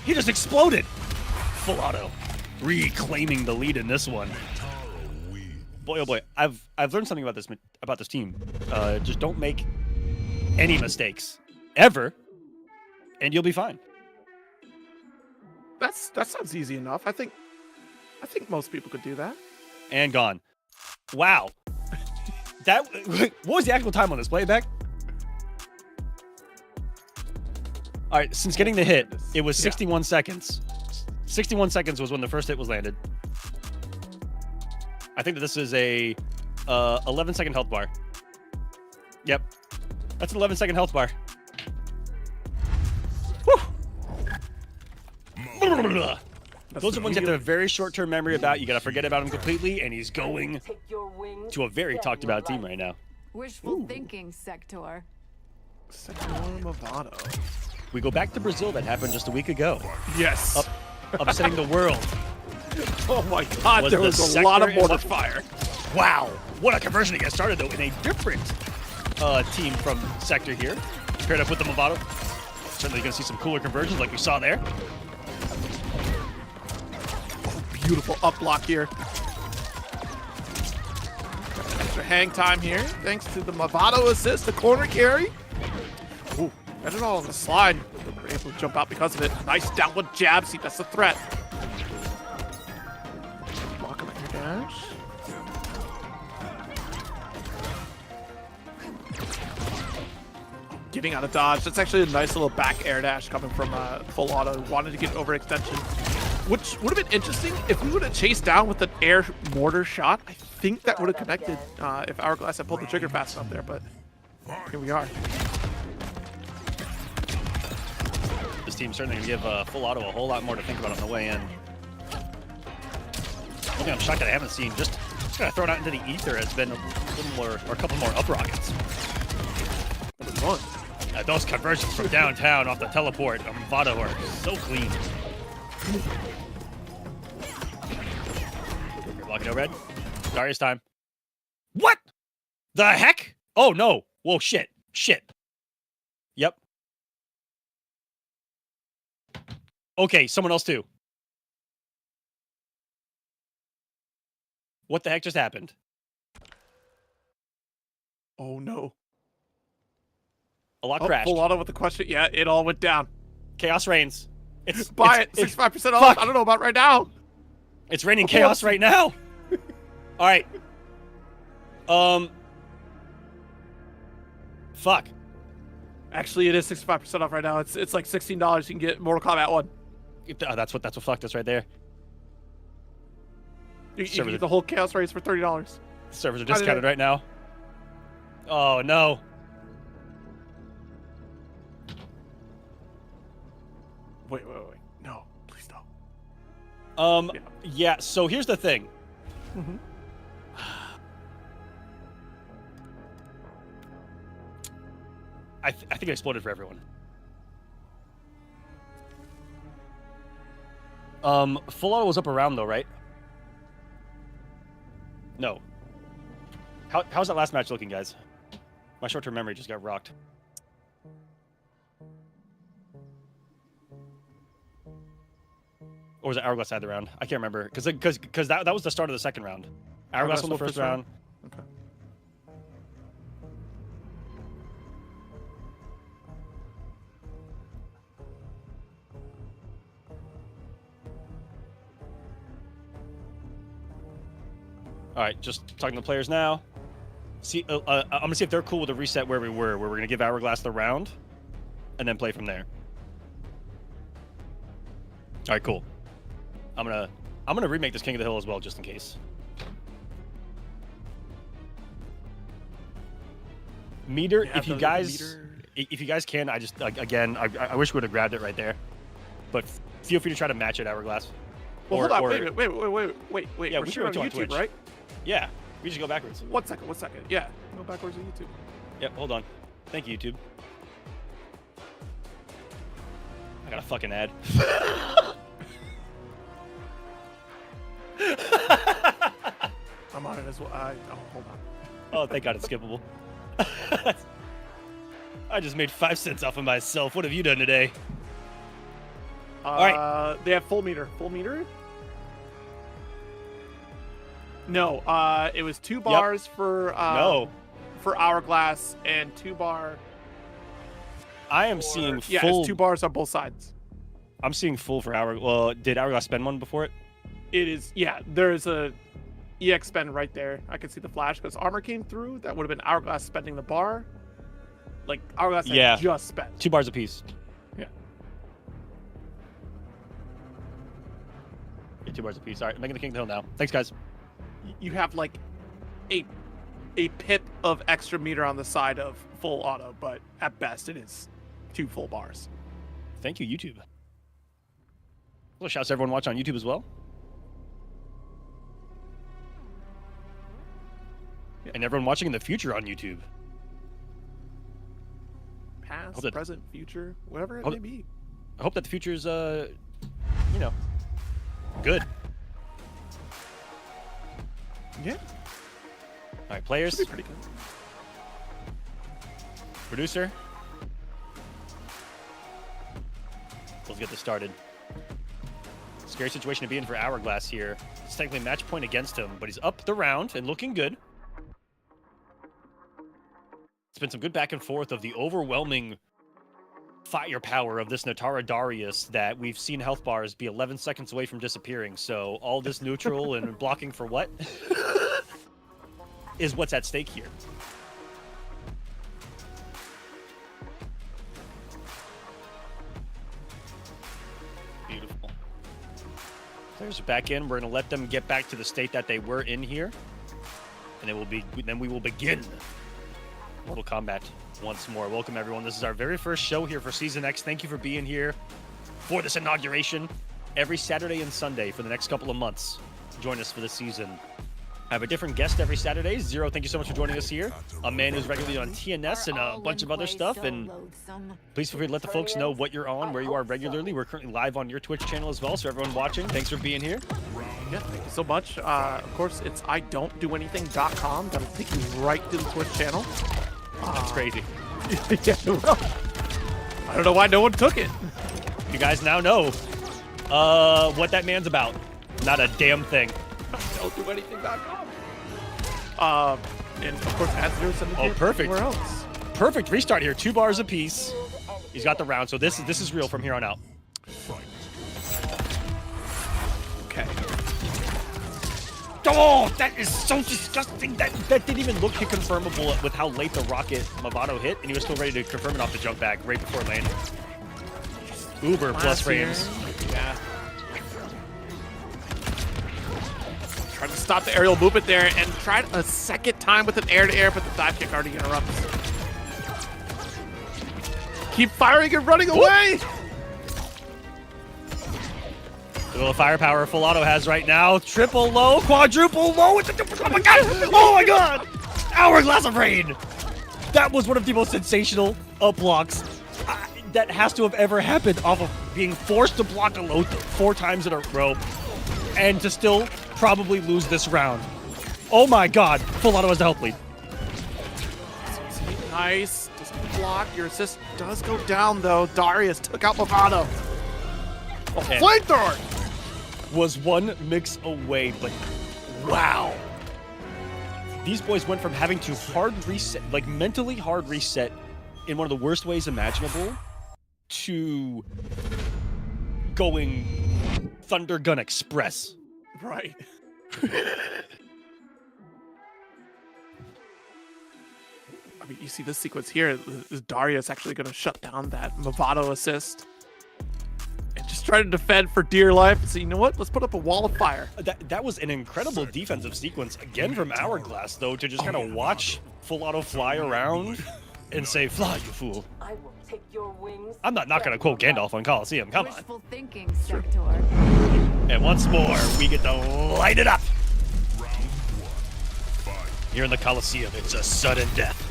He just exploded. Full auto. Reclaiming the lead in this one. Boy, oh boy. I've learned something about this team. Just don't make any mistakes. Ever. And you'll be fine. That sounds easy enough. I think most people could do that. And gone. Wow. What was the actual time on this playback? All right, since getting the hit, it was 61 seconds. 61 seconds was when the first hit was landed. I think that this is a 11-second health bar. Yep. That's an 11-second health bar. Those are ones you have to have a very short-term memory about. You got to forget about him completely, and he's going to a very talked-about team right now. Wishful thinking, Sector. Sector Movado. We go back to Brazil. That happened just a week ago. Yes. Upsetting the world. Oh my God, there was a lot of mortar fire. Wow. What a conversion to get started, though, in a different team from Sector here. Paired up with the Movado. Certainly going to see some cooler conversions like we saw there. Beautiful up block here. Extra hang time here, thanks to the Movado assist, the corner carry. Ooh, got it all on the slide. We're able to jump out because of it. Nice downward jab, see that's the threat. Block him at your dash. Getting out of dodge. That's actually a nice little back air dash coming from full auto. Wanted to get overextension. Which would have been interesting if we would have chased down with an air mortar shot. I think that would have connected if Hourglass had pulled the trigger fast enough there, but here we are. This team's certainly going to give full auto a whole lot more to think about on the way in. One thing I'm shocked that I haven't seen, just kind of thrown out into the ether has been a little more, or a couple more up rockets. One. Those conversions from downtown off the teleport on Movado are so clean. Blocking no red. Darius time. What the heck? Oh no. Whoa, shit. Shit. Yep. Okay, someone else too. What the heck just happened? Oh no. A lot crashed. Full auto with the question. Yeah, it all went down. Chaos reigns. Buy it. 65% off. I don't know about right now. It's raining chaos right now. All right. Fuck. Actually, it is 65% off right now. It's like $16. You can get Mortal Kombat 1. That's what fucked us right there. You can get the whole chaos race for $30. Servers are discounted right now. Oh no. Wait. No, please don't. Yeah, so here's the thing. Mm-hmm. I think it exploded for everyone. Full auto was up around though, right? No. How's that last match looking, guys? My short-term memory just got rocked. Or was it Hourglass had the round? I can't remember. Because that was the start of the second round. Hourglass won the first round. Okay. All right, just talking to the players now. See, I'm gonna see if they're cool with a reset where we were, where we're gonna give Hourglass the round, and then play from there. All right, cool. I'm gonna remake this King of the Hill as well, just in case. Meter, Yeah, if you guys can, I just again, I wish we would have grabbed it right there, but feel free to try to match it, Hourglass. Well, hold on, wait. Yeah, We're we sure on can go YouTube, Twitch. right? Yeah, we just go backwards. 1 second. Yeah, go backwards on YouTube. Yep, hold on. Thank you, YouTube. I got a fucking ad. I'm on it as well. Hold on. Oh, thank God it's skippable. I just made 5 cents off of myself. What have you done today? All right. They have full meter. Full meter? No. It was 2 bars for for Hourglass and 2 bar. I am seeing full. Yeah, it's 2 bars on both sides. I'm seeing full for Hourglass. Well, did Hourglass spend one before it? It is. Yeah, there's a EX spend right there. I can see the flash because armor came through. That would have been Hourglass spending the bar. Like Hourglass had just spent 2 bars apiece. Yeah. Yeah, 2 bars apiece. All right, making the King of the Hill now. Thanks, guys. You have like a pip of extra meter on the side of full auto, but at best it is 2 full bars. Thank you, YouTube. Well, shouts to everyone watching on YouTube as well. Yeah. And everyone watching in the future on YouTube. Past, present, future, whatever it may be. I hope that the future is, you know, good. Yeah. All right, players. Should be pretty good. Producer. Let's get this started. Scary situation to be in for Hourglass here. It's technically match point against him, but he's up the round and looking good. It's been some good back and forth of the overwhelming firepower of this Natara Darius that we've seen health bars be 11 seconds away from disappearing. So all this neutral and blocking for what is what's at stake here. Beautiful. Players are back in. We're going to let them get back to the state that they were in here. And then we will begin Mortal Kombat once more. Welcome, everyone. This is our very first show here for Season X. Thank you for being here for this inauguration. Every Saturday and Sunday for the next couple of months. Join us for the season. I have a different guest every Saturday. Zero, thank you so much for joining us here. A man who's regularly on TNS and a bunch of other stuff. And please feel free to let the folks know what you're on, where you are regularly. We're currently live on your Twitch channel as well. So everyone watching, thanks for being here. Yeah, thank you so much. Of course, it's idon'tdoanything.com. That'll take you right to the Twitch channel. That's crazy. Yeah, well, I don't know why no one took it. You guys now know what that man's about. Not a damn thing. Don't-do-anything.com. And of course, at 070. Oh, perfect. Where else? Perfect restart here. 2 bars apiece. He's got the round, so this is real from here on out. Okay. Oh, that is so disgusting. That didn't even look confirmable with how late the rocket Movado hit, and he was still ready to confirm it off the jump back right before it landed. Uber plus frames. Yeah. Tried to stop the aerial movement there and tried a second time with an air-to-air, but the dive kick already interrupts. Keep firing and running away! The little firepower full auto has right now. Triple low, quadruple low. Oh my god! Oh my god! Hourglass of Rain! That was one of the most sensational up blocks that has to have ever happened off of being forced to block a low 4 times in a row and to still probably lose this round. Oh my god! Full auto has the health lead. Nice. Just block. Your assist does go down though. Darius took out Movado. Oh, flamethrower! Was one mix away, but wow. These boys went from having to hard reset, like mentally hard reset in one of the worst ways imaginable, to going Thunder Gun Express. Right. I mean, you see this sequence here. Is Darius actually going to shut down that Movado assist? And just trying to defend for dear life. So you know what? Let's put up a wall of fire. That was an incredible defensive sequence again from Hourglass, though, to just kind of watch Full Auto fly around and say, "Fly, you fool." I will take your wings. I'm not gonna quote Gandalf on Kolosseum. Come on. Wishful thinking, Sector. And once more, we get to light it up. Here in the Kolosseum, it's a sudden death.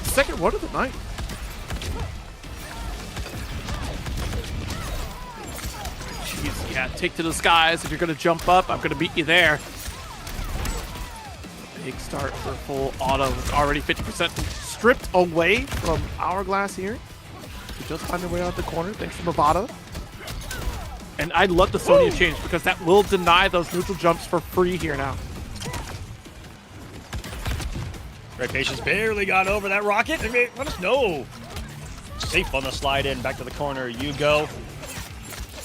Second one of the night. Jeez, yeah, take to the skies. If you're going to jump up, I'm going to beat you there. Big start for Full Auto. It's already 50% stripped away from Hourglass here. He just find their way out the corner thanks to Bravado. And I love the Sonya change because that will deny those neutral jumps for free here now. Red Patience barely got over that rocket. Let us know. Safe on the slide in. Back to the corner you go.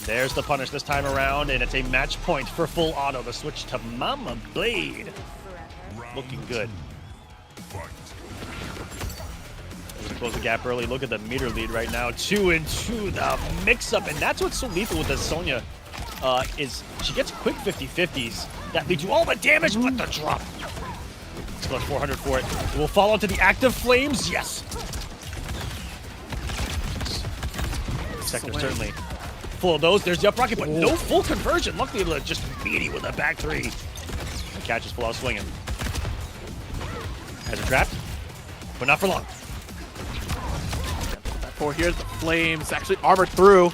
There's the punish this time around, and it's a match point for Full Auto. The switch to Mama Blade. Looking good. We're gonna close the gap early. Look at the meter lead right now. 2-2, the mix-up. And that's what's so lethal with this Sonya, is she gets quick 50-50s that lead to all the damage, but the drop. It's about 400 for it. It will fall onto the active flames. Yes. Sector certainly full of those. There's the up rocket, but no full conversion. Luckily, able to just meaty with a back three. The catch is Full Out swinging. Has it trapped, but not for long. For here, the flames actually armored through.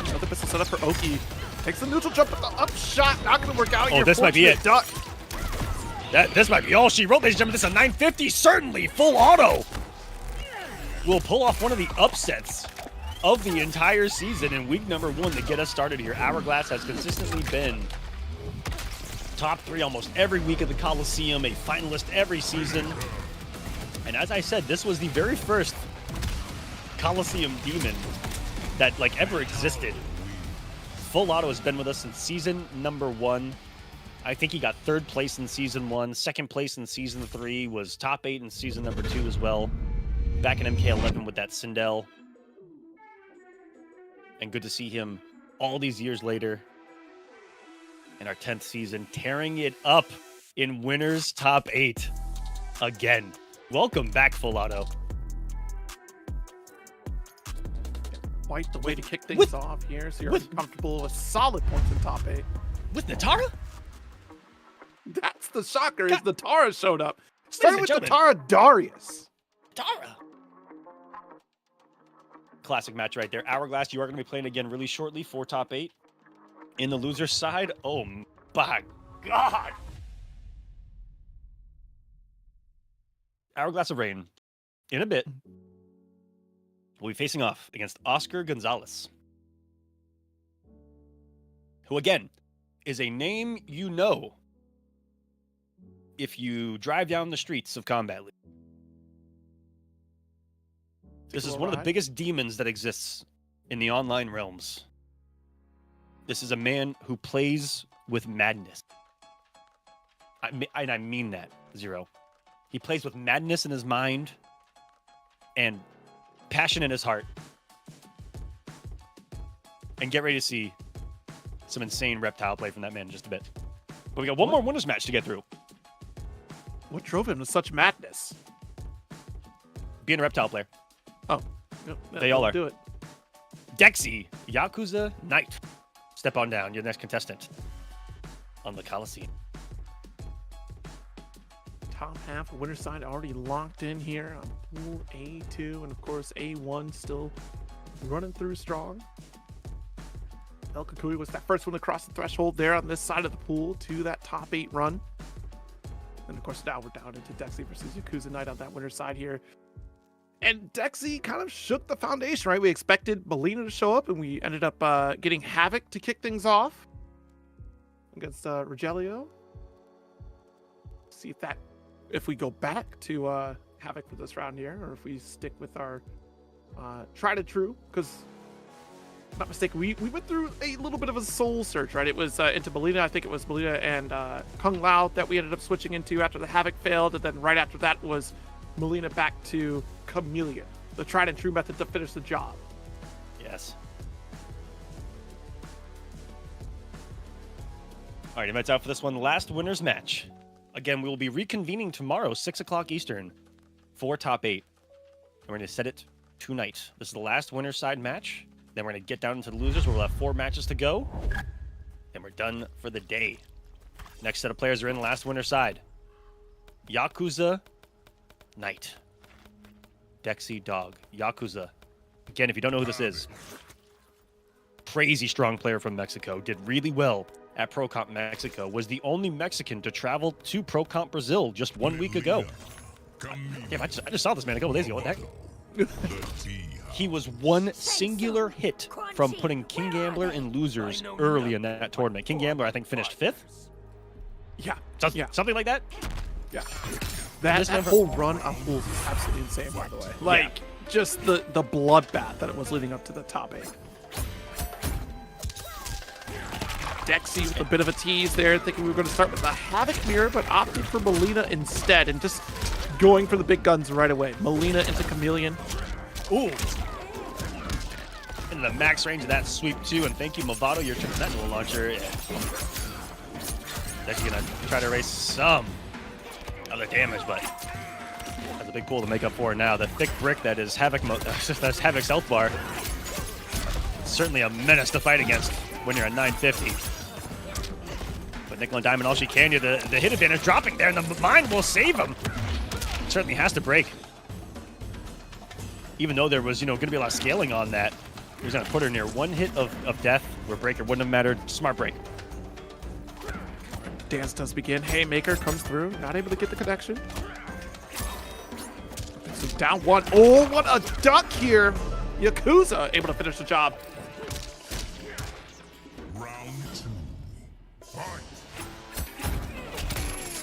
Another pistol set up for Oki. Takes the neutral jump, but the up shot not going to work out. Oh, this might be it. Duck. This might be all she wrote, ladies and gentlemen. This is a 950, certainly Full Auto will pull off one of the upsets of the entire season in week number 1 to get us started here. Hourglass has consistently been top 3 almost every week of the Kolosseum, a finalist every season. And as I said, this was the very first Kolosseum demon that ever existed. Full Auto has been with us since season number 1. I think he got 3rd place in season 1, 2nd place in season 3, was top 8 in season number 2 as well. Back in MK11 with that Sindel. And good to see him all these years later in our 10th season, tearing it up in Winners Top 8 again. Welcome back, Full Auto. Quite the way to kick things off here, so you're comfortable with solid points in top 8. With Natara? That's the shocker, is Natara showed up. Started with Natara Darius. Natara. Classic match right there. Hourglass, you are going to be playing again really shortly for top 8. In the loser side, oh my God. Hourglass of Rain, in a bit, will be facing off against Oscar Gonzalez, who again is a name you know if you drive down the streets of Combat League. This is one of the biggest demons that exists in the online realms. This is a man who plays with madness. I mean that, Zero. He plays with madness in his mind and passion in his heart. And get ready to see some insane reptile play from that man in just a bit. But we got one more winners match to get through. What drove him to such madness? Being a reptile player. Oh, they all are. Do it. Dexy, Yakuza Knight. Step on down. You're the next contestant on the Kolosseum. Top half of winner's side already locked in here on pool A2, and of course A1 still running through strong. El Kukui was that first one to cross the threshold there on this side of the pool to that top 8 run. And of course now we're down into Dexy versus Yakuza Knight on that winner's side here. And Dexy kind of shook the foundation, right? We expected Melina to show up, and we ended up getting Havoc to kick things off against Rogelio. See if we go back to Havoc for this round here, or if we stick with our tried and true, because if I'm not mistaken, we went through a little bit of a soul search, right? It was into Melina. I think it was Melina and Kung Lao that we ended up switching into after the Havoc failed, and then right after that was Melina back to Chameleon. the tried and true method to finish the job. Yes. All right, invites out for this one. Last winner's match. Again, we will be reconvening tomorrow, 6 o'clock Eastern, for top 8. And we're going to set it tonight. This is the last winner's side match. Then we're going to get down into the losers, where we'll have 4 matches to go. Then we're done for the day. Next set of players are in, last winner's side. Yakuza Knight. Dexy Dog. Yakuza. Again, if you don't know who this is, crazy strong player from Mexico. Did really well at Pro Comp Mexico. Was the only Mexican to travel to Pro Comp Brazil just 1 week ago. Damn, I just saw this man a couple days ago. What the heck? He was one singular hit from putting King Gambler in losers early in that tournament. King Gambler, I think, finished 5th. Yeah. Something like that. Yeah. That whole run of Wolves is absolutely insane, by the way. Like, just the bloodbath that it was leading up to the top 8. Dexy with a bit of a tease there, thinking we were going to start with the Havoc Mirror, but opted for Melina instead, and just going for the big guns right away. Melina into Chameleon. Ooh. Into the max range of that sweep, too, and thank you, Movado, your Sentinel launcher. Yeah. Dexy going to try to erase some other damage, but has a big pool to make up for it now. The thick brick that is Havoc, that's Havoc's health bar. Certainly a menace to fight against when you're at 950. But Nickel and Diamond all she can do. The hit advantage dropping there, and the mine will save him. Certainly has to break. Even though there was, going to be a lot of scaling on that, he was going to put her near 1 hit of death where breaker wouldn't have mattered. Smart break. Dance does begin. Haymaker comes through, not able to get the connection. So down 1. Oh, what a duck here. Yakuza able to finish the job.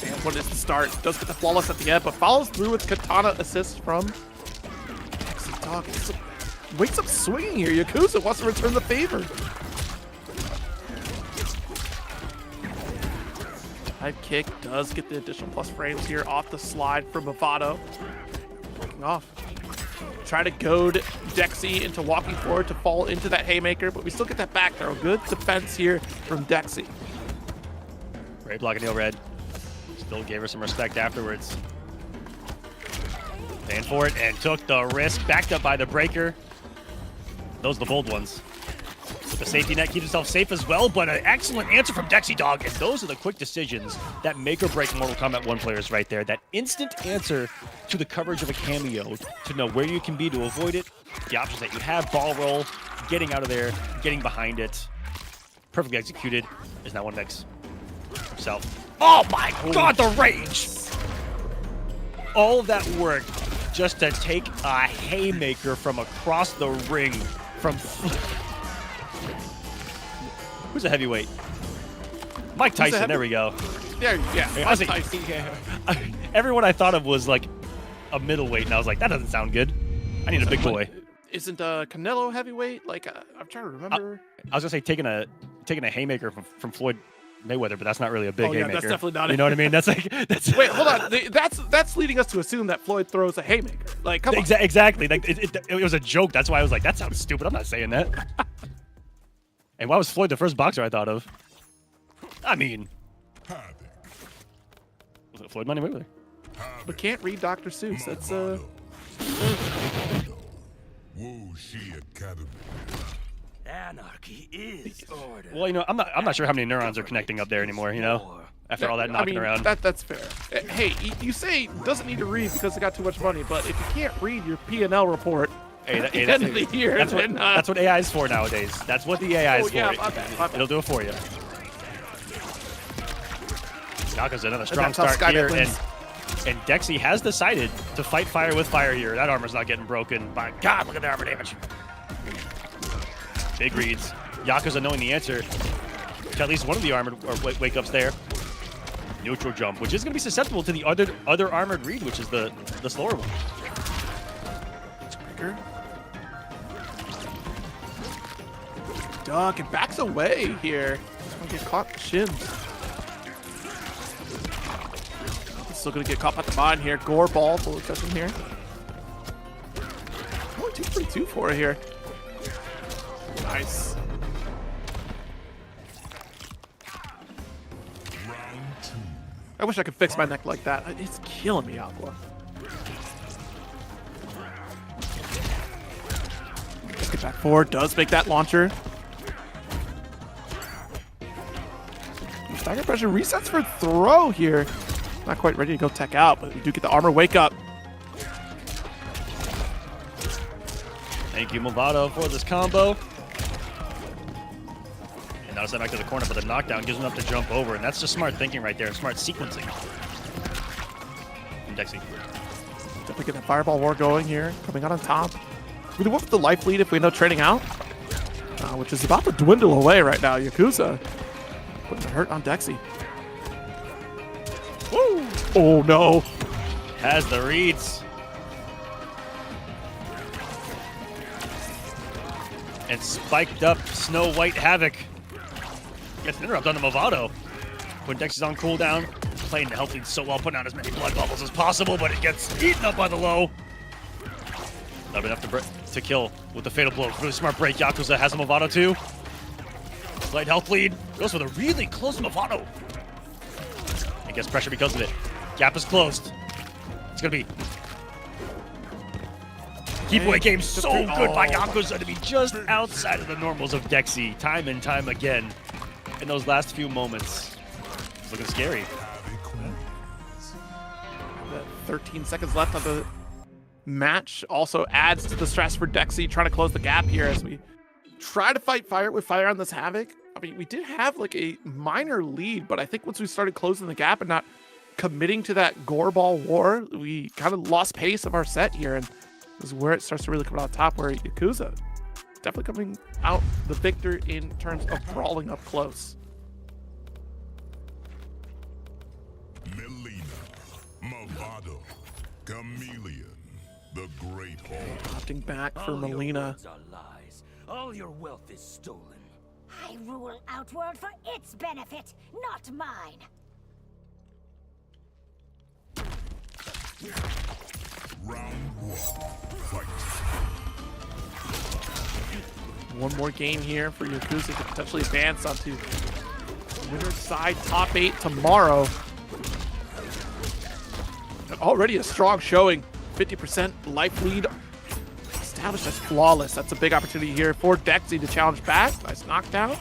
Damn, what is the start? Does get the flawless at the end, but follows through with katana assist from Dexy Dog. Wakes up swinging here. Yakuza wants to return the favor. Dive kick does get the additional plus frames here off the slide from Movado. Breaking off. Try to goad Dexy into walking forward to fall into that Haymaker, but we still get that back throw. Good defense here from Dexy. Great block, Neil Red. Still gave her some respect afterwards. Paying for it and took the risk. Backed up by the breaker. Those are the bold ones. With the safety net, keeps himself safe as well, but an excellent answer from Dexy Dog. And those are the quick decisions that make or break Mortal Kombat 1 players right there. That instant answer to the coverage of a cameo, to know where you can be to avoid it, the options that you have, ball roll, getting out of there, getting behind it. Perfectly executed. There's not one mix. Himself. Oh my god, the rage! All of that work just to take a haymaker from across the ring from... Who's a heavyweight? Mike Tyson, there we go. Yeah. Tyson. Everyone I thought of was like a middleweight, and I was like, that doesn't sound good. I need a big boy. Isn't Canelo heavyweight? Like, I'm trying to remember. I was gonna say taking a haymaker from Floyd Mayweather, but that's not really a big haymaker. That's definitely not. You know what I mean? That's like Wait, hold on. That's leading us to assume that Floyd throws a haymaker. Like, come on. Exactly. Like it was a joke. That's why I was like, that sounds stupid. I'm not saying that. And why was Floyd the first boxer I thought of? I mean, was it Floyd Money Mayweather? But can't read Dr. Seuss. That's Anarchy is order. Well, I'm not sure how many neurons are connecting up there anymore. After all that knocking around. That's fair. Hey, you say doesn't need to read because it got too much money, but if you can't read your P&L report at the end of the year, that's what AI is for nowadays. That's what the AI is for. Yeah, my bad. It'll do it for you. Yakuza's another strong start here, and Dexy has decided to fight fire with fire here. That armor's not getting broken. My God, look at the armor damage. Big reads. Yakuza knowing the answer to at least one of the armored wake-ups there. Neutral jump, which is going to be susceptible to the other armored read, which is the slower one. Breaker. Duck and backs away here. Gonna get caught in the shins. He's still gonna get caught by the mine here. Gore ball full of session here. 2 for it here. Nice. I wish I could fix my neck like that. It's killing me, Aqua. Let's get back forward. Does make that launcher. Stagger pressure resets for throw here. Not quite ready to go tech out, but we do get the armor wake up. Thank you, Movado, for this combo. And now sent back to the corner for the knockdown. Gives him enough to jump over, and that's just smart thinking right there. Smart sequencing. From Dexy. Definitely get that fireball war going here. Coming out on top. We do what with the life lead if we end up trading out, which is about to dwindle away right now. Yakuza putting the hurt on Dexy. Woo! Oh no! Has the reads. And spiked up Snow White Havoc. Gets an interrupt on the Movado. When Dex is on cooldown, playing the health lead so well, putting out as many blood bubbles as possible, but it gets eaten up by the low. Not enough to kill with the fatal blow. Really smart break. Yakuza has a Movado too. Slight health lead. Goes for the really close Movado. It gets pressure because of it. Gap is closed. It's gonna be keep away game so good by Yakuza to be just outside of the normals of Dexy time and time again. In those last few moments, it's looking scary. 13 seconds left of the match also adds to the stress for Dexy, trying to close the gap here as we try to fight fire with fire on this Havoc. I mean, we did have like a minor lead, but I think once we started closing the gap and not committing to that goreball war, we kind of lost pace of our set here, and this is where it starts to really come out on top, where Yakuza definitely coming out the victor in terms of brawling up close. Melina, Movado, Chameleon, the Great Hall. Opting back for Melina. All your wealth is stolen. I rule Outworld for its benefit, not mine. Round 1, fight. One more game here for Yakuza to potentially advance onto the winner's side top 8 tomorrow. And already a strong showing. 50% life lead established as flawless. That's a big opportunity here for Dexy to challenge back. Nice knockdown.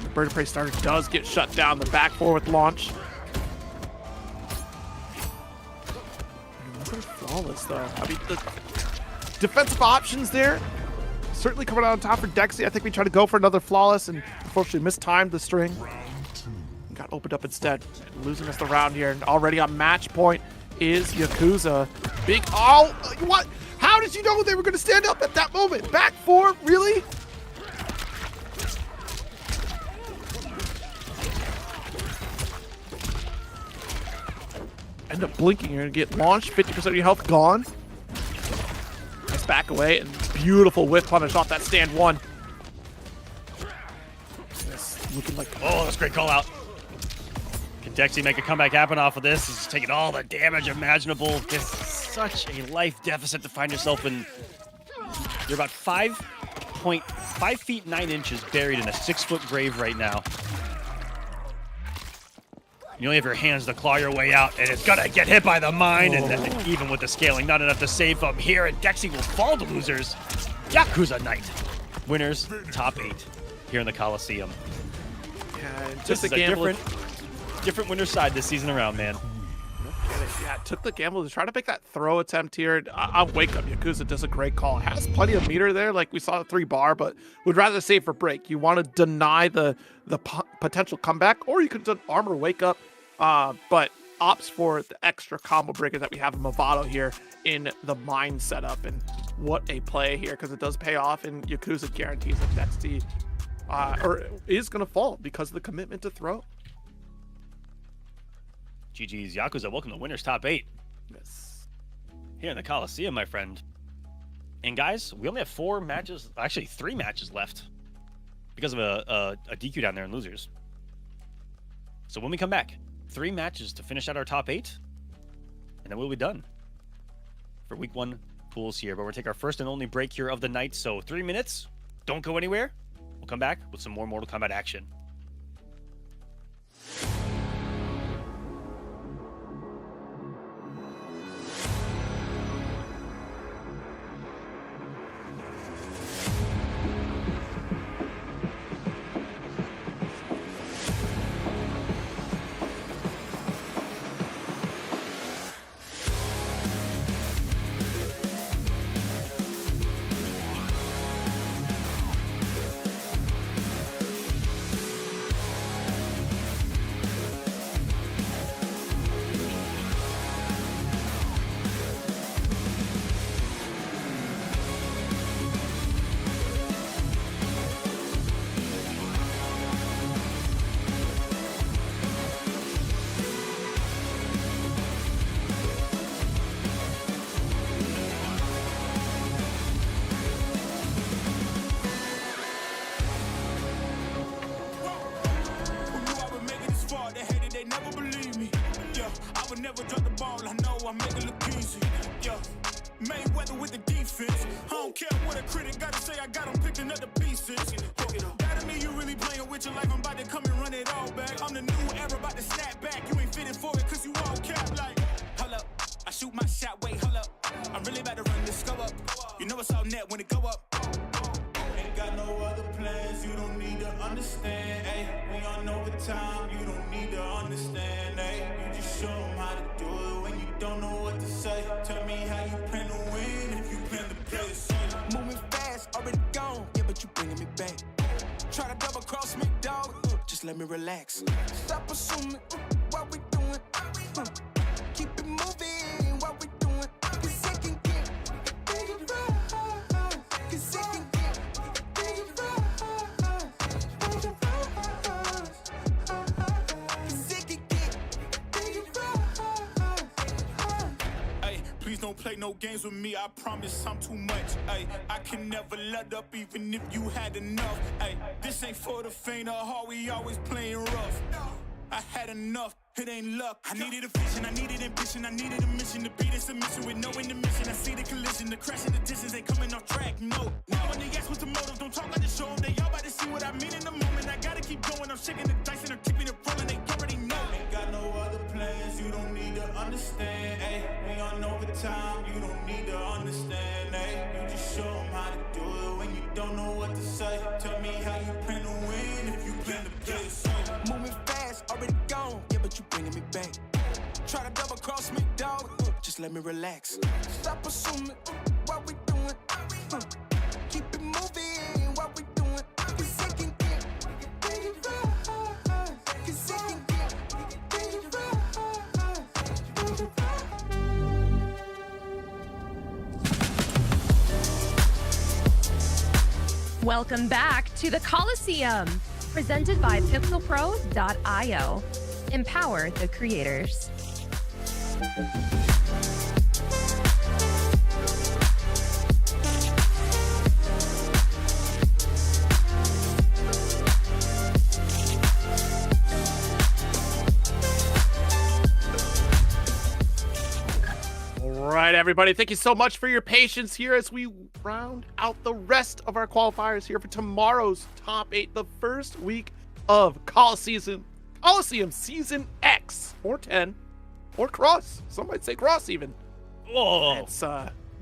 The Bird of Prey starter does get shut down. The back four with launch. Flawless though. I mean, the defensive options there certainly coming out on top for Dexy. I think we tried to go for another flawless and unfortunately mistimed the string. Got opened up instead, losing us the round here. And already on match point is Yakuza. Big, oh, what? How did you know they were going to stand up at that moment? Back four, really? End up blinking, you're gonna get launched, 50% of your health gone. Nice back away, and beautiful whiff punish off that stand one. It's looking like, oh, that's a great call out. Can Dexy make a comeback happen off of this? He's taking all the damage imaginable. It's such a life deficit to find yourself in. You're about 5 feet 9 inches buried in a 6-foot grave right now. You only have your hands to claw your way out, and it's gonna get hit by the mine, and then even with the scaling, not enough to save from here, and Dexy will fall to losers. Yakuza Knight. Winners, top 8 here in the Kolosseum. yeah, Just a different winner's side this season around, man. Yeah, took the gamble to try to make that throw attempt here. I'll wake up. Yakuza does a great call. Has plenty of meter there, like we saw the 3-bar, but would rather save for break. You want to deny the potential comeback, or you could do armor wake up, but opts for the extra combo breaker that we have in Movado here in the mine setup. And what a play here, because it does pay off, and Yakuza guarantees that Dexy is going to fall because of the commitment to throw. GG's Yakuza, welcome to Winners Top 8. Yes. Here in the Kolosseum, my friend. And guys, we only have 4 matches, actually 3 matches left because of a DQ down there in losers. So when we come back, 3 matches to finish out our top 8, and then we'll be done for week 1 pools here, but we're gonna take our first and only break here of the night. So 3 minutes. Don't go anywhere. We'll come back with some more Mortal Kombat action. Mayweather with the defense. I don't care what a critic gotta say, I got them picking up the pieces. That to me, you really playing with your life. I'm about to come and run it all back. I'm the new era, about to snap back. You ain't fitting for it, cause you all cap like. Hold up, I shoot my shot, wait, hold up. I'm really about to run this go up. You know it's all net when it go up. Ain't got no other plans, you don't need to understand. Ay, we on overtime, you don't need to understand. Ay, you just show them how to do it when you don't know what to say. Tell me how you plan to win if you plan to play the song. Moving fast, already gone, yeah, but you bringing me back. Try to double cross me, dog, just let me relax. Stop assuming what we doing. Keep it moving, what we doing. Cause it can get big rough. Cause it can get big rough. Cause it can get big rough. Ay, please don't play no games with me, I promise I'm too much. Ay, I can never let up even if you had enough. Ay, this ain't for the faint of heart, we always playing rough. I had enough, it ain't luck. I needed a vision, I needed ambition, I needed a mission to beat in submission with no intermission. I see the collision, the crash and the distance ain't coming off track, no. Now when they ask what's the motive, don't talk, I just show them. They all about to see what I mean in the moment. I gotta keep going, I'm shaking the dice and I'm keeping it rolling. They already know. Ain't got no other plans, you don't need to understand. Ay, we on overtime, you don't need to understand. Ay, you just show them how to do it when you don't know what to say. Tell me how you plan to win if you plan to play the song. Moving fast, already gone, yeah, but you bringing me back. Try to double cross me, dog, just let me relax. Stop assuming what we doing. Keep it moving, what we doing. Cause it can get big rough. Cause it can get big rough. Welcome back to the Kolosseum, presented by pixelpro.io. Empower the creators. All right, everybody, thank you so much for your patience here as we round out the rest of our qualifiers here for tomorrow's top 8, the first week of Kolosseum Season X, or 10, or Cross. Some might say Cross even. Whoa. It's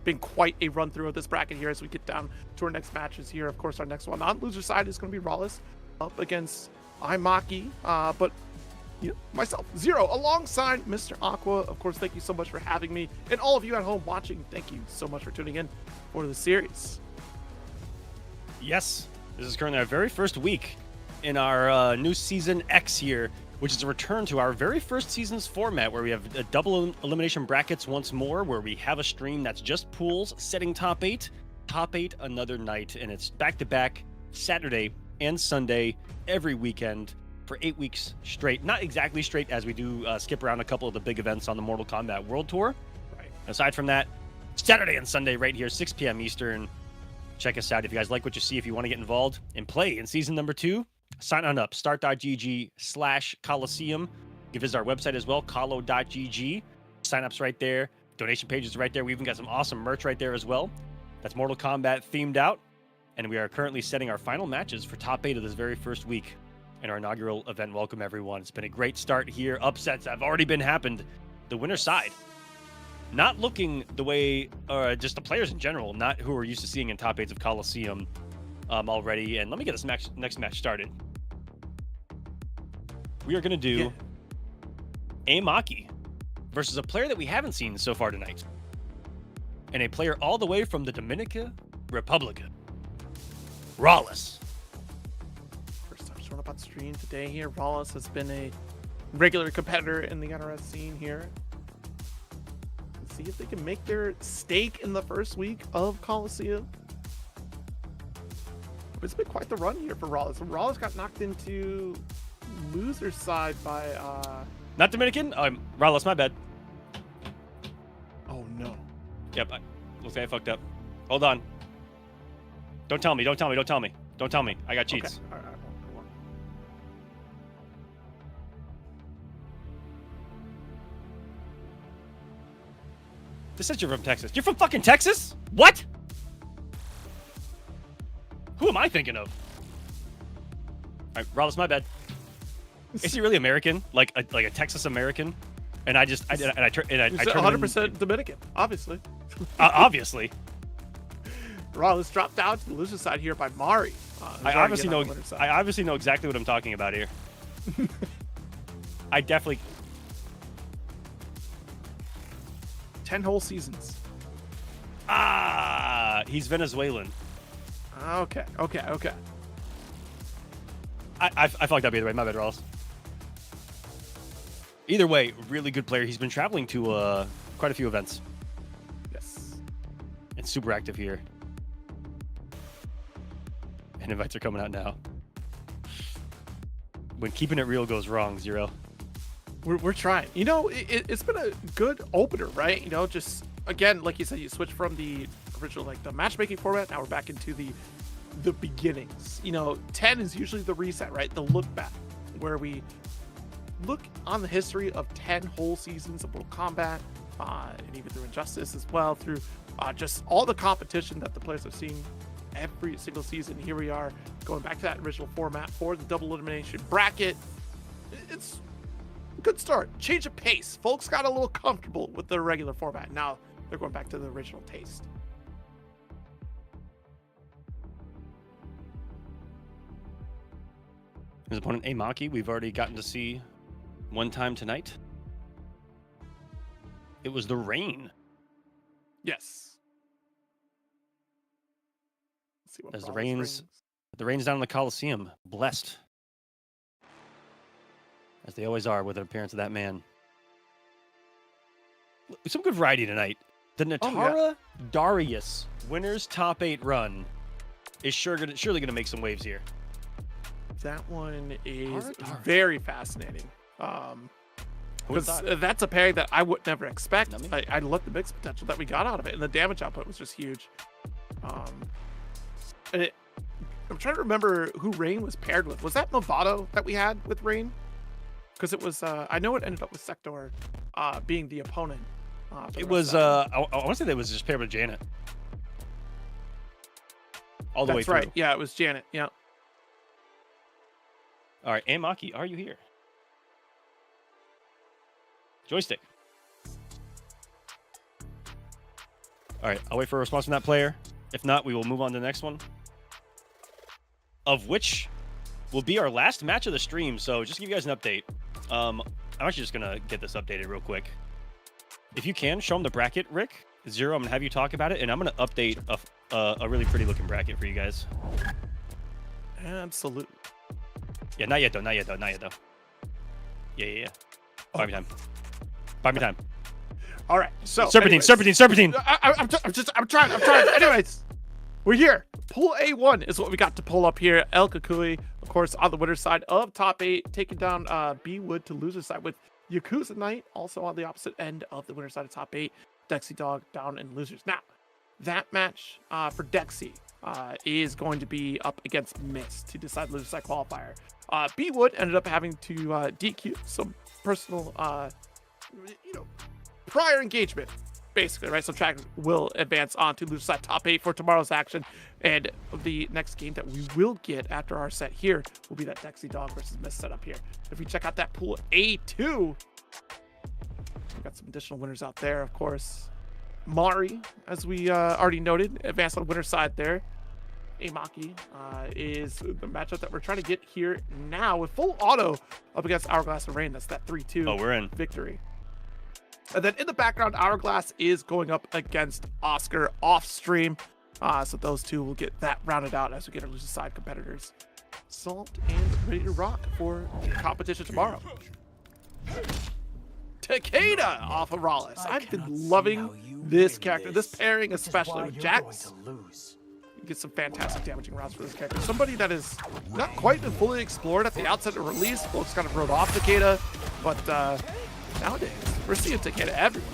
been quite a run through of this bracket here as we get down to our next matches here. Of course, our next one on loser side is going to be Rawless up against Imaki, but you know, myself, Zero, alongside Mr. Aqua. Of course, thank you so much for having me, and all of you at home watching, thank you so much for tuning in for the series. Yes, this is currently our very first week in our new Season X here, which is a return to our very first season's format where we have a double elimination brackets once more, where we have a stream that's just pools setting top 8 another night, and it's back-to-back Saturday and Sunday every weekend for 8 weeks straight. Not exactly straight, as we do skip around a couple of the big events on the Mortal Kombat World Tour. Right. Aside from that, Saturday and Sunday right here, 6 p.m. Eastern. Check us out if you guys like what you see. If you want to get involved and play in season number 2, sign on up. Start.gg/Kolosseum. You can visit our website as well, kolo.gg. Sign-ups right there. Donation page is right there. We even got some awesome merch right there as well. That's Mortal Kombat themed out. And we are currently setting our final matches for top 8 of this very first week in our inaugural event. Welcome, everyone. It's been a great start here. Upsets have already been happened. The winner's side, not looking the way, just the players in general, not who we're used to seeing in top 8s of Kolosseum already. And let me get this next match started. We are going to do Amaki versus a player that we haven't seen so far tonight. And a player all the way from the Dominican Republic. Rawless. First time showing up on stream today here. Rawless has been a regular competitor in the NRS scene here. Let's see if they can make their stake in the first week of Kolosseum. It's been quite the run here for Rawless. Rawless got knocked into loser's side by not Dominican. Rawless, my bad. Oh no. Yep, looks like I fucked up. Hold on. Don't tell me. Don't tell me. Don't tell me. Don't tell me. I got cheats. Okay. All right. I won't. This says you're from Texas. You're from fucking Texas? What? Who am I thinking of? All right, Rawless, my bad. Is he really American? Like a Texas American? And I turned 100% Dominican, obviously. Obviously. Rawless dropped out to the loser side here by Mari. I obviously know exactly what I'm talking about here. I definitely 10 whole seasons. He's Venezuelan. Okay. I fucked up either way. My bad, Rawless. Either way, really good player. He's been traveling to quite a few events. Yes. And super active here. And invites are coming out now. When keeping it real goes wrong, Zero. We're trying. You know, it's been a good opener, right? You know, just again, like you said, you switch from the original, like the matchmaking format. Now we're back into the beginnings. You know, 10 is usually the reset, right? The look back, where we look on the history of 10 whole seasons of Mortal Kombat, and even through Injustice as well, through just all the competition that the players have seen every single season. Here we are going back to that original format for the double elimination bracket. It's a good start. Change of pace. Folks got a little comfortable with the regular format. Now they're going back to the original taste. His opponent, Amaki, we've already gotten to see one time tonight. It was the Rain. Yes. Let's see what As the Rain's down in the Kolosseum, blessed. As they always are with an appearance of that man. Some good variety tonight. The Natara Darius winners top 8 run is surely going to make some waves here. That one is very fascinating. Because that's a pairing that I would never expect. I love the mix potential that we got out of it, and the damage output was just huge. And I'm trying to remember who Rain was paired with. Was that Movado that we had with Rain? Because it was, I know it ended up with Sector being the opponent. It was, I want to say that it was just paired with Janet. All the way through. That's right. Yeah, it was Janet. Yeah. All right, Amaki, are you here? Joystick. All right, I'll wait for a response from that player. If not, we will move on to the next one, of which will be our last match of the stream. So just to give you guys an update, I'm actually just going to get this updated real quick. If you can, show them the bracket, Rick. Zero, I'm going to have you talk about it, and I'm going to update a really pretty looking bracket for you guys. Absolutely. Yeah, not yet though. Yeah. Buy me time. Buy me time. All right. So Serpentine. I'm trying. Anyways, we're here. Pool A1 is what we got to pull up here. El Kukui, of course, on the winner's side of top 8, taking down B Wood to loser's side with Yakuza Knight, also on the opposite end of the winner's side of top 8. Dexy Dog down in losers. Now, that match for Dexy is going to be up against Mist to decide loser side qualifier. B Wood ended up having to DQ some personal, prior engagement basically, right? So track will advance on to lose that top 8 for tomorrow's action. And the next game that we will get after our set here will be that Dexy Dog versus Mist setup here. If we check out that pool A2, we've got some additional winners out there, of course. Mari, as we already noted, advanced on the winner's side there. Amaki is the matchup that we're trying to get here now with full auto up against Hourglass and Rain. That's that 3-2 Oh, we're in. victory. And then in the background, Hourglass is going up against Oscar off stream. So those two will get that rounded out as we get our loser side competitors solved and ready to rock for competition tomorrow. Takeda off of Rallis. I've been loving this character, this pairing especially with Jax. You get some fantastic damaging rounds for this character. Somebody that is not quite been fully explored at the outset of release. Folks kind of wrote off Takeda, but nowadays we're seeing Takeda everywhere.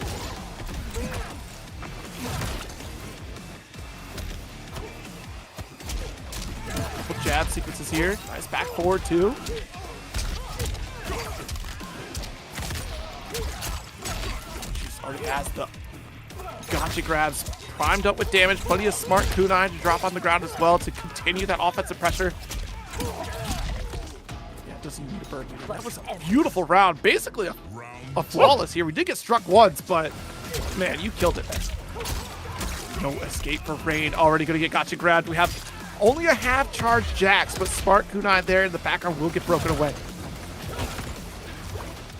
Couple jab sequences here. Nice back forward too. Already has the gotcha grabs primed up with damage. Plenty of smart kunai to drop on the ground as well to continue that offensive pressure. Yeah, doesn't need a burn. That was a beautiful round. Basically a flawless here. We did get struck once, but man, you killed it there. No escape for Rain. Already going to get gotcha grabbed. We have only a half charged Jax, but smart kunai there in the background will get broken away.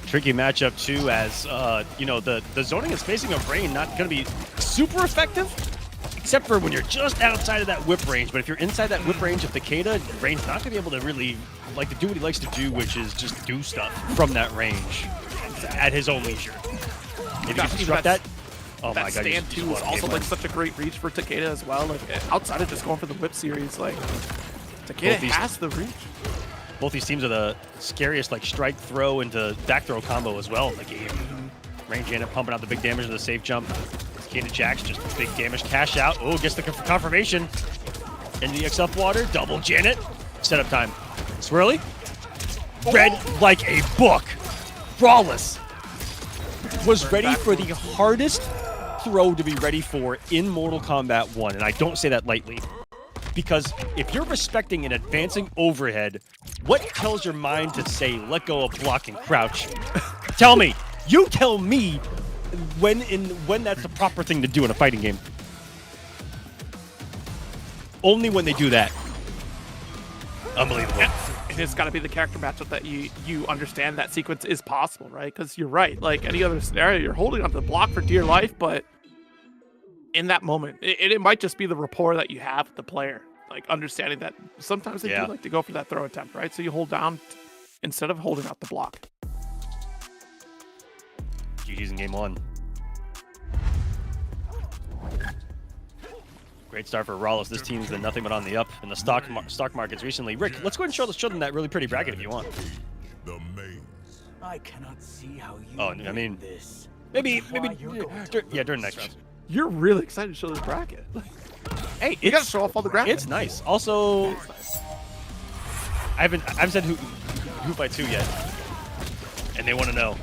Tricky matchup too, as you know, the zoning and spacing of Rain not going to be super effective, except for when you're just outside of that whip range. But if you're inside that whip range of Takeda, Rain's not going to be able to really to do what he likes to do, which is just do stuff from that range at his own leisure. If you can disrupt that, oh my god, stand two is also like such a great reach for Takeda as well. Like outside of just going for the whip series, like Takeda has the reach. Both these teams are the scariest, like, strike, throw, into back throw combo as well in the game. Rain Janet pumping out the big damage with a safe jump. Takeda Jax, just big damage, cash out. Oh, gets the confirmation. NDX up water, double Janet. Setup time. Swirly. Read like a book. Brawless was ready for the hardest throw to be ready for in Mortal Kombat 1, and I don't say that lightly. Because if you're respecting an advancing overhead, what tells your mind to say, let go of block and crouch? Tell me. You tell me when that's the proper thing to do in a fighting game. Only when they do that. Unbelievable. And it's got to be the character matchup that you understand that sequence is possible, right? Because you're right. Like any other scenario, you're holding on to the block for dear life, but in that moment, it might just be the rapport that you have with the player, like understanding that sometimes they do like to go for that throw attempt, right? So you hold down instead of holding out the block. GG's in game 1. Great start for Rallis. This team's been nothing but on the up in the stock markets recently. Rick, let's go ahead and show them that really pretty bracket if you want. I cannot see how you I mean, maybe during next round. You're really excited to show this bracket. Hey, you gotta show off all the graphics. It's nice. Also, I haven't said who fights who yet, and they want to know.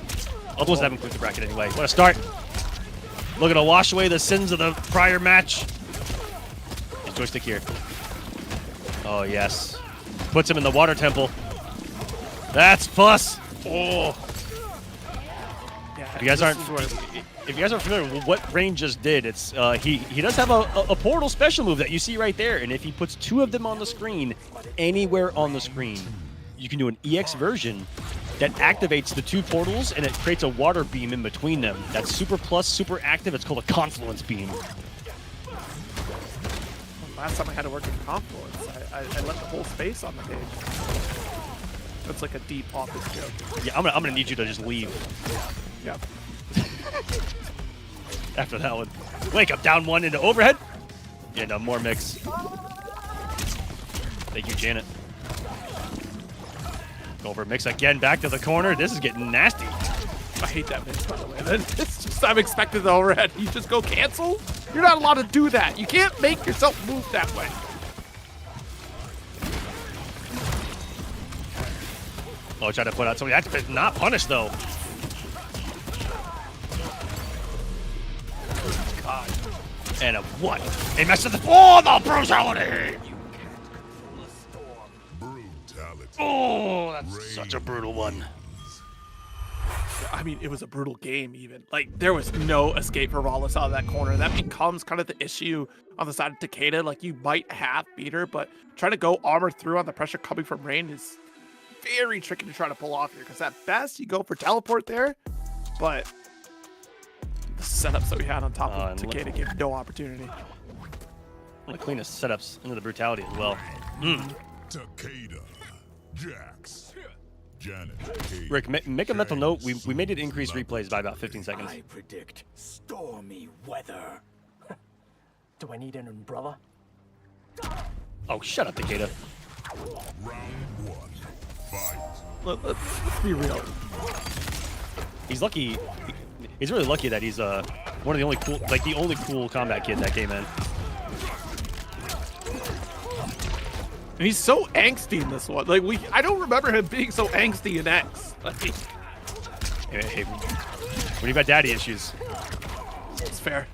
I'll just have them click the bracket anyway. What a start! Looking to wash away the sins of the prior match. His joystick here. Oh yes, puts him in the water temple. That's plus. Oh. Yeah, If you guys aren't familiar with what Rain just did, it's he does have a portal special move that you see right there, and if he puts 2 of them on the screen, anywhere on the screen, you can do an EX version that activates the 2 portals, and it creates a water beam in between them. That's super plus, super active. It's called a confluence beam. Last time I had to work in Confluence, I left the whole space on the page. That's like a deep office joke. Yeah, I'm gonna need you to just leave. Yeah. After that one. Wake up, down 1 into overhead. And more mix. Thank you, Janet. Over mix again, back to the corner. This is getting nasty. I hate that mix, by the way. It's just, I'm expecting the overhead. You just go cancel? You're not allowed to do that. You can't make yourself move that way. Oh, try to put out something. That's not punished, though. And a what? A mess of the the brutality! Brutality. Oh, that's such a brutal one. I mean, it was a brutal game even. Like, there was no escape for Rawless out of that corner. That becomes kind of the issue on the side of Takeda. Like, you might have beat her, but trying to go armor through on the pressure coming from Rain is very tricky to try to pull off here. Because at best, you go for teleport there, but the setups that we had on top of Takeda gave no opportunity. One of the cleanest setups into the brutality as well. Takeda. Jax. Janet. Cage. Rick, make a mental note. We made it increase replays by about 15 seconds. I predict stormy weather. Do I need an umbrella? Oh, shut up, Takeda. Round 1. Fight. Let's be real. He's lucky. He's really lucky that he's one of the only cool, like the only cool combat kid that came in. And he's so angsty in this one. Like, I don't remember him being so angsty in X. Like, Hey, when you've got daddy issues. it's fair.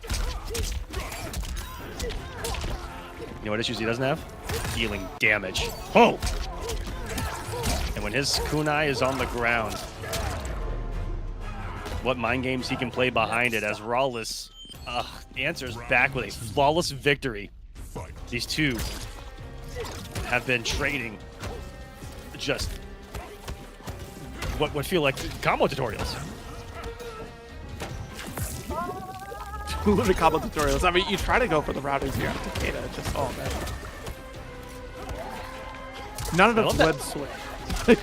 You know what issues he doesn't have? Dealing damage. Oh! And when his kunai is on the ground, what mind games he can play behind it as Rawless answers back with a flawless victory. These two have been trading just what would feel like combo tutorials. Limited combo tutorials. I mean, you try to go for the routings here on Takeda, just man. Not enough web switch.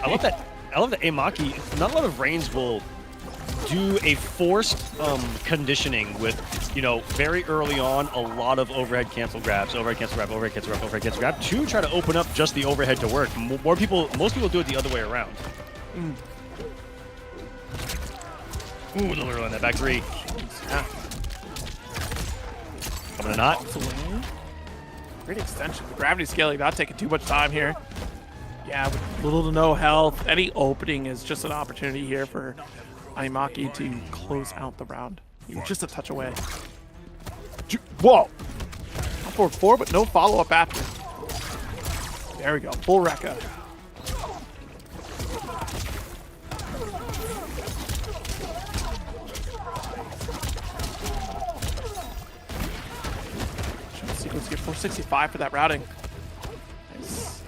I love that Amaki, not a lot of Reigns will do a forced conditioning with, you know, very early on, a lot of overhead cancel grabs, overhead cancel grab, overhead cancel grab, overhead cancel grab, to try to open up just the overhead to work. Most people do it the other way around. Ooh, delivery on that back three. Yeah. Coming to not. Great extension. The gravity scaling not taking too much time here. Yeah, with little to no health. Any opening is just an opportunity here for Animaki to close out the round. You're just a touch away. Whoa! 4-4, but no follow-up after. There we go. Full Rekka. Sequence get 465 for that routing. Nice.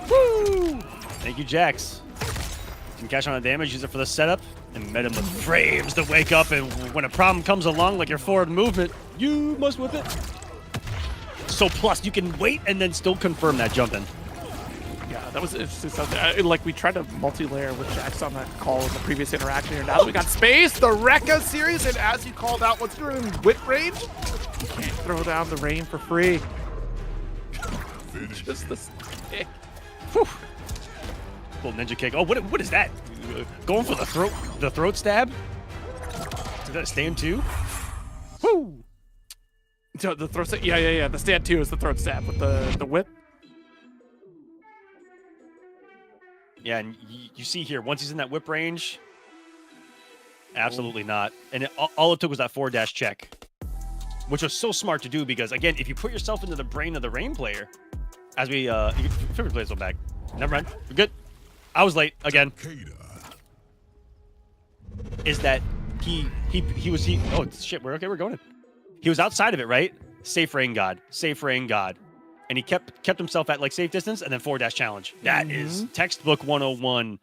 Woo! Thank you, Jax. Can cash on the damage, use it for the setup, and met him with frames to wake up, and when a problem comes along, like your forward movement, you must whip it. So plus, you can wait and then still confirm that jump in. Yeah, that was interesting stuff. Like, we tried to multi-layer with Jax on that call in the previous interaction here. Now that we got space, the Rekka series, and as you called out, once you're in whip range, you can't throw down the rain for free. Just the stick. Whew. Little ninja kick. Oh, what is that? Going for the throat stab? Is that a stand two? Woo! So the throat stab, yeah. The stand two is the throat stab with the whip. Yeah, and you see here, once he's in that whip range, absolutely not. And all it took was that 4-dash check, which was so smart to do because, again, if you put yourself into the brain of the Rain player, as we, favorite players go back. Never mind, we're good. I was late again. Is that he was oh shit, we're going in. He was outside of it, right? Safe Rain God. And he kept himself at like safe distance and then 4-dash challenge. That is textbook 101.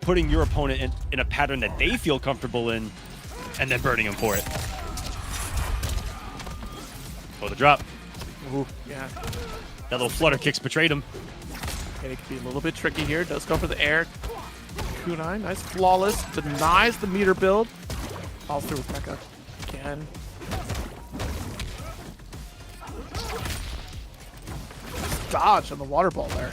Putting your opponent in a pattern that they feel comfortable in and then burning him for it. Oh, the drop. Ooh, yeah. That little flutter kicks betrayed him. And it can be a little bit tricky here. Does go for the air. Kunai, nice flawless. Denies the meter build. Falls through with Rekka again. Dodge on the water ball there.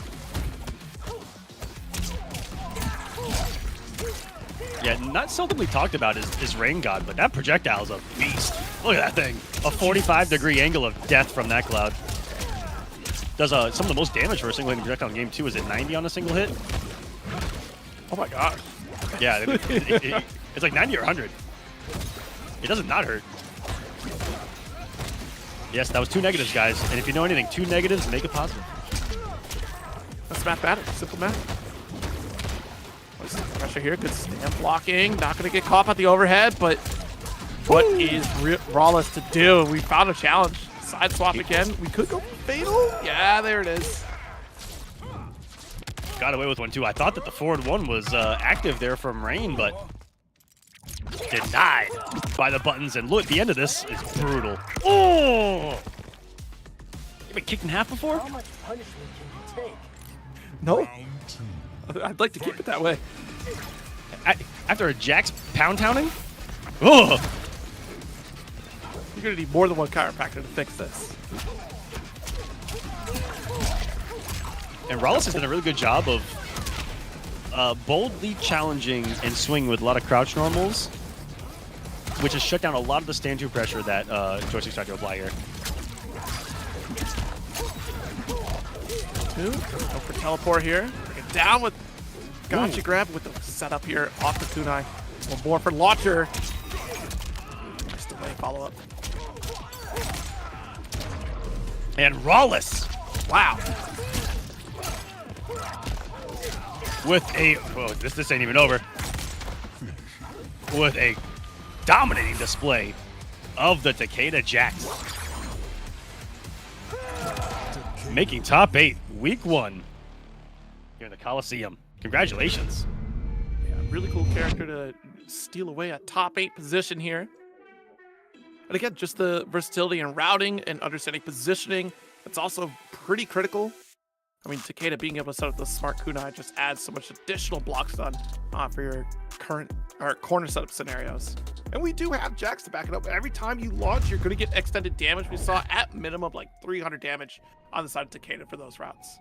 Yeah, not seldomly talked about is Rain God, but that projectile is a beast. Look at that thing. A 45-degree angle of death from that cloud. Does some of the most damage for a single-handed projectile in game 2. Is it 90 on a single hit? Oh my gosh. Yeah, it's like 90 or 100. It doesn't not hurt. Yes, that was 2 negatives, guys. And if you know anything, 2 negatives make a positive. That's mathematics. Simple math. Pressure here. Good stand blocking. Not going to get caught by the overhead, but what is Rawless to do? We found a challenge. Side swap again. We could go fatal. Yeah, there it is. Got away with one, too. I thought that the forward one was active there from Rain, but denied by the buttons. And look, the end of this is brutal. Oh! You been kicked in half before? How much punishment can you take? No. I'd like to keep it that way. After a Jax pound-tounding? Oh! You're going to need more than one chiropractor to fix this. And Rawless has done a really good job of boldly challenging and swinging with a lot of crouch normals, which has shut down a lot of the stand 2 pressure that joysticks tried to apply here. Go for teleport here. Bring it down with gotcha grab with the setup here off the kunai. One more for launcher. Just away follow up. And Rawless, wow. With a this ain't even over. With a dominating display of the Takeda Jax. Making top 8, week 1 here in the Kolosseum. Congratulations. Yeah, really cool character to steal away a top 8 position here. And again, just the versatility and routing and understanding positioning. It's also pretty critical. I mean, Takeda being able to set up the smart kunai just adds so much additional block stun for your current or corner setup scenarios. And we do have Jax to back it up. Every time you launch, you're going to get extended damage. We saw at minimum like 300 damage on the side of Takeda for those routes.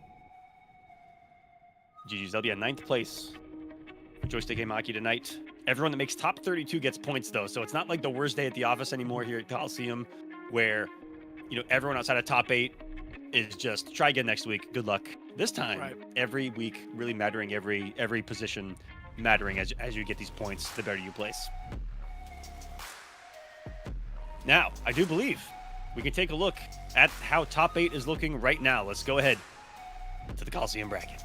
GG's, they'll be at 9th place for Joystick Game Hockey tonight. Everyone that makes top 32 gets points, though, so it's not like the worst day at the office anymore here at Kolosseum, where, you know, everyone outside of top 8 is just try again next week. Good luck. This time, every week really mattering, every position mattering as you get these points, the better you place. Now, I do believe we can take a look at how top 8 is looking right now. Let's go ahead to the Kolosseum bracket.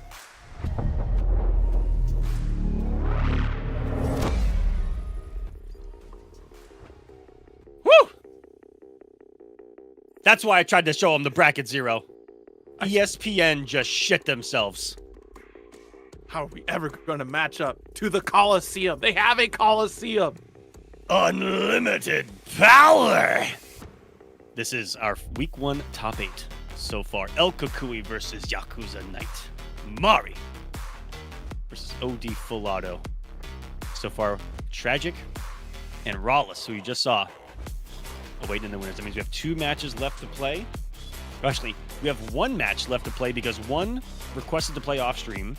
Woo! That's why I tried to show them the bracket 0. ESPN just shit themselves. How are we ever going to match up to the Kolosseum? They have a Kolosseum. Unlimited power. This is our week 1 top 8 so far. El Kukui versus Yakuza Knight. Mari versus OD Full Auto. So far, Tragic and Rawless, who you just saw, awaiting in the winners. That means we have 2 matches left to play. Actually, we have 1 match left to play because one requested to play off stream.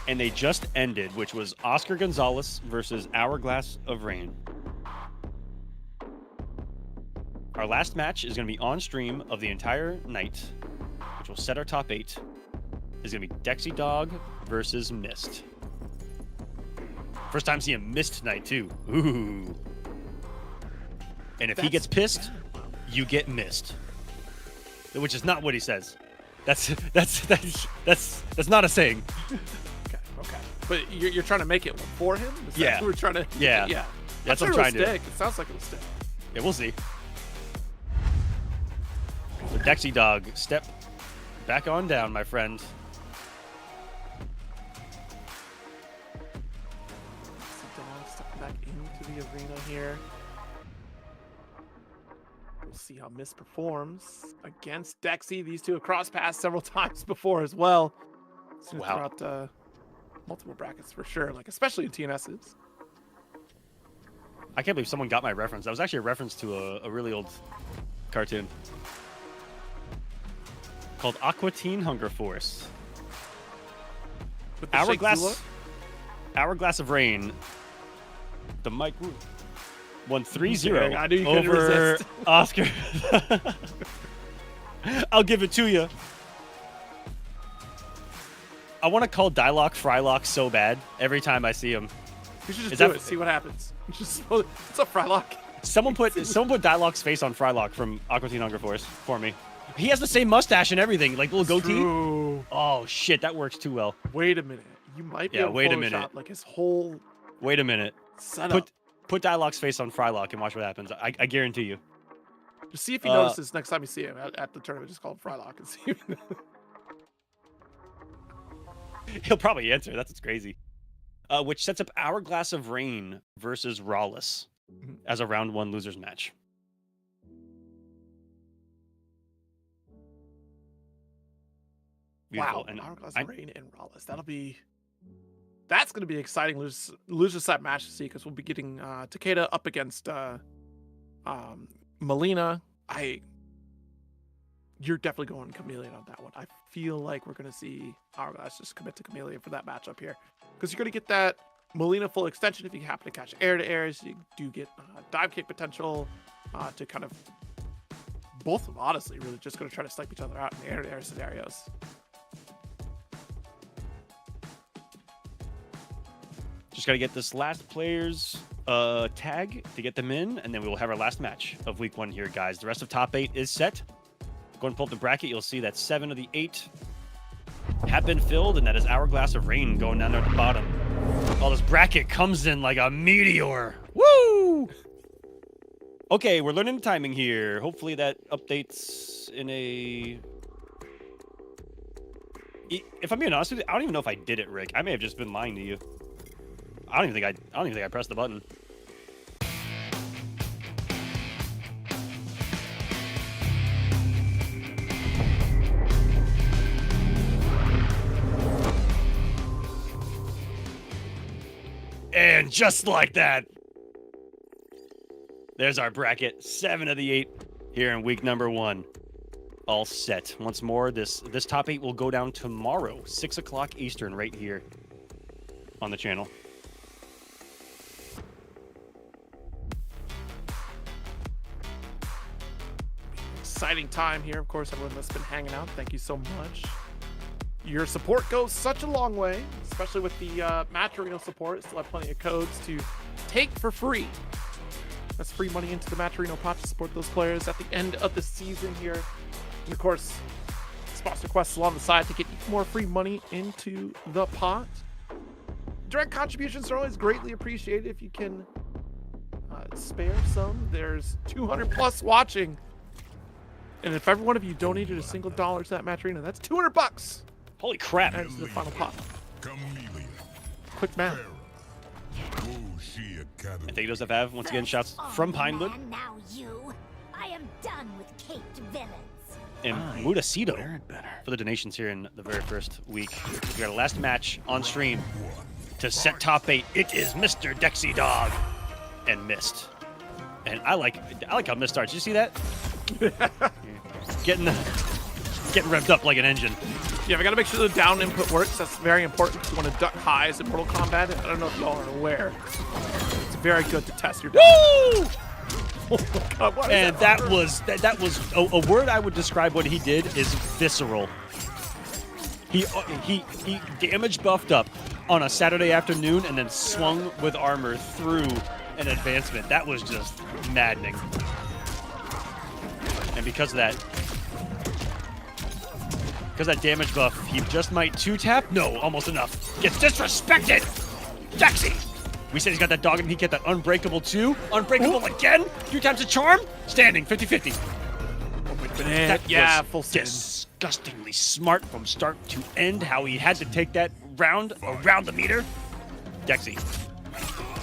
And they just ended, which was Oscar Gonzalez versus Hourglass of Rain. Our last match is going to be on stream of the entire night, which will set our top 8. Is going to be Dexy Dog versus Mist. First time seeing Mist tonight, too. Ooh. And if he gets pissed, you get missed. Which is not what he says. That's not a saying. Okay. But you're trying to make it for him? Is Yeah. that what we're trying to. Yeah. Yeah. That's I'm what sure I'm trying to it'll do. stick. It sounds like it'll stick. Yeah, we'll see. So Dexy Dog, step back on down, my friend. Step back into the arena here. We'll see how Mist performs against Dexy. These two have crossed paths several times before as well. Wow. Throughout multiple brackets for sure, like especially in TNS's. I can't believe someone got my reference. That was actually a reference to a really old cartoon called Aqua Teen Hunger Force. With the Shake Zula? Hourglass of Rain. The Mike won 3-0 I knew you couldn't over resist. Oscar. I'll give it to you. I want to call Dialock Frylock so bad every time I see him. You should just do it. See what happens. Just what's up, Frylock? Someone put Dialock's face on Frylock from Aqua Teen Hunger Force for me. He has the same mustache and everything, like little goatee. True. Oh shit, that works too well. Wait a minute. You might be Yeah, able to wait a Photoshop, minute. like his whole Wait a minute. setup. Put Dialock's face on Frylock and watch what happens. I guarantee you. Just see if he notices next time you see him at the tournament. Just call him Frylock and see if he He'll probably answer. That's what's crazy. Which sets up Hourglass of Rain versus Rawless as a round 1 losers match. Beautiful. Wow, And Hourglass of Rain and Rawless. That's going to be an exciting loser side match to see because we'll be getting Takeda up against Melina. You're definitely going Chameleon on that one. I feel like we're going to see Hourglass just commit to Chameleon for that matchup here because you're going to get that Melina full extension if you happen to catch air to airs. You do get dive kick potential to kind of both of them, honestly, really just going to try to snipe each other out in air to air scenarios. just got to get this last player's tag to get them in, and then we will have our last match of week 1 here, guys. The rest of top 8 is set. Go and pull up the bracket. You'll see that 7 of the 8 have been filled, and that is Hourglass of Rain going down there at the bottom. Oh, this bracket comes in like a meteor. Woo! Okay, we're learning the timing here. Hopefully that updates in a... If I'm being honest with you, I don't even know if I did it, Rick. I may have just been lying to you. I don't even think I pressed the button. And just like that, there's our bracket. 7 of the 8 here in week number 1. All set. Once more, this top 8 will go down tomorrow, 6 o'clock Eastern, right here on the channel. Exciting time here. Of course, everyone that's been hanging out, thank you so much. Your support goes such a long way, especially with the Match Arena support. Still have plenty of codes to take for free. That's free money into the Match Arena pot to support those players at the end of the season here. And of course, sponsor quests along the side to get more free money into the pot. Direct contributions are always greatly appreciated if you can spare some. There's 200 plus watching. And if every one of you donated a single dollar to that Match Arena, that's $200. Holy crap. Adds to the final pot. Chameleon. Quick math. I think those have once again shouts from Pinewood. And now you. I am done with caped villains. And Mudacito for the donations here in the very first week. We got a last match on stream to set top 8. It is Mr. Dexy Dog and Mist. And I like how Mist starts. You see that? Getting revved up like an engine. Yeah, we gotta make sure the down input works. That's very important if you want to duck highs in Mortal Kombat. I don't know if y'all are aware. It's very good to test your down. Woo! Oh my God, what is And that was a word I would describe what he did is visceral. He damage buffed up on a Saturday afternoon and then swung with armor through an advancement. That was just maddening. And because of that damage buff, he just might 2-tap. No, almost enough. Gets disrespected. Dexy. We said he's got that dog and he get that unbreakable too. Unbreakable again. 2 times a charm. Standing 50-50. Yeah, full send. Disgustingly smart from start to end. How he had to take that round around the meter. Dexy.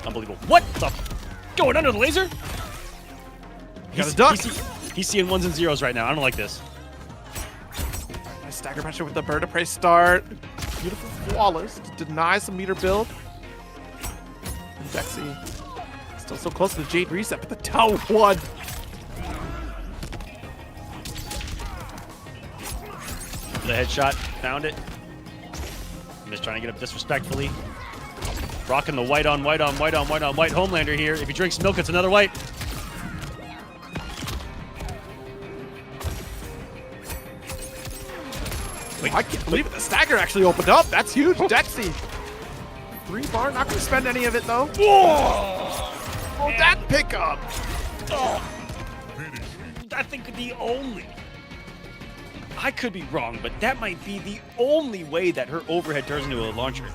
Unbelievable. What the? Going under the laser? Got a duck. He's seeing 1s and 0s right now. I don't like this. Nice stagger pressure with the bird of prey start. Beautiful, flawless. Denies the meter build. And Dexy still so close to the Jade reset, but the Tau 1. The headshot. Found it. I'm just trying to get up disrespectfully. Rocking the white on white on white on white on white Homelander here. If he drinks milk, it's another white. I can't believe it. The stagger actually opened up. That's huge. Dexy. 3 bar. Not going to spend any of it, though. Oh, that pickup. I think the only... I could be wrong, but that might be the only way that her overhead turns into a launcher.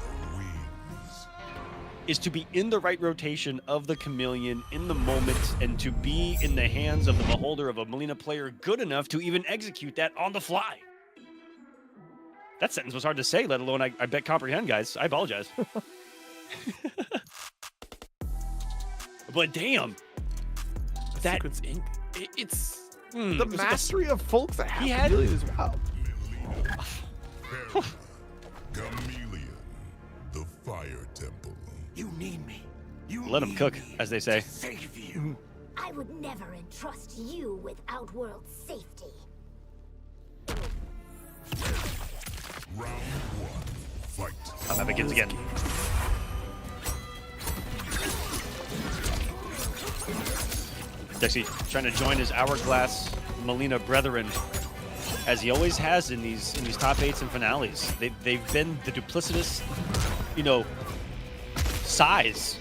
Is to be in the right rotation of the chameleon in the moment and to be in the hands of the beholder of a Melina player good enough to even execute that on the fly. That sentence was hard to say, let alone I bet comprehend, guys. I apologize. But damn. That sequence ink. It's the it was mastery of folks that He have had- really as well. Chameleon, the fire temple. You need me. Let him cook, as they say. Save you. I would never entrust you with Outworld safety. Round 1, fight. Come up begins again. Dexy trying to join his Hourglass Melina brethren, as he always has in these top 8s and finales. They've been the duplicitous, size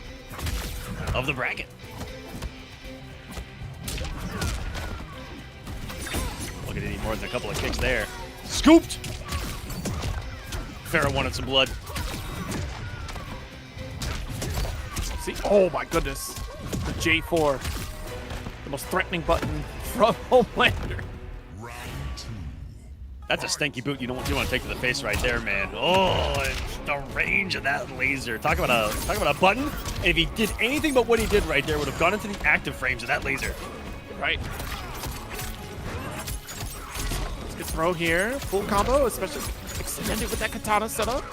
of the bracket. Look at it, need more than a couple of kicks there. Scooped! Farrah wanted some blood. See? Oh my goodness. The J4. The most threatening button from Homelander. That's a stinky boot you don't want to take to the face right there, man. Oh, and the range of that laser. Talk about a button. And if he did anything but what he did right there, would have gone into the active frames of that laser. Right. Let's get throw here. Full combo, especially extended with that katana setup.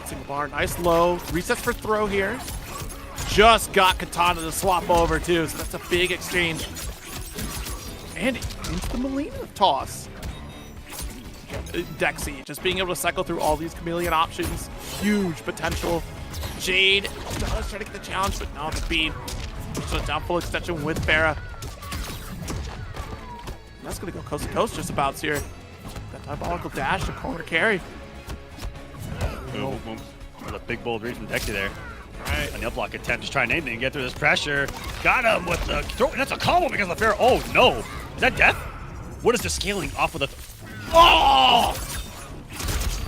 Single bar, nice low. Resets for throw here. Just got katana to swap over too, so that's a big exchange. And into the Melina toss. Dexy, just being able to cycle through all these chameleon options, huge potential. Jade does try to get the challenge, but no, the beam. Shut down full extension with Farrah. That's gonna go coast to coast just about here. That diabolical dash to corner carry. Boom, boom, boom. With a big bold read from Dexy there. Right. And the up block attempt, just trying anything to get through this pressure. Got him with the throw. That's a combo because of the Farrah. Oh no. Is that death? What is the scaling off of the... Oh!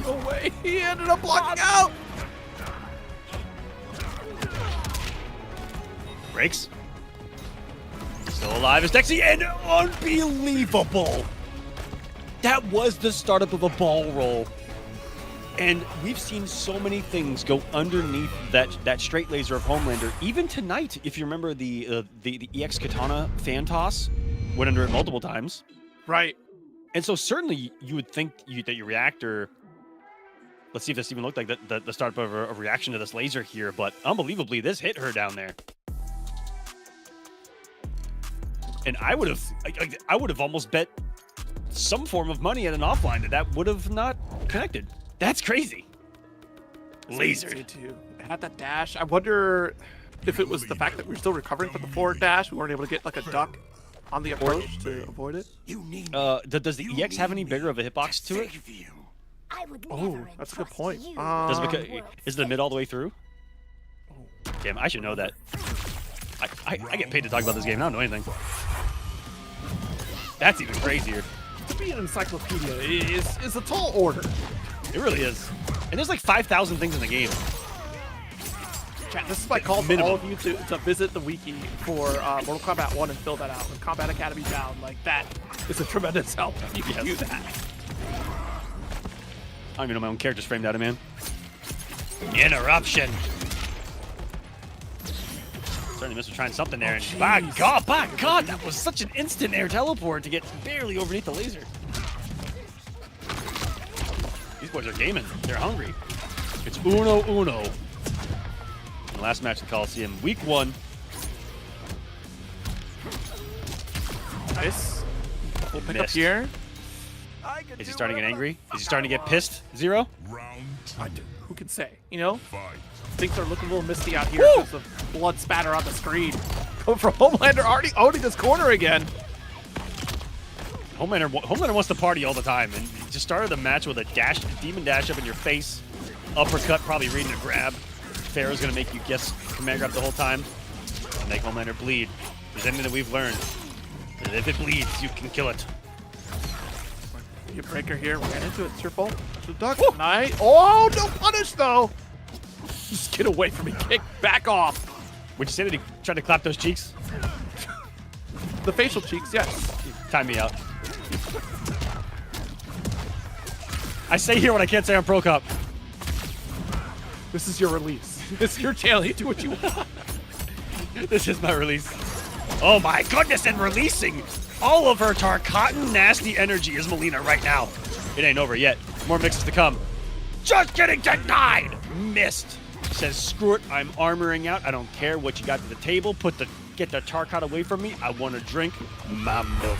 No way. He ended up blocking out. Breaks. Still alive is Dexy, and unbelievable. That was the startup of a ball roll. And we've seen so many things go underneath that straight laser of Homelander. Even tonight, if you remember the EX Katana fan toss, went under it multiple times. Right. And so certainly you would think that your reactor... Let's see if this even looked like the start of a reaction to this laser here, but unbelievably, this hit her down there. And I would have almost bet some form of money at an offline that would have not connected. That's crazy. Laser. It had that dash. I wonder if it was the fact that we were still recovering from the forward dash. We weren't able to get like a duck on the approach to avoid it. Does the EX have any bigger of a hitbox to it? I would Oh, never that's a good entrust point. you Does it with beca- Outworld is the mid all the way through? Damn, I should know that. I get paid to talk about this game. I don't know anything. That's even crazier. To be an encyclopedia is a tall order. It really is. And there's like 5,000 things in the game. Chat, this is my call for all of you to visit the wiki for Mortal Kombat 1 and fill that out. With Combat Academy down, like that is a tremendous help if you can do that. I don't even know my own character's framed out of, man. Interruption. Certainly missed trying something there. And by God, that was such an instant air teleport to get barely underneath the laser. These boys are gaming. They're hungry. It's uno. In the last match at Kolosseum, week 1. Nice. We'll pick up Missed. here. Is he starting to get angry? Is he starting to get pissed? Zero? Who can say? You know? Things are looking a little misty out here Woo! because of blood spatter on the screen. Going for Homelander already owning this corner again. Homelander wants to party all the time, and just started the match with a demon dash up in your face, uppercut, probably reading a grab. Pharaoh's gonna make you guess command grab the whole time, and make Homelander bleed. There's anything that we've learned. And if it bleeds, you can kill it. You breaker here, ran into it. It's your fault. The duck. Nice. Oh, no punish though. Just get away from me. Kick back off. Would you say that he tried to clap those cheeks? The facial cheeks, yes. Time me out. I say here what I can't say on Pro Cup. This is your release. This is your channel. You do what you want. This is my release. Oh my goodness, and releasing all of her Tarkatan nasty energy is Melina right now. It ain't over yet. More mixes to come. Just getting denied. Missed. Says, screw it, I'm armoring out. I don't care what you got to the table. Get the Tarkat away from me. I want to drink my milk.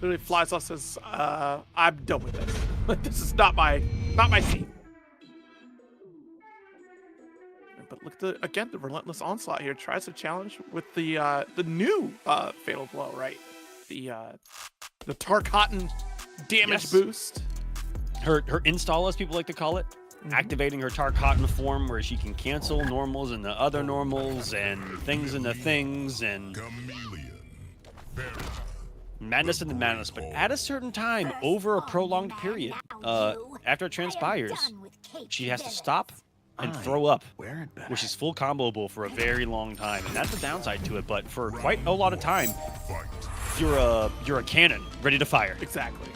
Literally flies off, says, I'm done with this. This is not my scene. But look at again, the relentless onslaught here. Tries to challenge with the new fatal blow, right? The Tarkatan damage boost. Her install, as people like to call it. Activating her Tarkatan form where she can cancel normals and the other normals and things and the things and madness and the madness. But at a certain time, over a prolonged period, after it transpires, she has to stop and throw up, which is full comboable for a very long time. And that's the downside to it. But for quite a lot of time, you're a cannon ready to fire. Exactly.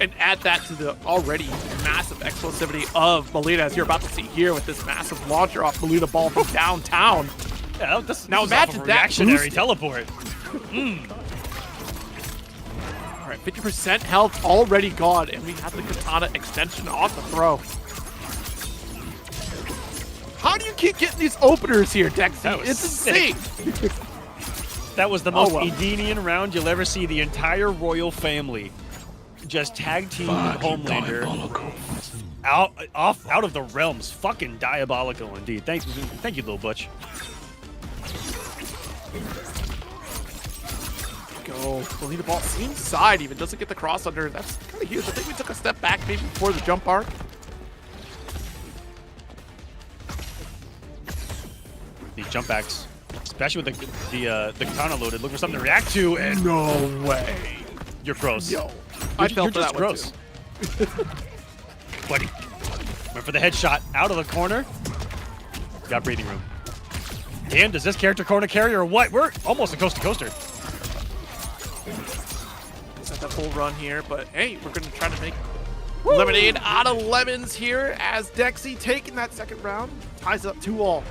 And add that to the already massive explosivity of Melina, as you're about to see here with this massive launcher off Melina Ball from downtown. Yeah, this now imagine that reactionary teleport. All right, 50% health already gone, and we have the katana extension off the throw. How do you keep getting these openers here, Dexy? It's insane. That was the most Edenian round you'll ever see. The entire royal family just tag team Homelander out of the realms. Fucking diabolical indeed. Thank you, little butch. Go. Melina Ball, same side even, doesn't get the cross under. That's kind of huge. I think we took a step back maybe before the jump arc. These jump backs, especially with the katana loaded, look for something to react to, and no way. You're gross. Yo. I fell for that gross. Buddy. Went for the headshot out of the corner. Got breathing room. Damn, does this character corner carry or what? We're almost a coast to coaster. It's not that full run here, but hey, we're gonna try to make lemonade out of lemons here as Dexy taking that second round ties it up 2-all.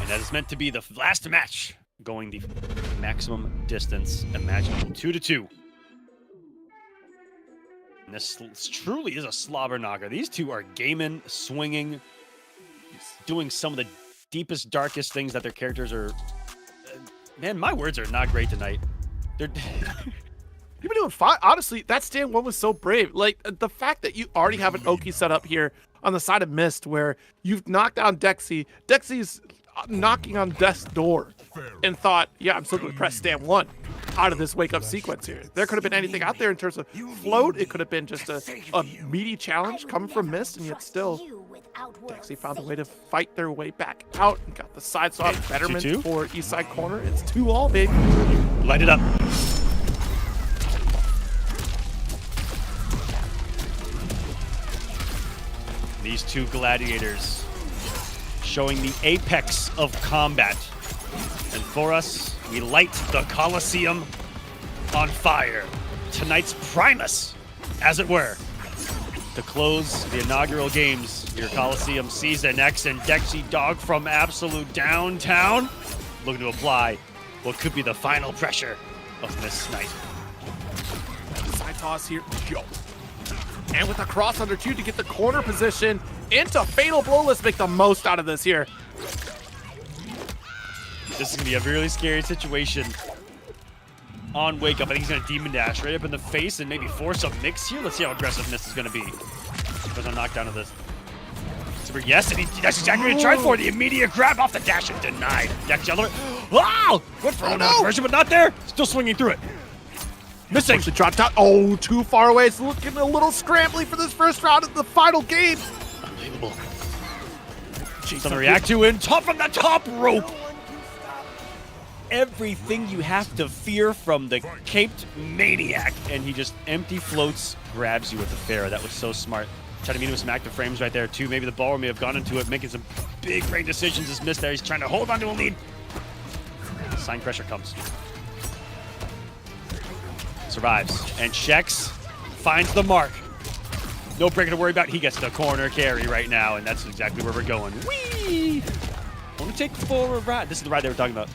And that is meant to be the last match, going the maximum distance imaginable, 2-2. And this truly is a slobber knocker. These two are gaming, swinging, doing some of the deepest, darkest things that their characters are. Man, my words are not great tonight. They're. You've been doing fine. Honestly, that stand one was so brave. Like, the fact that you already have an Oki set up here on the side of Mist where you've knocked down Dexy. Dexy's knocking on death's door and thought, yeah, I'm still going to press stand 1 out of this wake-up sequence here. There could have been anything out there in terms of float. It could have been just a meaty challenge coming from Mist, and yet still Dexy found a way to fight their way back out and got the side swap betterment for East Side Corner. It's 2-all, baby. Light it up. These two gladiators showing the apex of combat. And for us, we light the Kolosseum on fire. Tonight's Primus, as it were. To close the inaugural games, your Kolosseum Season X, and Dexy Dog from absolute downtown looking to apply what could be the final pressure of this night. Side toss here. Yo. And with a cross under 2 to get the corner position into fatal blow. Let's make the most out of this here. This is going to be a really scary situation on Wake Up. I think he's going to Demon Dash right up in the face and maybe force a mix here. Let's see how aggressive Mist is going to be. There's a knockdown of this. Yes, and that's exactly what he tried for. The immediate grab off the dash and denied. Dex Yellow. Wow! Went for another version, but not there. Still swinging through it. Missing. The drop down. Oh, too far away. It's looking a little scrambly for this first round of the final game. Unbelievable. Something to react to in top from the top rope. Everything you have to fear from the caped maniac, and he just empty floats, grabs you with the fair. That was so smart. Trying to meet him with some active frames right there too. Maybe the ball may have gone into it, making some big brain decisions. Is missed there. He's trying to hold on to a lead. Sign pressure comes. Survives and checks, finds the mark. No breaker to worry about. He gets the corner carry right now, and that's exactly where we're going. Whee! Want to take the forward ride. This is the ride they were talking about.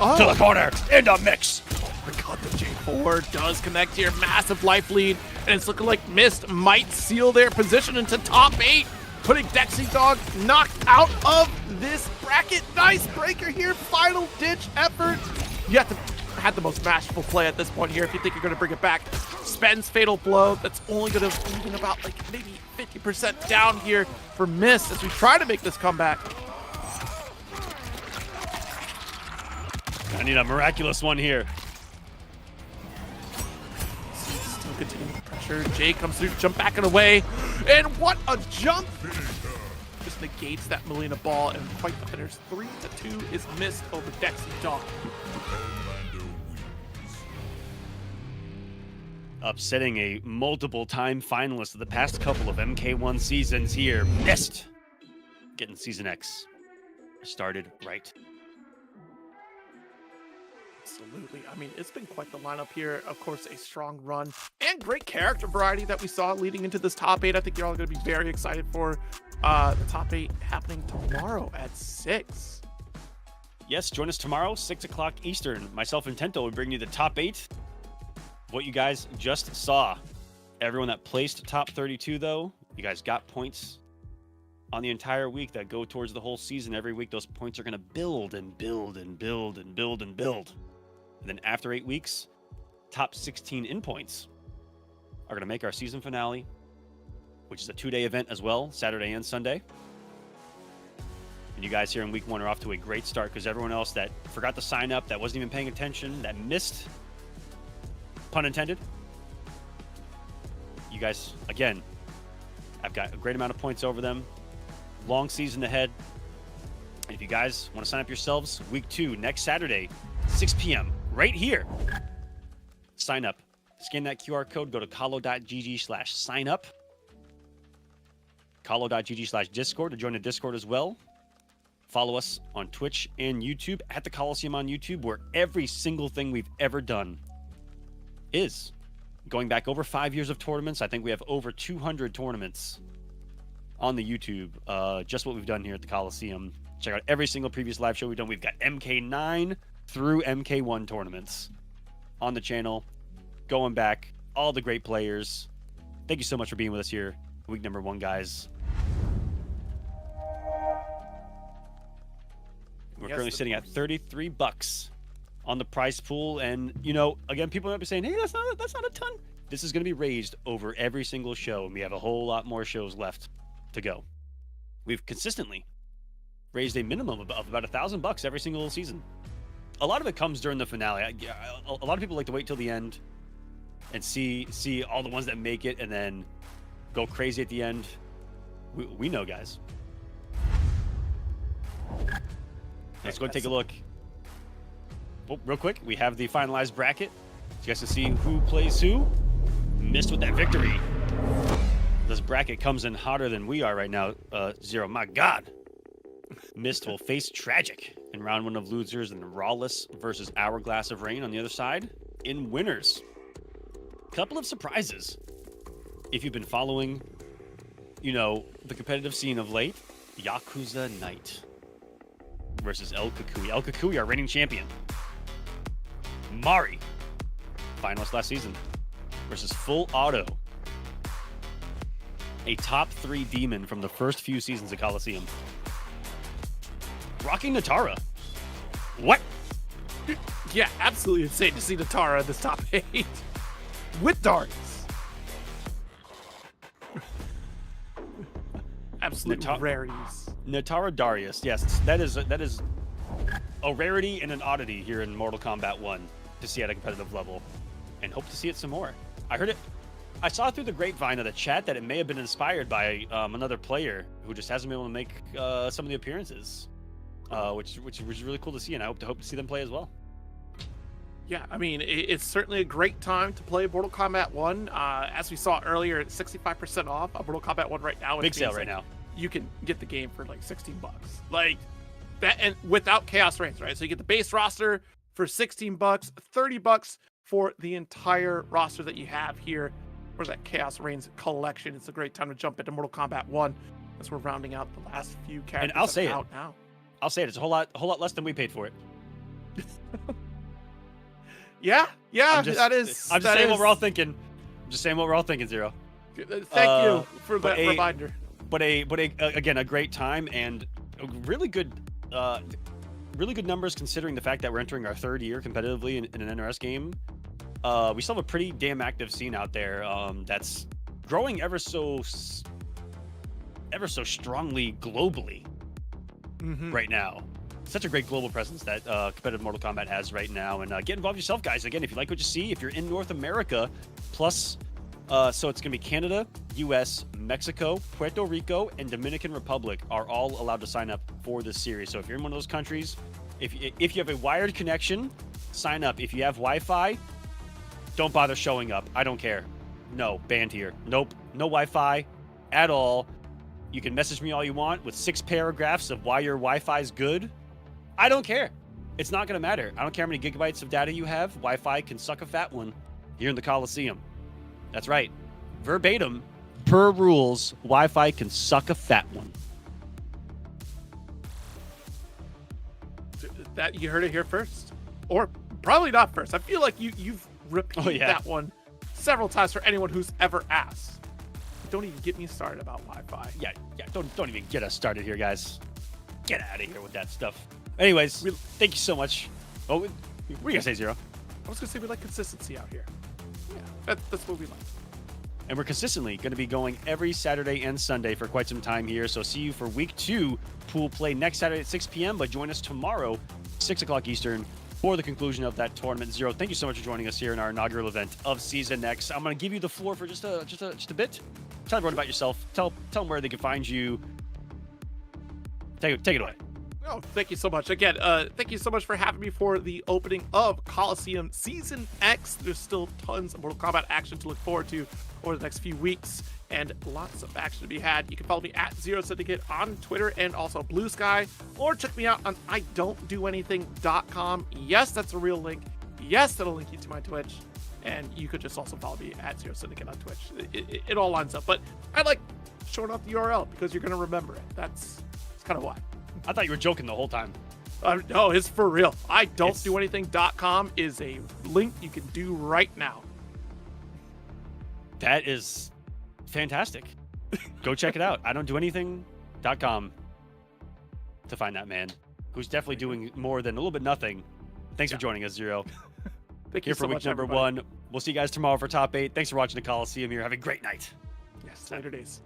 Oh. To the corner, in the mix. Oh my god, the J4 does connect here. Massive life lead, and it's looking like Mist might seal their position into top 8, putting Dexy Dog knocked out of this bracket. Nice breaker here. Final ditch effort. You have to have the most masterful play at this point here if you think you're going to bring it back. Spends Fatal Blow. That's only going to even about like maybe 50% down here for Mist as we try to make this comeback. I need a miraculous one here. Still continuing the pressure. Jay comes through, jump back and away. And what a jump! Just negates that Melina ball, and quite the finish. 3-2 is Mist over Dexy Dog. Upsetting a multiple-time finalist of the past couple of MK1 seasons here. Mist getting Season X started right. Absolutely. I mean, it's been quite the lineup here. Of course, a strong run and great character variety that we saw leading into this top 8. I think you're all going to be very excited for the top 8 happening tomorrow at 6. Yes, join us tomorrow, 6 o'clock Eastern. Myself and Tento will bring you the top 8. What you guys just saw. Everyone that placed top 32, though, you guys got points on the entire week that go towards the whole season. Every week, those points are going to build and build and build and build and build. And then after 8 weeks, top 16 in points are going to make our season finale, which is a 2-day event as well, Saturday and Sunday. And you guys here in week 1 are off to a great start because everyone else that forgot to sign up, that wasn't even paying attention, that missed, pun intended, you guys, again, I've got a great amount of points over them. Long season ahead. And if you guys want to sign up yourselves, week 2, next Saturday, 6 p.m., right here. Sign up. Scan that QR code, go to kolo.gg/sign up. Kolo.gg/Discord to join the Discord as well. Follow us on Twitch and YouTube at the Kolosseum on YouTube, where every single thing we've ever done is. Going back over 5 years of tournaments, I think we have over 200 tournaments on the YouTube. Just what we've done here at the Kolosseum. Check out every single previous live show we've done. We've got MK9 through MK1 tournaments on the channel. Going back, all the great players. Thank you so much for being with us here. Week number 1, guys. We're currently sitting at $33 on the prize pool. And, you know, again, people might be saying, hey, that's not a ton. This is going to be raised over every single show, and we have a whole lot more shows left to go. We've consistently raised a minimum of about $1,000 every single season. A lot of it comes during the finale. A lot of people like to wait till the end and see all the ones that make it and then go crazy at the end. We know, guys. Let's go and take a look. Oh, real quick, we have the finalized bracket. So you guys can see who plays who. Missed with that victory. This bracket comes in hotter than we are right now. Zero, my God. Mist will face Tragic in round 1 of losers, and Rawless versus Hourglass of Rain on the other side in winners. Couple of surprises. If you've been following, you know, the competitive scene of late, Yakuza Knight versus El Kukui. El Kukui, our reigning champion. Mari, finalist last season, versus Full Auto, a top 3 demon from the first few seasons of Kolosseum. Rocking Natara. What? Yeah, absolutely insane to see Natara in this top 8 with darts. absolute rarities. Natara Darius, yes, that is a rarity and an oddity here in Mortal Kombat 1 to see at a competitive level, and hope to see it some more. I saw through the grapevine of the chat that it may have been inspired by another player who just hasn't been able to make some of the appearances, which was really cool to see, and I hope to see them play as well. Yeah, I mean, it's certainly a great time to play Mortal Kombat 1. As we saw earlier, it's 65% off of Mortal Kombat 1 right now. Big sale right now. You can get the game for like $16. Like that, and without Chaos Reigns, right? So you get the base roster for $16, $30 for the entire roster that you have here for that Chaos Reigns collection. It's a great time to jump into Mortal Kombat 1 as we're rounding out the last few characters. And I'll say out now. I'll say it. It's a whole lot less than we paid for it. Yeah, I'm that is. I'm just saying what we're all thinking. I'm just saying what we're all thinking, Zero. Thank you for that reminder. But again, a great time and really good numbers considering the fact that we're entering our third year competitively in an NRS game. We still have a pretty damn active scene out there that's growing ever so strongly globally right now. Such a great global presence that competitive Mortal Kombat has right now. And get involved yourself, guys. Again, if you like what you see, if you're in North America, plus, so it's going to be Canada, US, Mexico, Puerto Rico, and Dominican Republic are all allowed to sign up for this series. So if you're in one of those countries, if you have a wired connection, sign up. If you have Wi-Fi, don't bother showing up. I don't care. No, banned here. Nope, no Wi-Fi at all. You can message me all you want with 6 paragraphs of why your Wi-Fi is good. I don't care. It's not going to matter. I don't care how many gigabytes of data you have. Wi-Fi can suck a fat one here in the Kolosseum. That's right. Verbatim, per rules, Wi-Fi can suck a fat one. That you heard it here first. Or probably not first. I feel like you've repeated that one several times for anyone who's ever asked. Don't even get me started about Wi-Fi. Yeah. Don't even get us started here, guys. Get out of here with that stuff. Anyways, thank you so much. Oh, what are you gonna say, Zero? I was gonna say we like consistency out here. Yeah, that's what we like. And we're consistently going to be going every Saturday and Sunday for quite some time here. So see you for week 2 pool play next Saturday at 6 p.m. But join us tomorrow, 6 o'clock Eastern, for the conclusion of that tournament. Zero, thank you so much for joining us here in our inaugural event of Season X. I'm going to give you the floor for just a bit. Tell everyone about yourself. Tell them where they can find you. Take it away. Oh, thank you so much. Again, thank you so much for having me for the opening of Kolosseum Season X. There's still tons of Mortal Kombat action to look forward to over the next few weeks, and lots of action to be had. You can follow me at Zero Syndicate on Twitter and also Blue Sky, or check me out on idon'tdoanything.com. Yes, that's a real link. Yes, that'll link you to my Twitch. And you could just also follow me at Zero Syndicate on Twitch. It all lines up. But I like showing off the URL because you're going to remember it. That's kind of why. I thought you were joking the whole time. No, it's for real. idon'tdoanything.com is a link you can do right now. That is fantastic. Go check it out. idon'tdoanything.com to find that man who's definitely doing more than a little bit nothing. Thanks for joining us, Zero. Thank you here for so week much, number everybody. 1. We'll see you guys tomorrow for top 8. Thanks for watching the Kolosseum here. Have a great night. Yes, later days.